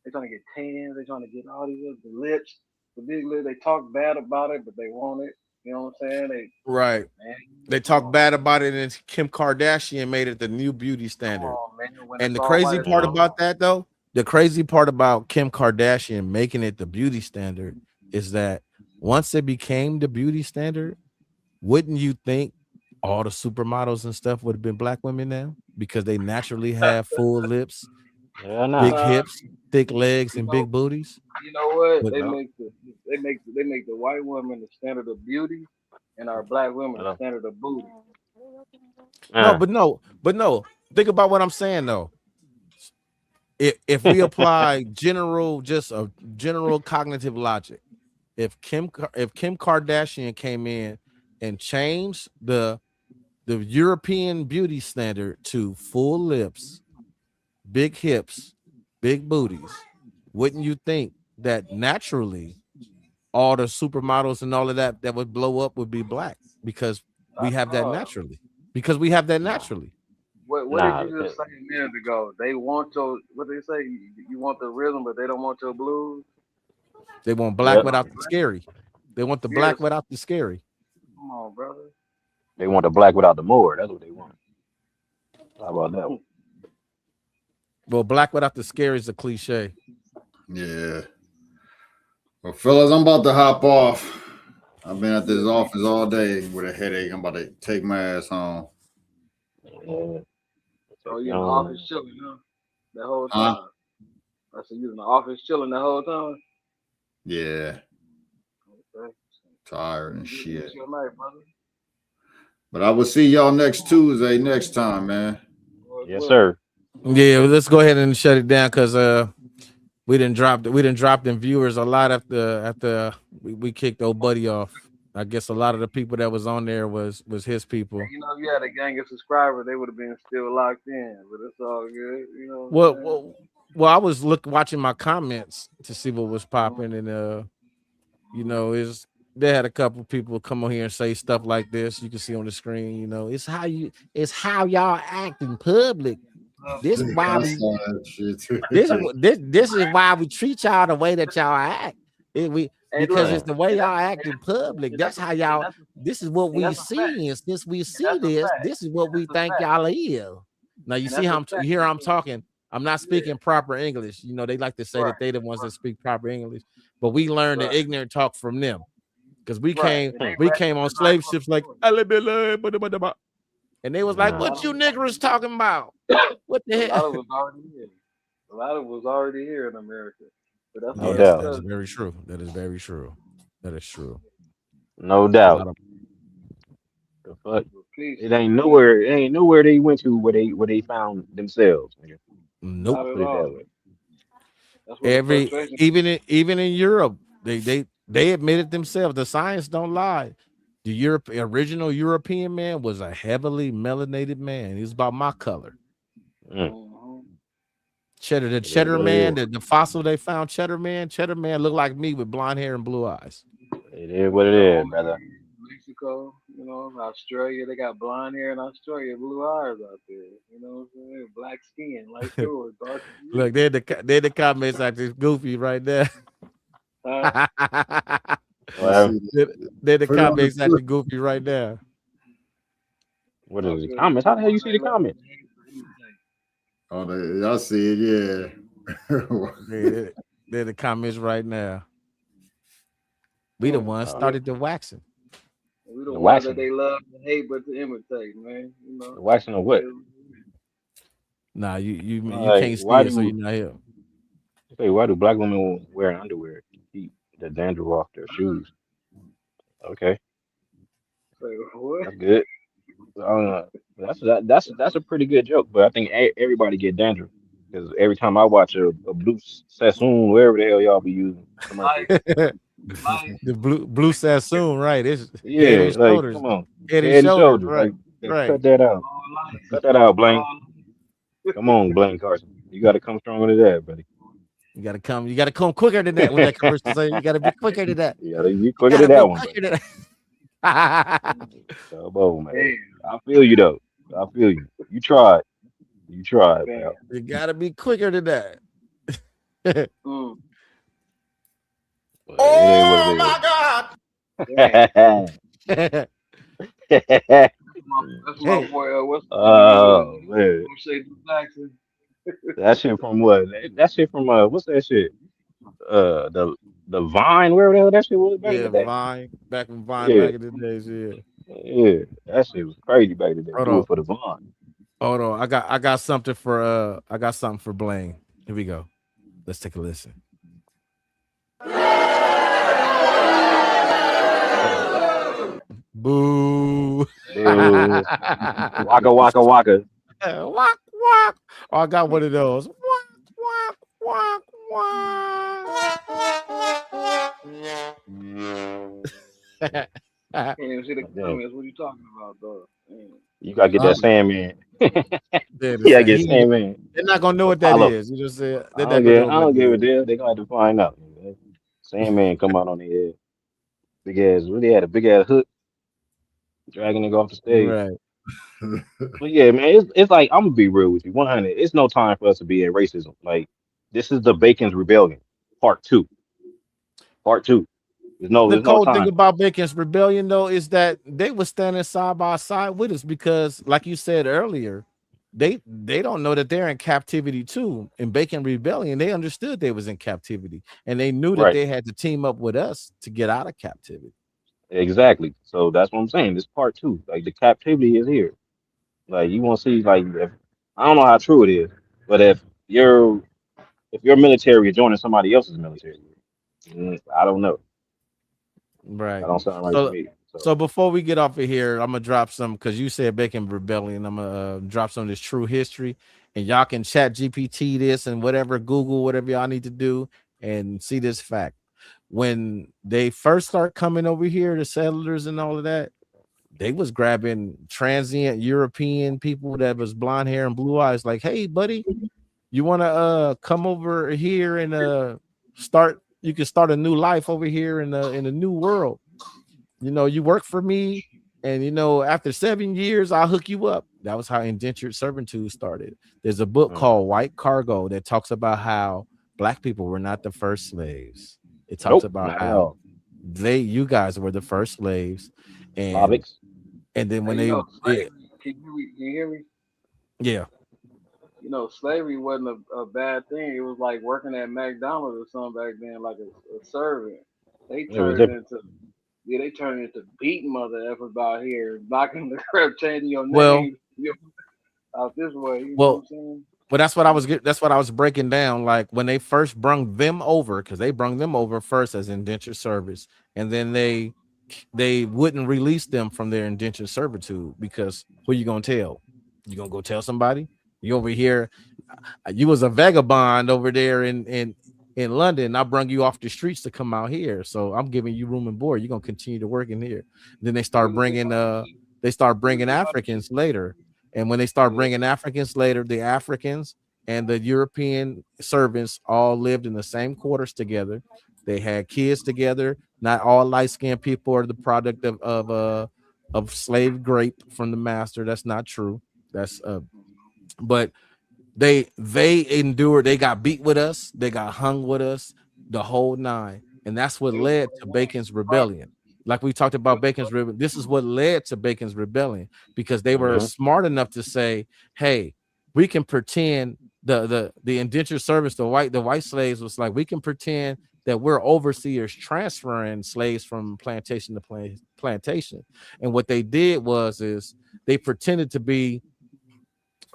They're trying to get tans. They're trying to get all these other lips. The big lips. They talk bad about it, but they want it. You know what I'm saying? They Right. man. They Come talk on. bad about it, and Kim Kardashian made it the new beauty Come standard. on, man. When And it's the all crazy right, it's part all about that, though, the crazy part about Kim Kardashian making it the beauty standard is that once it became the beauty standard, wouldn't you think all the supermodels and stuff would have been black women now? Because they naturally have full lips, Hell big no. hips, thick legs, You and know, big booties. you know what? But They No. make the white woman the standard of beauty, and our black women the Hello. standard of booty. no, Uh, but no. Think about what I'm saying though. If we apply just a general cognitive logic, if Kim Kardashian came in and changed the European beauty standard to full lips, big hips, big booties, wouldn't you think that naturally all the supermodels and all of that would blow up would be black? Because we have that naturally. Because we have that naturally. What did nah. you just say a minute ago? They want your what they say? You want the rhythm, but they don't want your blues. They want black Yep. without the scary. They want the Yes. black without the scary. Come on, brother. They want the black without the Moor. That's what they want. How about that one? Well, black without the scary is a cliche. Yeah. Well, fellas, I'm about to hop off. I've been at this office all day with a headache. I'm about to take my ass home. Yeah. So you in the office chilling, huh? That whole Huh? time. I said you in the office chilling the whole time. Yeah. Okay. Tired and Get shit. your night, brother. But I will see y'all next Tuesday next time, man. Yes, sir. Yeah, well, let's go ahead and shut it down because we didn't drop them viewers a lot after we kicked old buddy off. I guess a lot of the people that was on there was his people. You know, if you had a gang of subscribers, they would have been still locked in, but it's all good. You know. What I'm saying? Well, I was watching my comments to see what was popping, and you know, they had a couple people come on here and say stuff like this. You can see on the screen, you know, it's how y'all act in public. This is why I saw that shit. this is why we treat y'all the way that y'all act. Because it's the way y'all act in public. That's how y'all. This is what we see, and since we see this is what we think y'all is. Now you see how I'm talking. I'm not speaking proper English. You know, they like to say that they the ones that speak proper English, but we learned the ignorant talk from them because we came on slave ships like, and they was like, "What you niggers talking about? What the A lot hell?" of us already here. A lot of us already here in America. But that's No all doubt. That is very true. That is very true. That is true. No doubt. The fuck? Peace. It ain't nowhere they went to where they found themselves. Nigga. Nope. Not Put at it all. that way. That's what the frustration even in Europe, they admitted themselves. The science don't lie. The original European man was a heavily melanated man. He was about my color. The cheddar man, the fossil they found, cheddar man looked like me with blonde hair and blue eyes. It is what it is, brother. Mexico, you know, Australia, they got blonde hair in Australia, blue eyes out there. You know what I'm saying? Black skin, like yours, dark. Look, they're the comments like this goofy right there. They're the comments acting goofy right now. What is the comments? How the hell you see the comments? Oh, y'all see it, yeah. They're the comments right now. We the ones started the waxing. We the ones that they love and hate, but to imitate, man. You know, the waxing of what? Nah, you can't see it, so you're not here. Say, why do black women wear underwear to keep the dandruff off their shoes? Okay, Say what? that's good. Uh, that's a pretty good joke, but I think everybody get dandruff because every time I watch a Blue Sassoon, wherever the hell y'all be using commercial, Life, The life. blue Sassoon, right? It's head yeah, and like shoulders, come on, head and Head and shoulders, Shoulders, right? like Right. cut that out, All life. cut that out, Blaine. All Come on, Blaine Carson, you got to come stronger than that, buddy. You gotta come quicker than that. What that commercial say? You gotta be quicker than that. You gotta be You quicker gotta than be that one, buddy. quicker than that. Come on, man. damn, I feel you though. I feel you. You tried. You tried, damn. pal. You gotta be quicker than that. Mm, But it is what damn. it is. That's my Hey, boy. What's the Oh man, Shea Jackson? that shit from what? That shit from what's that shit? The Vine, wherever the hell that shit was back in the yeah, day. Vine back when Vine Yeah, back in the days. Yeah. yeah, that shit was crazy back in the day. Hold Do on, it for the Vine. hold on. I got something for Blaine. Here we go. Let's take a listen. Boo. Boo. Waka waka waka. Walk, walk. Oh, I got one of those. Walk, walk, walk, walk. Can't even see the Damn, comments. What you talking about, though? Damn. you gotta get Huh? that Sandman. They're the You gotta same. get Sandman. They're not gonna know what that Apollo. is. You just said they're not gonna know I what don't it give a is. damn. They gonna have to find out. Sandman come out on the head. Big ass, really had a big ass hook, dragging nigga off the stage. Right. But yeah, man, it's like I'm gonna be real with you, 100. It's no time for us to be in racism. Like this is the Bacon's Rebellion, part two. Part two. The There's no cold thing time. about Bacon's Rebellion, though, is that they were standing side by side with us because, like you said earlier, they don't know that they're in captivity too. In Bacon Rebellion, they understood they was in captivity, and they knew that Right. they had to team up with us to get out of captivity. Exactly. So that's what I'm saying. This part two. Like the captivity is here. Like you want to see, like if, I don't know how true it is, but if your military is joining somebody else's military, I don't know. Right. That don't sound right to So, me. so before we get off of here, I'm gonna drop some because you said Bacon Rebellion. I'm gonna drop some of this true history, and y'all can chat GPT this and whatever, Google whatever y'all need to do, and see this fact. When they first start coming over here, the settlers and all of that, they was grabbing transient European people that was blonde hair and blue eyes, like, hey, buddy, you want to come over here and start, you can start a new life over here in a new world. You know, you work for me, and you know, after 7 years, I'll hook you up. That was how indentured servitude started. There's a book called White Cargo that talks about how black people were not the first slaves. It talks Nope, about not at how all. you guys were the first slaves, and Slavics. then when Hey, you they know, slavery. Can you hear me? yeah. You know, slavery wasn't a bad thing. It was like working at McDonald's or something back then, like a servant. They It was turned it different. into they turned it into beating mother effers out here, knocking the crap, changing your Well, name out this way. You know what well, I'm saying? Well, that's what I was breaking down. Like when they first brung them over, because they brung them over first as indentured service, and then they wouldn't release them from their indentured servitude because who you gonna tell? You gonna go tell somebody? You over here, you was a vagabond over there in London. I brung you off the streets to come out here, so I'm giving you room and board. You're gonna continue to work in here. Then they start bringing Africans later. And when they start bringing Africans later, the Africans and the European servants all lived in the same quarters together. They had kids together. Not all light-skinned people are the product of slave grape from the master. That's not true. That's but they endured. They got beat with us. They got hung with us, the whole nine, and that's what led to Bacon's Rebellion. Like we talked about Bacon's Rebellion, this is what led to Bacon's Rebellion because they were smart enough to say, "Hey, we can pretend the indentured service, the white slaves was like, we can pretend that we're overseers transferring slaves from plantation to plantation." And what they did is they pretended to be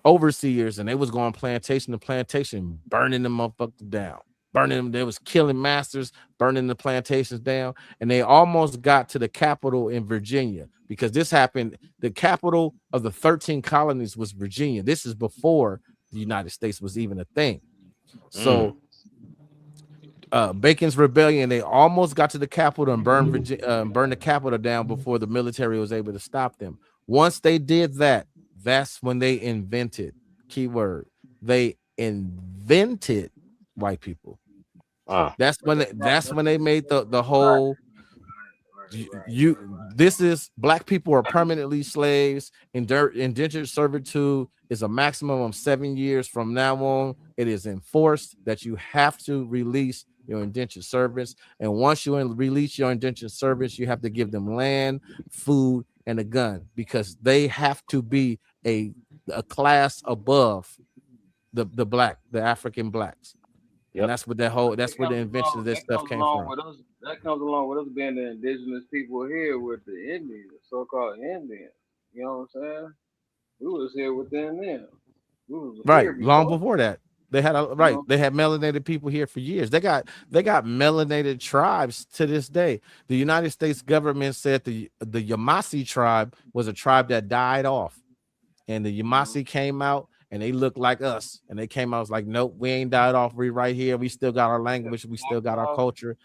overseers, and they was going plantation to plantation, burning them motherfuckers down. burning them. They was killing masters, burning the plantations down, and they almost got to the capital in Virginia because this happened. The capital of the 13 colonies was Virginia. This is before the United States was even a thing. So Bacon's Rebellion, they almost got to the capital and burned the capital down before the military was able to stop them. Once they did that, that's when they invented, keyword, they invented white people. That's when they made the whole this is black people are permanently slaves. Indentured servitude is a maximum of 7 years. From now on, it is enforced that you have to release your indentured servants, and once you release your indentured servants, you have to give them land, food, and a gun, because they have to be a class above the African blacks. And that's what that's where the invention of this stuff came from. That comes along with us being the indigenous people here with the Indians, the so-called Indians. You know what I'm saying? We was here within them. We was right here long before that. They had they had melanated people here for years. They got melanated tribes to this day. The United States government said the Yamasee tribe was a tribe that died off, and the Yamasee came out and they looked like us, and they came out was like, nope, we ain't died off. We right here. We still got our language. We still got our culture.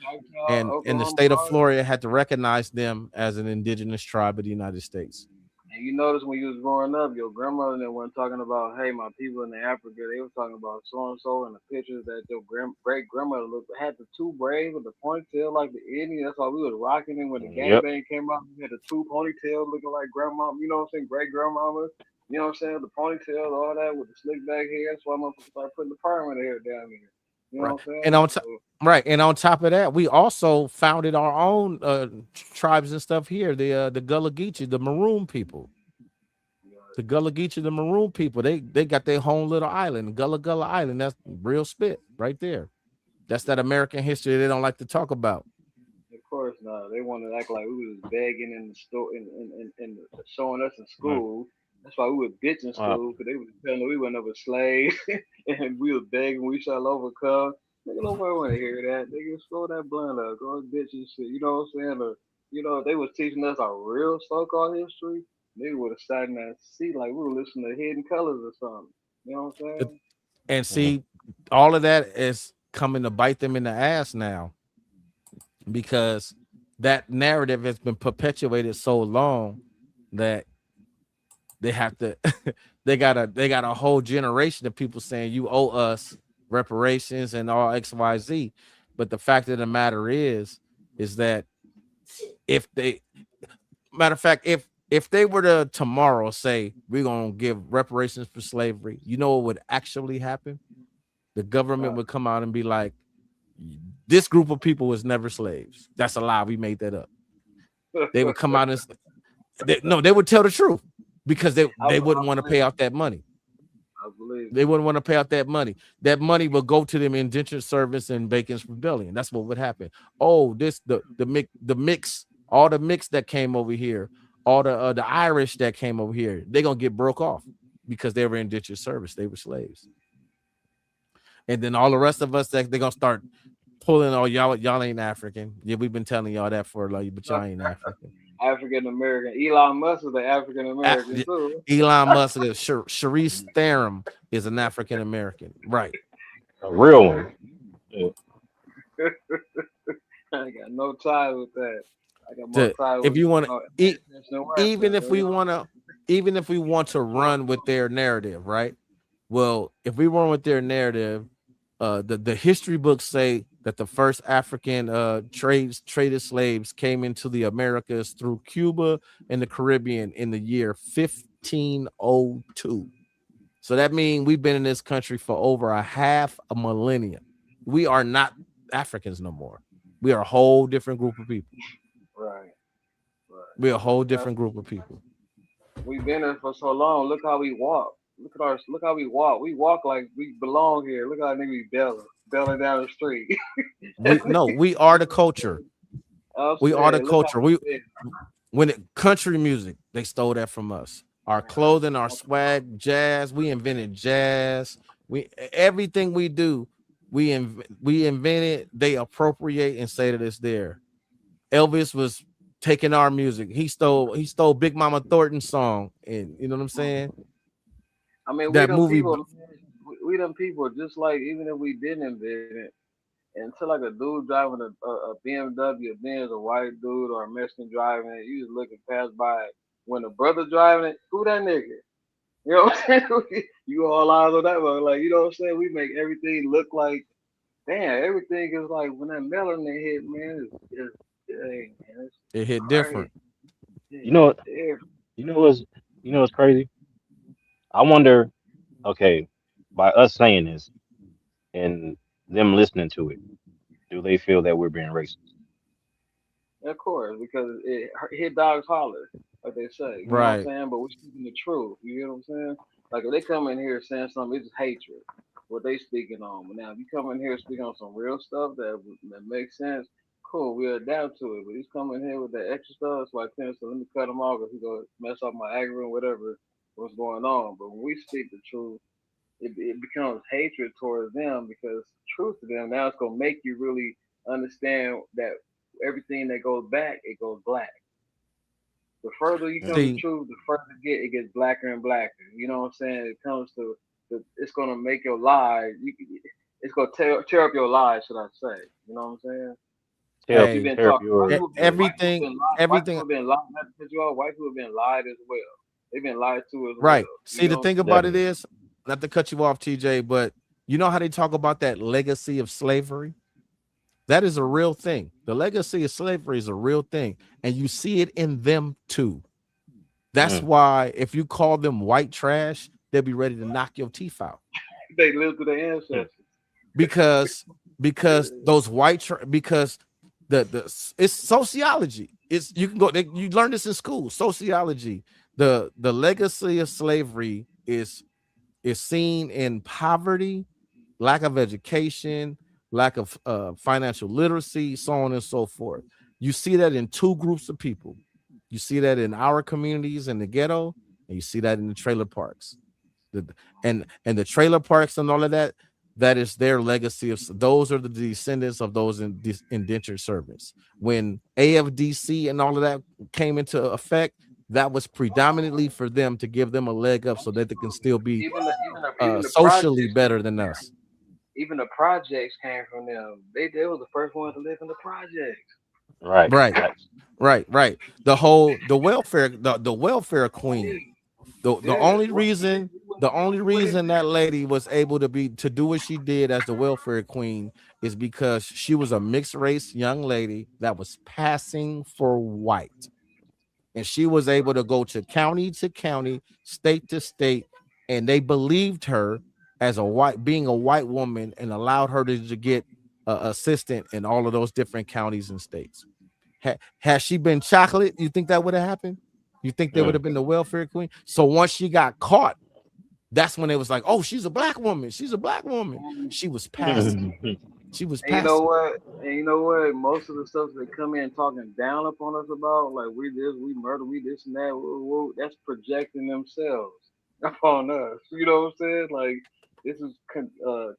And the state of Florida had to recognize them as an indigenous tribe of the United States. And you notice when you was growing up, your grandmother and them weren't talking about, hey, my people in Africa. They were talking about so and so, and the pictures that your great grandmother had the two braids with the ponytail like the Indian. That's why we was rocking it when the gangbang came out. We had the two ponytails looking like grandma. You know what I'm saying? Great grandmama. You know what I'm saying? The ponytail, all that with the slick back hair. That's why I'm gonna start putting the permanent hair down here. You know what I'm saying? And on top of that, we also founded our own tribes and stuff here. The Gullah Geechee, the Maroon people. The Gullah Geechee, the Maroon people, they got their own little island, Gullah Island. That's real spit right there. That's that American history they don't like to talk about. Of course not. They want to act like we was begging in the store and showing us in school. That's why we were bitching school, because they was telling us we were never slaves and we was begging, we shall overcome. Nigga, nobody want to hear that. Nigga, slow that blunt up, go bitch and shit. You know what I'm saying? Or, you know, they was teaching us our real so-called history. They would have sat in that seat like we were listening to Hidden Colors or something. You know what I'm saying? And see, all of that is coming to bite them in the ass now, because that narrative has been perpetuated so long that they have to they got a whole generation of people saying you owe us reparations and all XYZ. But the fact of the matter is that if they if they were to tomorrow say we're gonna give reparations for slavery, you know what would actually happen? The government would come out and be like, this group of people was never slaves. That's a lie. We made that up. They would come out and they would tell the truth, because they wouldn't want to pay out that money. I believe they wouldn't want to pay out that money. That money would go to them indentured servants and Bacon's Rebellion. That's what would happen. Oh, the mix, all the mix that came over here, all the Irish that came over here, they're gonna get broke off because they were indentured service. They were slaves. And then all the rest of us, they're gonna start pulling, oh, y'all ain't African. Yeah, we've been telling y'all that for like, but y'all ain't African. African American. Elon Musk is an African American too. Elon Musk, Sharice Theron is an African American, right? A real one. Yeah. I ain't got no tie with that. I got more tie with if you want to, even if we want to run with their narrative, right? Well, if we run with their narrative, the history books say that the first African traded slaves came into the Americas through Cuba and the Caribbean in the year 1502. So that means we've been in this country for over a half a millennium. We are not Africans no more. We are a whole different group of people. Right. We're a whole different group of people. We've been here for so long. Look how we walk. Look how we walk. We walk like we belong here. Look how nigga we belling down the street. we are the culture. We are the culture. Country music, they stole that from us. Our clothing, our swag, jazz. We invented jazz. Everything we do we invent it, they appropriate and say that it's there. Elvis was taking our music. He stole Big Mama Thornton's song, and you know what I'm saying? I mean, we That them movie, people, man, we them people, just like even if we didn't invent it, until like a dude driving a BMW, a Benz, a white dude or a Mexican driving it, you just looking pass by it. When a brother driving it, who that nigga? You know what I'm saying? You all eyes on that one. Like, you know what I'm saying? We make everything look like, damn, everything is like when that melanin hit, man, hey, man, it's it hit crazy. different. You know, Yeah, you know what's crazy? I wonder. Okay, by us saying this and them listening to it, do they feel that we're being racist? of course, because it hit dogs holler, like they say. You know what I'm Right. saying? But we're speaking the truth. You know what I'm saying? Like if they come in here saying something, it's hatred. What they speaking on. But now, if you come in here speaking on some real stuff that makes sense, cool, we'll adapt to it. But he's coming here with that extra stuff. It's like, so let me cut him off because he's gonna mess up my algorithm, whatever what's going on. But when we speak the truth, it becomes hatred towards them because truth to them now it's gonna make you really understand that everything that goes back it goes black. The further you come to See, truth, the further it gets blacker and blacker. You know what I'm saying? It comes to it's gonna make your lies. It's gonna tear up your lies, should I say? You know what I'm saying? Like Tear you've hey, been tear up talking, your white people have everything, been lied, white people everything. have been lied. Not to cut you off, white people have been lied as well. They've been lied to as Right. well. You See, the know what thing I'm about it definitely. is, not to cut you off, TJ, but you know how they talk about that legacy of slavery? That is a real thing. The legacy of slavery is a real thing, and you see it in them too. That's Mm. why if you call them white trash, they'll be ready to knock your teeth out saying? They live to their ancestors. because those because the it's sociology. It's you can go you learn this in school. Sociology. The legacy of slavery is seen in poverty, lack of education, lack of financial literacy, so on and so forth. You see that in two groups of people. You see that in our communities in the ghetto, and you see that in the trailer parks. And the trailer parks and all of that, that is their legacy of those are the descendants of those in these indentured servants. When AFDC and all of that came into effect, that was predominantly for them to give them a leg up so that they can still be Even the socially projects better than us. even the projects came from them. They was the first ones to live in the projects. Right. Right, Facts. right. The welfare queen. The Yeah, only reason that lady was able to do what she did as the welfare queen is because she was a mixed race young lady that was passing for white, and she was able to go to county, state to state, and they believed her as being a white woman, and allowed her to get assistant in all of those different counties and states. Had she been chocolate, you think that would have happened? You think there would Mm. have been the welfare queen? So once she got caught, that's when it was like, oh, she's a black woman. She's a black woman. She was passing. She was And you know passing. what? And you know what? Most of the stuff they come in talking down upon us about, like we this, we murder, we this and that, woo, woo, that's projecting themselves upon us. You know what I'm saying? Like this is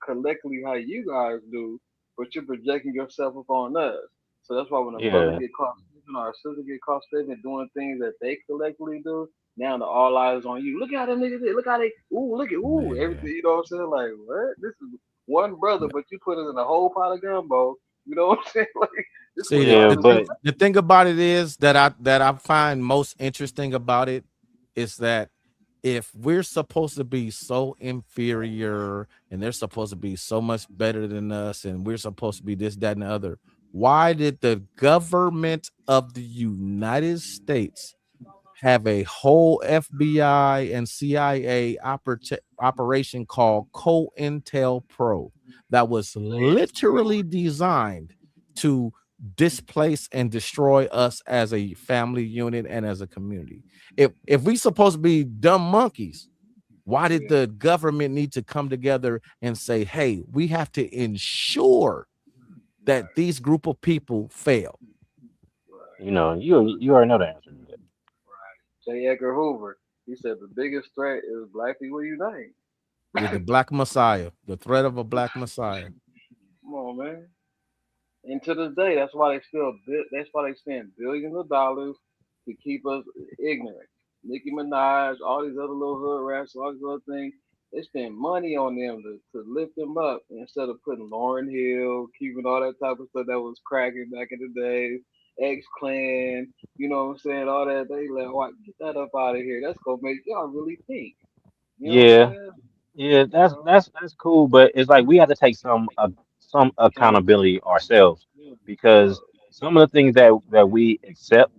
collectively how you guys do, but you're projecting yourself upon us. So that's why when a brother Yeah. get caught sleeping or a sister get caught sleeping doing things that they collectively do, now the all eyes on you. Look how them niggas did. Look how they look at Man. everything. You know what I'm saying? Like what? This is one brother, but you put it in a whole pot of gumbo. You know what I'm saying? Like this is See, what the, y'all Yeah. the just thing But collect. the thing about it is that I find most interesting about it is that if we're supposed to be so inferior and they're supposed to be so much better than us and we're supposed to be this, that, and the other, why did the government of the United States have a whole FBI and CIA operation called COINTELPRO that was literally designed to displace and destroy us as a family unit and as a community? If we supposed to be dumb monkeys, why did Yeah, the government need to come together and say, hey, we have to ensure that right, these group of people fail? right, you already know the answer to that. right. J. Edgar Hoover, he said the biggest threat is black people unite. Yeah, the black messiah, the threat of a black messiah. Come on, man. And to this day, that's why they spend billions of dollars to keep us ignorant. Nicki Minaj, all these other little hood rats, all these other things, they spend money on them to lift them up instead of putting Lauren Hill, keeping all that type of stuff that was cracking back in the day, X Clan, you know what I'm saying, all that. They like, "Why, get that up out of here. That's gonna make y'all really think." You know what I'm Yeah, saying? yeah, You know, that's cool, but it's like we have to take some accountability. accountability ourselves Yeah, because some of the things that we accept,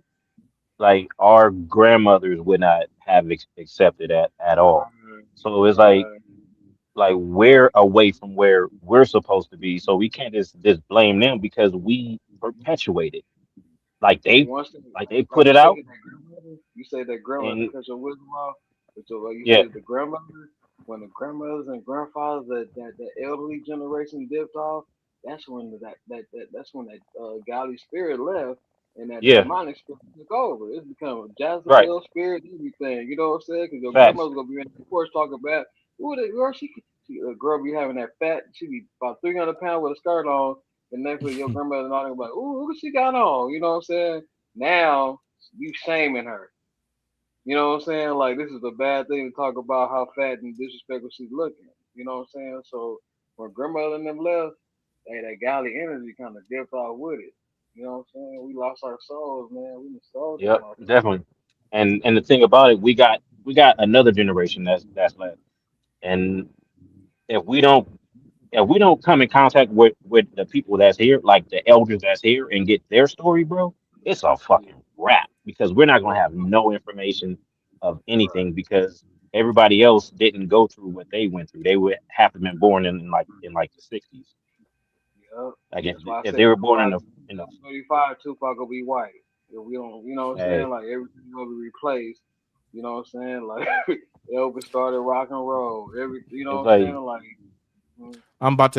like our grandmothers would not have accepted at all. right, So it's right. like we're away from where we're supposed to be, so we can't just blame them because we perpetuate it. Like Like they once, like they like put you it said, out, that grandmother, you said that grandmother and because your wisdom off. But so like you yeah, said, the grandmother, when the grandmothers and grandfathers, that elderly generation dipped off, that's when that godly spirit left, and that yeah, demonic spirit took over. It's become a right, Jezebel spirit, everything. You know what I'm saying? Because your facts. grandmother's gonna be in the porch talking about, ooh, that girl, she a girl be having that fat, she be about 300 pounds with a skirt on. And next week, your grandmother and all them like, ooh, what she got on? You know what I'm saying? Now you shaming her. You know what I'm saying? Like this is a bad thing to talk about how fat and disrespectful she's looking. You know what I'm saying? So when grandmother and them left, hey, that godly energy kind of dipped off with it. You know what I'm saying? We lost our souls, man. We sold them Yep, motherfuckers. definitely. And the thing about it, we got another generation that's left, and if we don't if we don't come in contact with the people that's here, like the elders that's here, and get their story, bro, it's a Yeah, fucking wrap because we're not gonna yeah, have no information of anything right. because everybody else didn't go through what they went through. They would have to been born in like the 60s. Yeah. Like if That's why I if said they were born by in the 2035, Tupac will be white. If we don't, you know what I'm saying? hey, Like everything will be replaced. You know what I'm saying? Like Elvis started rock and roll. You know it's what I'm saying? like Like, mm, I'm about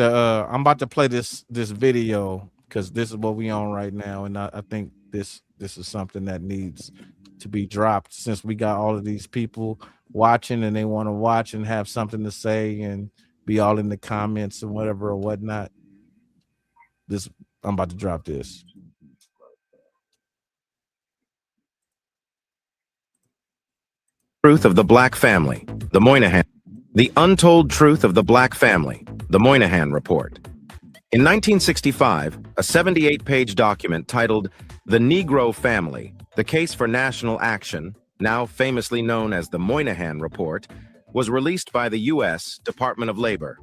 to play this video because this is what we on right now, and I think this is something that needs to be dropped since we got all of these people watching and they want to watch and have something to say and be all in the comments and whatever or whatnot. This I'm about to drop this. Truth of the Black Family, the Moynihan. The Untold Truth of the Black Family, the Moynihan Report. In 1965, a 78-page document titled The Negro Family, The Case for National Action, now famously known as the Moynihan Report, was released by the U.S. Department of Labor.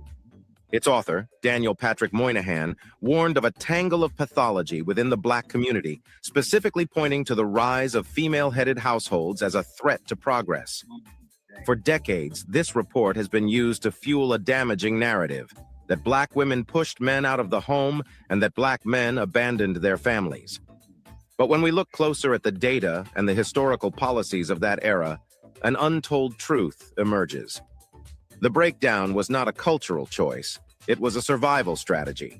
Its author, Daniel Patrick Moynihan, warned of a tangle of pathology within the Black community, specifically pointing to the rise of female-headed households as a threat to progress. For decades, this report has been used to fuel a damaging narrative that Black women pushed men out of the home and that Black men abandoned their families. But when we look closer at the data and the historical policies of that era, an untold truth emerges. The breakdown was not a cultural choice, it was a survival strategy.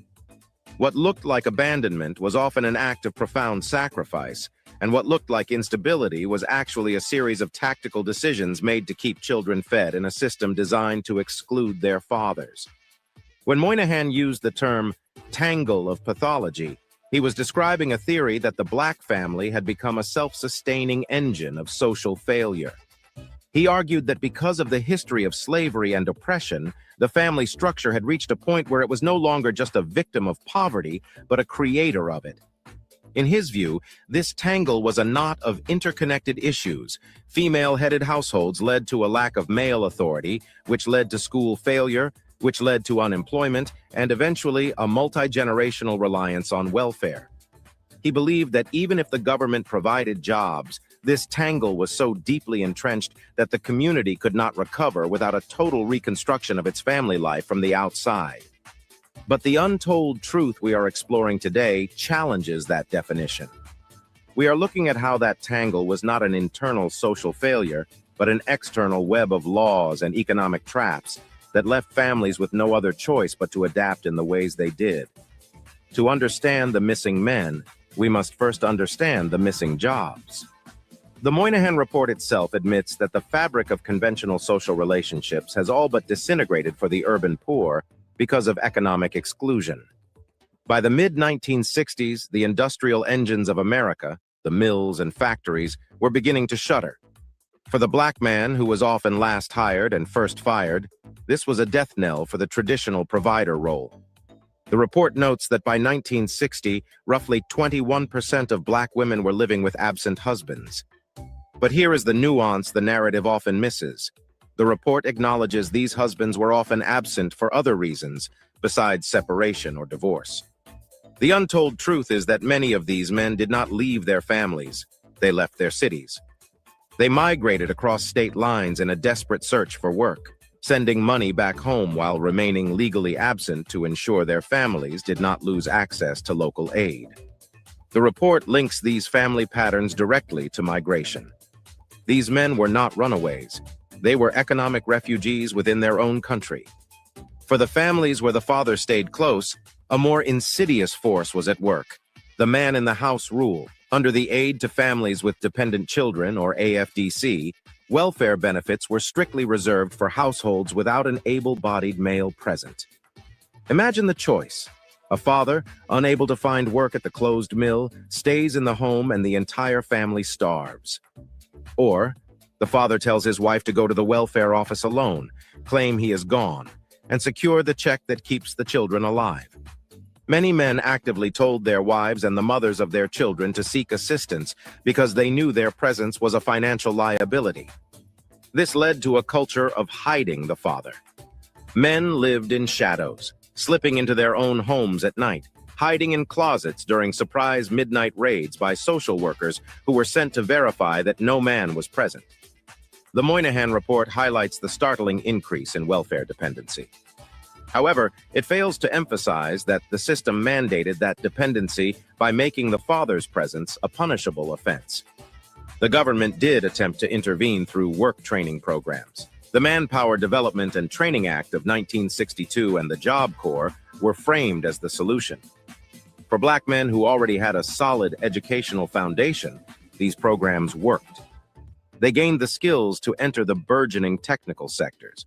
What looked like abandonment was often an act of profound sacrifice, and what looked like instability was actually a series of tactical decisions made to keep children fed in a system designed to exclude their fathers. When Moynihan used the term tangle of pathology, he was describing a theory that the Black family had become a self-sustaining engine of social failure. He argued that because of the history of slavery and oppression, the family structure had reached a point where it was no longer just a victim of poverty, but a creator of it. In his view, this tangle was a knot of interconnected issues. Female-headed households led to a lack of male authority, which led to school failure, which led to unemployment, and eventually a multi-generational reliance on welfare. He believed that even if the government provided jobs, this tangle was so deeply entrenched that the community could not recover without a total reconstruction of its family life from the outside. But the untold truth we are exploring today challenges that definition. We are looking at how that tangle was not an internal social failure, but an external web of laws and economic traps that left families with no other choice but to adapt in the ways they did. To understand the missing men, we must first understand the missing jobs. The Moynihan Report itself admits that the fabric of conventional social relationships has all but disintegrated for the urban poor because of economic exclusion. By the mid-1960s, the industrial engines of America, the mills and factories, were beginning to shudder. For the black man who was often last hired and first fired, this was a death knell for the traditional provider role. The report notes that by 1960, roughly 21% of black women were living with absent husbands. But here is the nuance the narrative often misses. The report acknowledges these husbands were often absent for other reasons, besides separation or divorce. The untold truth is that many of these men did not leave their families. They left their cities. They migrated across state lines in a desperate search for work, sending money back home while remaining legally absent to ensure their families did not lose access to local aid. The report links these family patterns directly to migration. These men were not runaways. They were economic refugees within their own country. For the families where the father stayed close, a more insidious force was at work: the man in the house rule. Under the Aid to Families with Dependent Children, or AFDC, welfare benefits were strictly reserved for households without an able-bodied male present. Imagine the choice. A father, unable to find work at the closed mill, stays in the home and the entire family starves. Or, the father tells his wife to go to the welfare office alone, claim he is gone, and secure the check that keeps the children alive. Many men actively told their wives and the mothers of their children to seek assistance because they knew their presence was a financial liability. This led to a culture of hiding the father. Men lived in shadows, slipping into their own homes at night, hiding in closets during surprise midnight raids by social workers who were sent to verify that no man was present. The Moynihan Report highlights the startling increase in welfare dependency. However, it fails to emphasize that the system mandated that dependency by making the father's presence a punishable offense. The government did attempt to intervene through work training programs. The Manpower Development and Training Act of 1962 and the Job Corps were framed as the solution. For black men who already had a solid educational foundation, these programs worked. They gained the skills to enter the burgeoning technical sectors.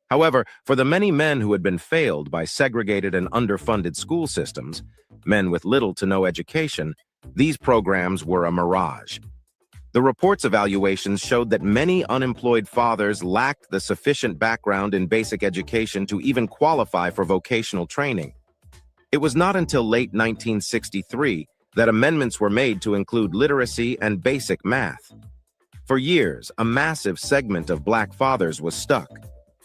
However, for the many men who had been failed by segregated and underfunded school systems, men with little to no education, these programs were a mirage. The report's evaluations showed that many unemployed fathers lacked the sufficient background in basic education to even qualify for vocational training. It was not until late 1963 that amendments were made to include literacy and basic math. For years, a massive segment of black fathers was stuck.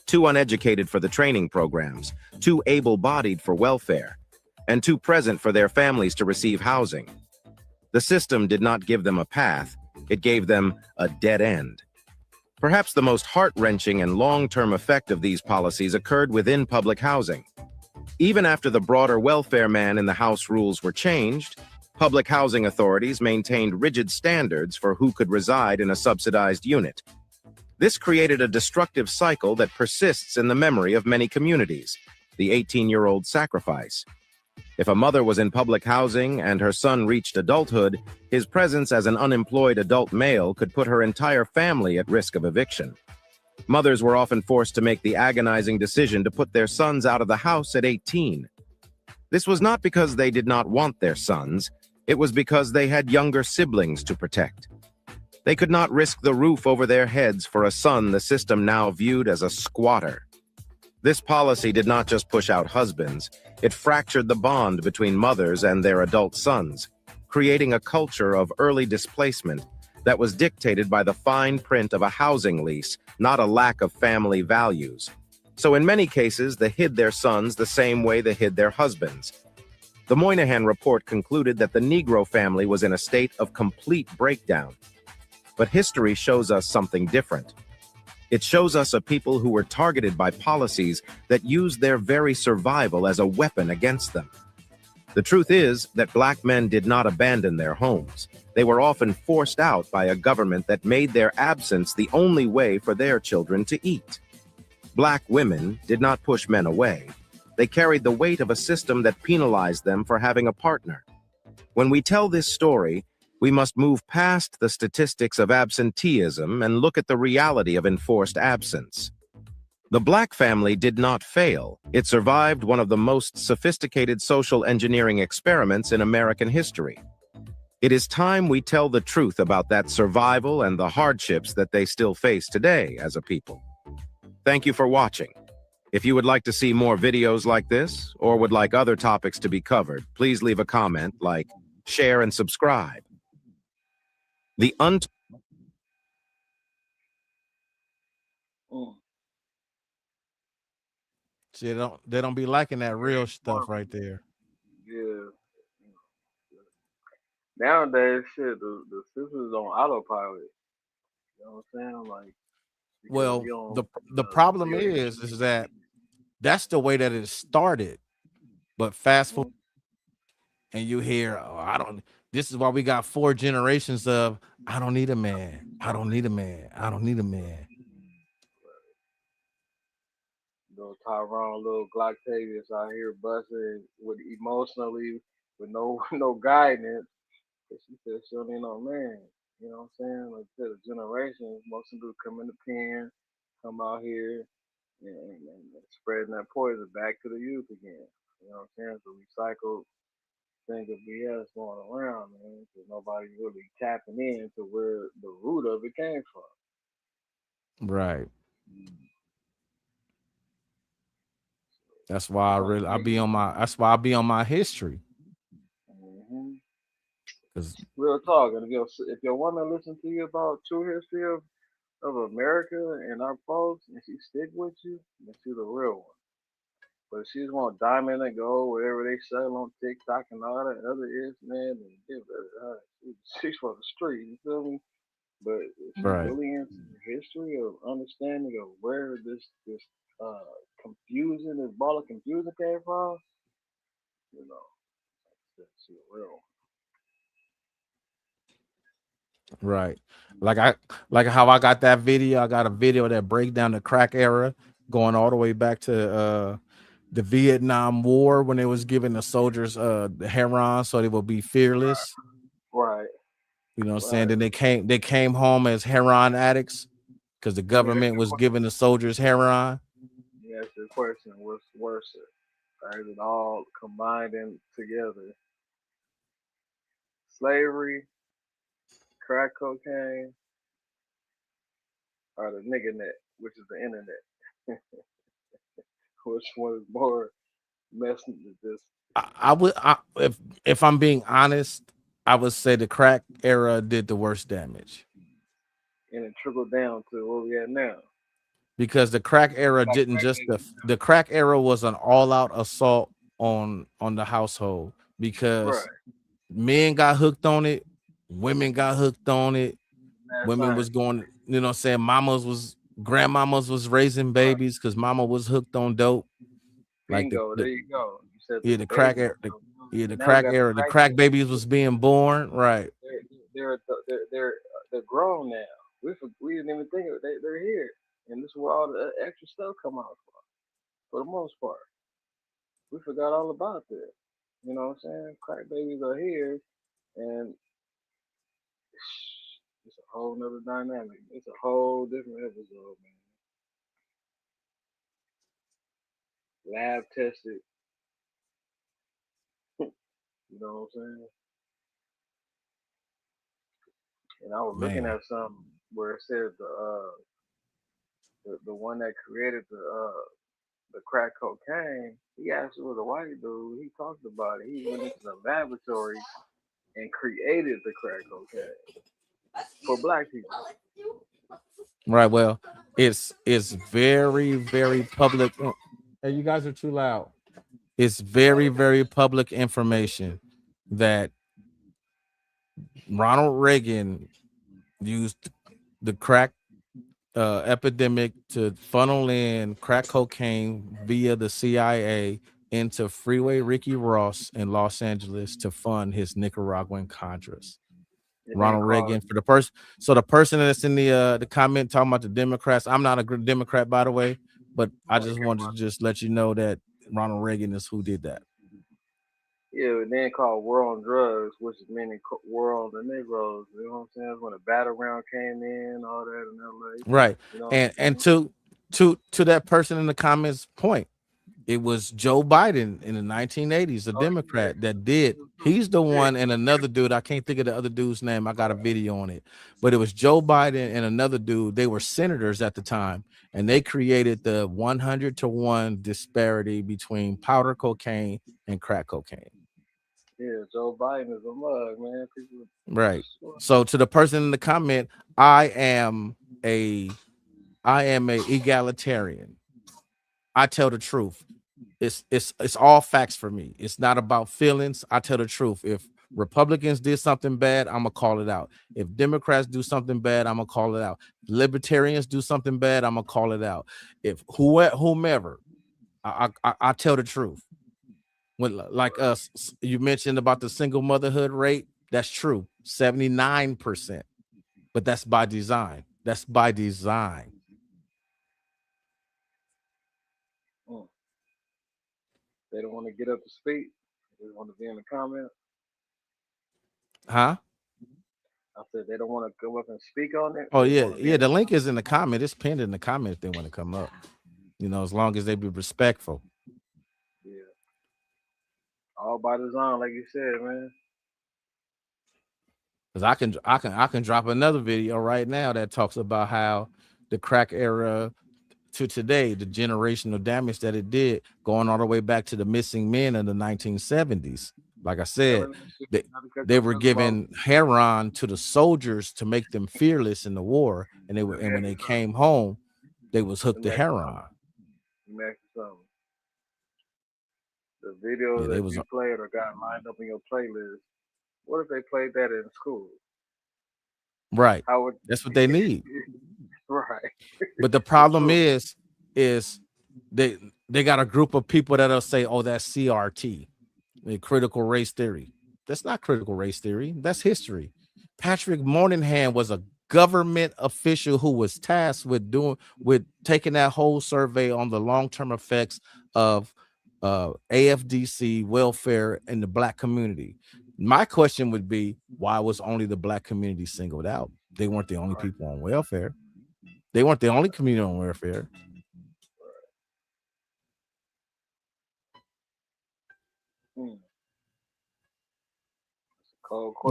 Too uneducated for the training programs, too able-bodied for welfare, and too present for their families to receive housing. The system did not give them a path, it gave them a dead end. Perhaps the most heart-wrenching and long-term effect of these policies occurred within public housing. Even after the broader welfare man in the house rules were changed, public housing authorities maintained rigid standards for who could reside in a subsidized unit. This created a destructive cycle that persists in the memory of many communities, the 18-year-old sacrifice. If a mother was in public housing and her son reached adulthood, his presence as an unemployed adult male could put her entire family at risk of eviction. Mothers were often forced to make the agonizing decision to put their sons out of the house at 18. This was not because they did not want their sons, it was because they had younger siblings to protect. They could not risk the roof over their heads for a son the system now viewed as a squatter. This policy did not just push out husbands, it fractured the bond between mothers and their adult sons, creating a culture of early displacement that was dictated by the fine print of a housing lease, not a lack of family values. So in many cases, they hid their sons the same way they hid their husbands. The Moynihan Report concluded that the Negro family was in a state of complete breakdown. But history shows us something different. It shows us a people who were targeted by policies that used their very survival as a weapon against them. The truth is that black men did not abandon their homes. They were often forced out by a government that made their absence the only way for their children to eat. Black women did not push men away. They carried the weight of a system that penalized them for having a partner. When we tell this story, we must move past the statistics of absenteeism and look at the reality of enforced absence. The Black family did not fail. It survived one of the most sophisticated social engineering experiments in American history. It is time we tell the truth about that survival and the hardships that they still face today as a people. Thank you for watching. If you would like to see more videos like this, or would like other topics to be covered, please leave a comment, like, share, and subscribe. The Mm. See, they don't be liking that real stuff Barbara. right there. Yeah. Nowadays, shit, the system's on autopilot. You know what I'm saying? Like, because Well, you don't, the problem you is that that's the way that it started. But fast forward, and you hear, oh, I don't. This is why we got 4 generations of I don't need a man. I don't need a man. I don't need a man. little Tyrone, little Glocktavius out here busting with emotionally with no no guidance. But she said she don't need no man. You know what I'm saying? Like I said, the generations, most of them come in the pen, come out here and spreading that poison back to the youth again. You know what I'm saying? So recycled thing of BS going around, man, because nobody's really tapping into where the root of it came from. Right. That's why I be on my. That's why I be on my history. Mm-hmm. Because Real talk, and if your woman listen to you about true history of America and our folks, and she stick with you, then she's the real one. But if she just want diamond and gold, whatever they sell on TikTok and all that other is, man, then give her. She's for the street, you feel me? But if she right. really into the history of understanding of where this confusion, this ball of confusion came from, you know, she's a real one. Right. Like how I got that video. I got a video that break down the crack era going all the way back to the Vietnam War when they was giving the soldiers the heroin so they would be fearless. Right. You know what I'm saying? Then they came home as heroin addicts because the government was giving the soldiers heroin. Yes, the question was worse. Or is it all combined in together? Slavery, crack cocaine, or the nigga net, which is the internet. Which one is more messing with this? I would if I'm being honest, I would say the crack era did the worst damage. And it trickled down to where we at now. Because the crack era didn't just the crack era was an all-out assault on the household because men got hooked on it, women got hooked on it, women was going, you know what I'm saying, grandmamas was raising babies because mama was hooked on dope. Bingo, Like there you go. You said the crack era, the crack babies was being born, right? They're grown now. We didn't even think of it. They're here, and this is where all the extra stuff come out from. For the most part, we forgot all about that. You know what I'm saying? Crack babies are here, and it's a whole nother dynamic. It's a whole different episode, man. Lab tested. You know what I'm saying? And I was looking at something where it says the one that created the crack cocaine, he actually was a white dude. He talked about it. He went into the laboratory and created the crack cocaine for black people. Right. Well, it's very, very public. Hey, you guys are too loud. It's very, very public information that Ronald Reagan used the crack epidemic to funnel in crack cocaine via the CIA into Freeway Ricky Ross in Los Angeles to fund his Nicaraguan Contras. Ronald Reagan for the person. So the person that's in the comment talking about the Democrats. I'm not a good Democrat, by the way, but I just wanted to just let you know that Ronald Reagan is who did that. Yeah, and then called War on Drugs, which is meaning War on the Negroes. You know what I'm saying? That's when the battle round came in, all that in LA. Right. You know? And to that person in the comments point, it was Joe Biden in the 1980s, a Democrat that did. He's the one, and another dude, I can't think of the other dude's name. I got a video on it, but it was Joe Biden and another dude. They were senators at the time, and they created the 100-to-1 disparity between powder cocaine and crack cocaine. Yeah, Joe Biden is a mug, man. People, Right. So to the person in the comment, I am a egalitarian. I tell the truth. It's all facts for me. It's not about feelings. I tell the truth. If Republicans did something bad, I'm gonna call it out. If Democrats do something bad, I'm gonna call it out. Libertarians do something bad, I'm gonna call it out. If whomever, I tell the truth. When like us, you mentioned about the single motherhood rate. That's true, 79%. But that's by design. That's by design. They don't want to get up to speak. They want to be in the comments. Huh? I said they don't want to go up and speak on it. Oh yeah. The link is in the comment. It's pinned in the comment if they want to come up. You know, as long as they be respectful. Yeah. All by design, like you said, man. Because I can drop another video right now that talks about how the crack era to today, the generational damage that it did, going all the way back to the missing men in the 1970s. Like I said, they were giving heroin to the soldiers to make them fearless in the war, and when they came home, they was hooked to heroin. The video that you played or got lined up in your playlist, what if they played that in school? Right. That's what they need. Right. But the problem is they got a group of people that'll say, oh, that's CRT, critical race theory. That's not critical race theory. That's history. Patrick Moynihan was a government official who was tasked with taking that whole survey on the long-term effects of AFDC welfare in the black community. My question would be, why was only the black community singled out? They weren't the only people on welfare. They weren't the only community on welfare.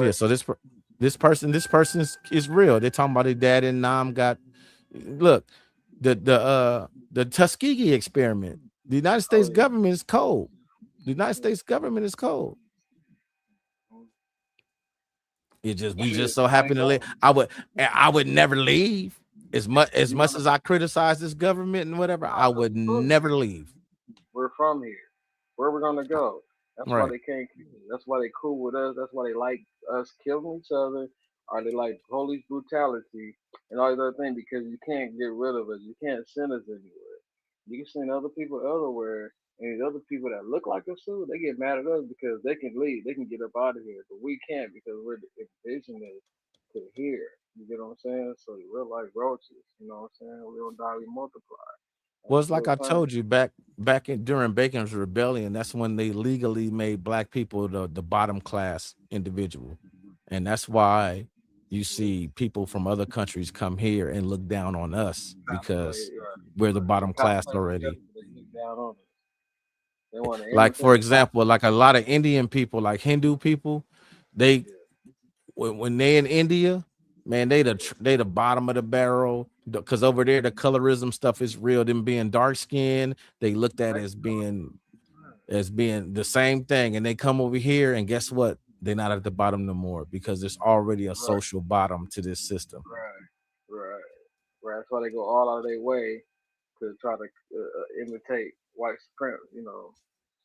Yeah, so this person is real. They're talking about their dad and Nam got. Look, the Tuskegee experiment. The United States government is cold. The United States government is cold. We just so happen to live. I would never leave. As much as I criticize this government and whatever, I would never leave. We're from here. Where are we gonna go? That's right. Why they can't. That's why they cool with us. That's why they like us killing each other. Or they like police brutality and all the other things, because you can't get rid of us. You can't send us anywhere. You can send other people elsewhere, and these other people that look like us too, they get mad at us because they can leave. They can get up out of here, but we can't because we're indigenous to here. You get what I'm saying? So we're like roaches. You know what I'm saying? We don't die, we multiply. Well, it's like I told you back during Bacon's Rebellion. That's when they legally made black people the bottom class individual, and that's why you see people from other countries come here and look down on us because we're the bottom class already. Like, for example, like a lot of Indian people, like Hindu people, when they in India, man, they the bottom of the barrel, because over there the colorism stuff is real. Them being dark skinned, they looked at as being the same thing, and they come over here and guess what? They're not at the bottom no more because there's already a social bottom to this system. Right. That's why they go all out of their way to try to imitate white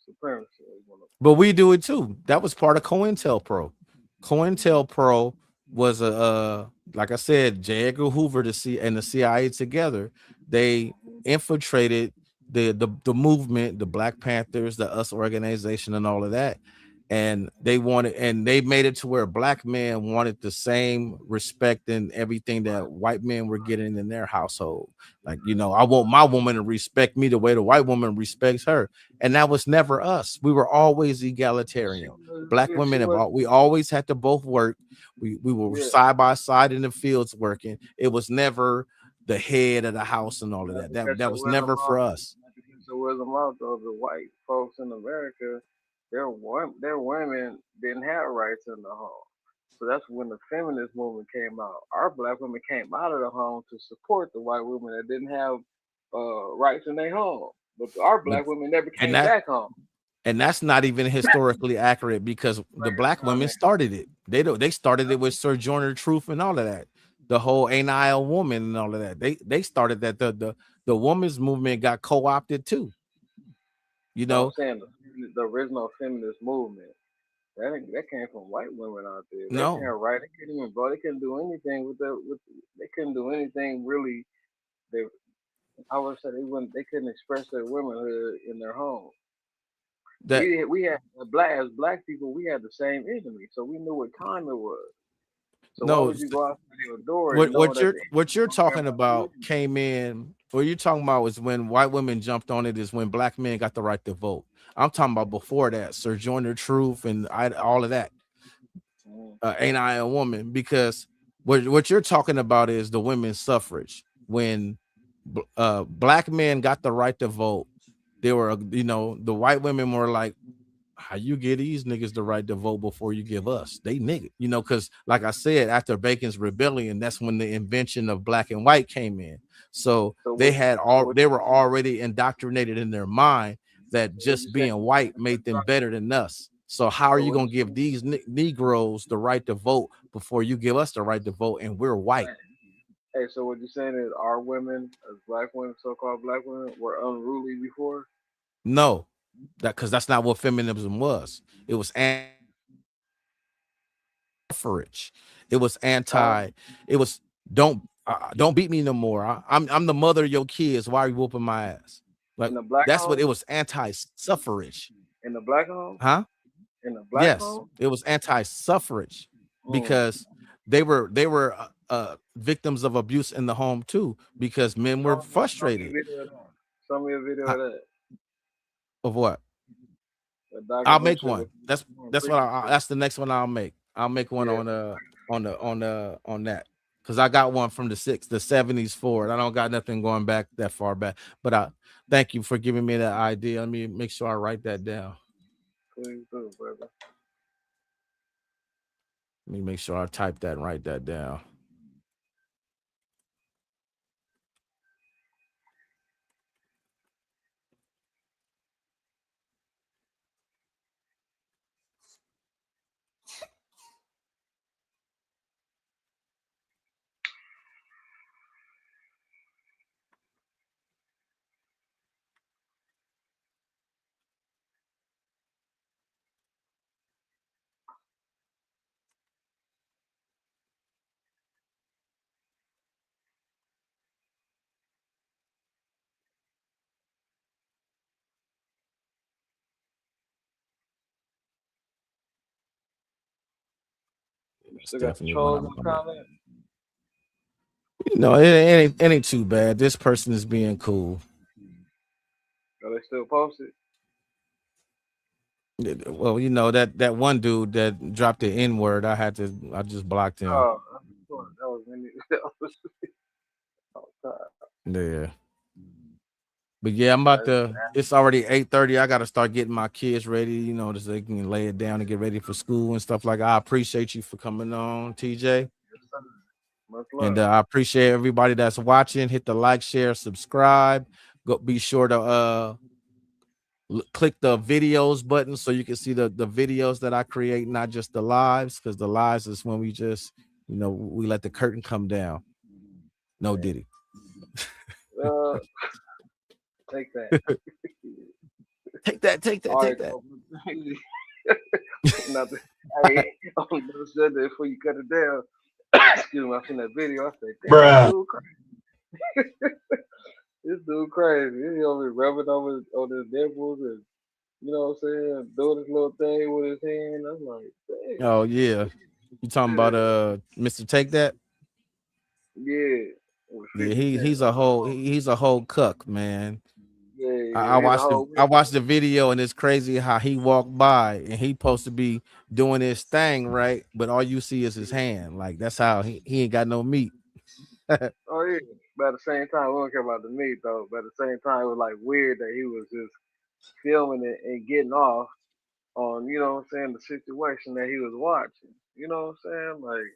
supremacy. But we do it too. That was part of COINTELPRO. COINTELPRO was like I said, J. Edgar Hoover and the CIA together. They infiltrated the movement, the Black Panthers, the US organization, and all of that. And they made it to where black men wanted the same respect and everything that white men were getting in their household. Like, I want my woman to respect me the way the white woman respects her. And that was never us. We were always egalitarian. Black women, we always had to both work. We were side by side in the fields working. It was never the head of the house and all of that. That was never for us. So was a lot of the white folks in America, their women didn't have rights in the home. So that's when the feminist movement came out. Our black women came out of the home to support the white women that didn't have rights in their home. But our black women never came back home. And that's not even historically accurate because the black women started it. They started it with Sojourner Truth and all of that. The whole Ain't I a Woman and all of that. They started that. The women's movement got co-opted too. You know, I'm saying the original feminist movement. That came from white women out there. They No. can't write. They couldn't even vote. They couldn't do anything they couldn't do anything really. I would say they couldn't express their womanhood in their home. We had as black people, we had the same enemy, so we knew what time it was. So why would you go out your door? What you're talking about came in. What you're talking about was when white women jumped on it. Is when black men got the right to vote. I'm talking about before that, Sojourner Truth and all of that. Ain't I a Woman? Because what you're talking about is the women's suffrage. When black men got the right to vote, they were, the white women were like, how you get these niggas the right to vote before you give us? They nigga, because like I said, after Bacon's Rebellion, that's when the invention of black and white came in. So they were already indoctrinated in their mind that just being white made them better than us. So how are you going to give these Negroes the right to vote before you give us the right to vote and we're white? Hey, so what you're saying is our women, as black women, so-called black women, were unruly before? No, because that's not what feminism was. It was suffrage. It was anti. It was don't beat me no more. I'm the mother of your kids. Why are you whooping my ass? Like that's what it was. Anti-suffrage. In the black home? Huh? In the black home? It was anti-suffrage because they were victims of abuse in the home too because men were frustrated. Show me a video of that. Of what? I'll make one. That's the next one I'll make. I'll make one on that because I got one from the 70s forward. I don't got nothing going back that far back. But I thank you for giving me that idea. Let me make sure I write that down. Please do, brother. Let me make sure I type that and write that down. Still got the trolls in the comment? It ain't too bad. This person is being cool. Are they still posted? Well, that one dude that dropped the N-word, I just blocked him. Oh, that was many. Yeah. But yeah, I'm about to. It's already 8:30. I got to start getting my kids ready, so they can lay it down and get ready for school and stuff like that. I appreciate you for coming on, TJ. And I appreciate everybody that's watching. Hit the like, share, subscribe. Go. Be sure to click the videos button so you can see the videos that I create, not just the lives, because the lives is when we just, we let the curtain come down. No Diddy. Take that. Take that. Nothing. Hey, I'm never said that before you cut it down. Excuse me, I seen that video. I said, bruh. This dude crazy. He over rubbing on his nipples and doing his little thing with his hand. I'm like, dang. Oh yeah. You talking about Mr. Take That? Yeah. Yeah, he's a whole cuck, man. Yeah, I watched the video and it's crazy how he walked by and he supposed to be doing his thing, right? But all you see is his hand. Like that's how he ain't got no meat. Oh yeah. But at the same time, we don't care about the meat though. But at the same time, it was like weird that he was just filming it and getting off on, you know what I'm saying, the situation that he was watching. You know what I'm saying? Like,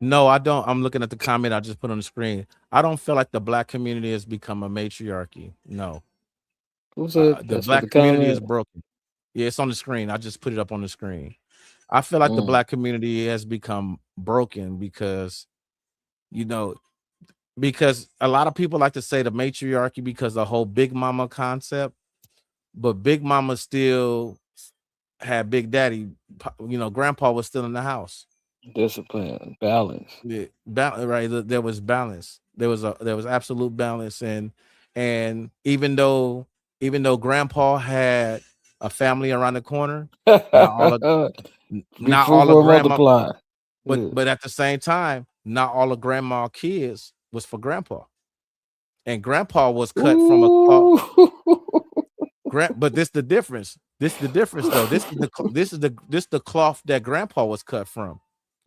No, I don't. I'm looking at the comment I just put on the screen. I don't feel like the black community has become a matriarchy. No, Who said the that's what the black community is comment? broken. Yeah, it's on the screen. I just put it up on the screen. I feel like the Mm. black community has become broken because, you know, because a lot of people like to say the matriarchy because the whole Big Mama concept, but Big Mama still had Big Daddy. You know, Grandpa was still in the house. Discipline, balance. Yeah, right. There was balance. There was absolute balance, and even though Grandpa had a family around the corner, not all of Be not all of fruitful and grandma, multiply. Yeah. but at the same time, not all of grandma kids was for Grandpa, and Grandpa was cut from a cloth. Ooh. But this the difference. This the difference though. This is the cloth that Grandpa was cut from.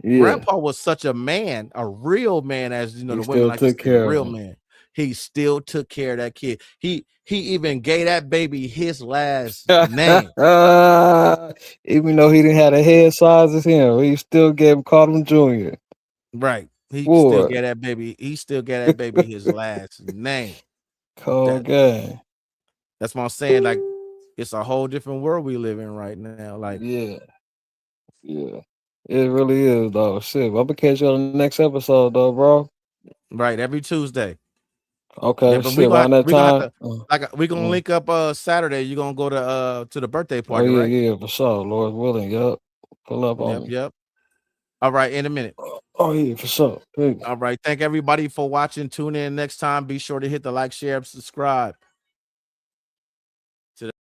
Yeah, Grandpa was such a man, a real man, as you know, he the women still like to took say, a care of real him. man. He still took care of that kid. He even gave that baby his last name. Even though he didn't have the head size as him, he still called him Junior. Right. He still Boy, gave that baby. He still gave that baby his last name. cold game. That's what I'm saying. Like, it's a whole different world we live in right now. Like, Yeah, yeah. It really is, though. Shit, I'm gonna catch you on the next episode, though, bro. right, every Tuesday. Okay, Yeah, but shit, around that we gonna have time. to we gonna link up Saturday. You're gonna go to the birthday Oh party, yeah, right? yeah, for sure. Lord willing, yup. Pull up on me. Yep. All right, in a minute. Oh yeah, for sure. Peace. All right. Thank everybody for watching. Tune in next time. Be sure to hit the like, share, subscribe.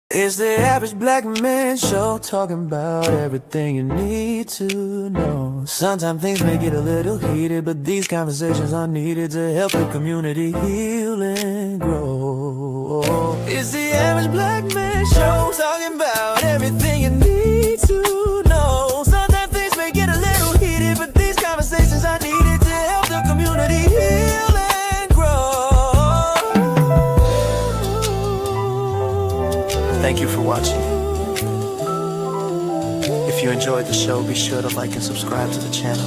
It's the average black man show, talking about everything you need to know. Sometimes things may get a little heated, but these conversations are needed to help the community heal and grow. It's the average black man show, talking about everything you need to know. Sometimes things may get a little heated, but these conversations are needed to help the community heal and grow. Thank you for watching. If you enjoyed the show, be sure to like and subscribe to the channel.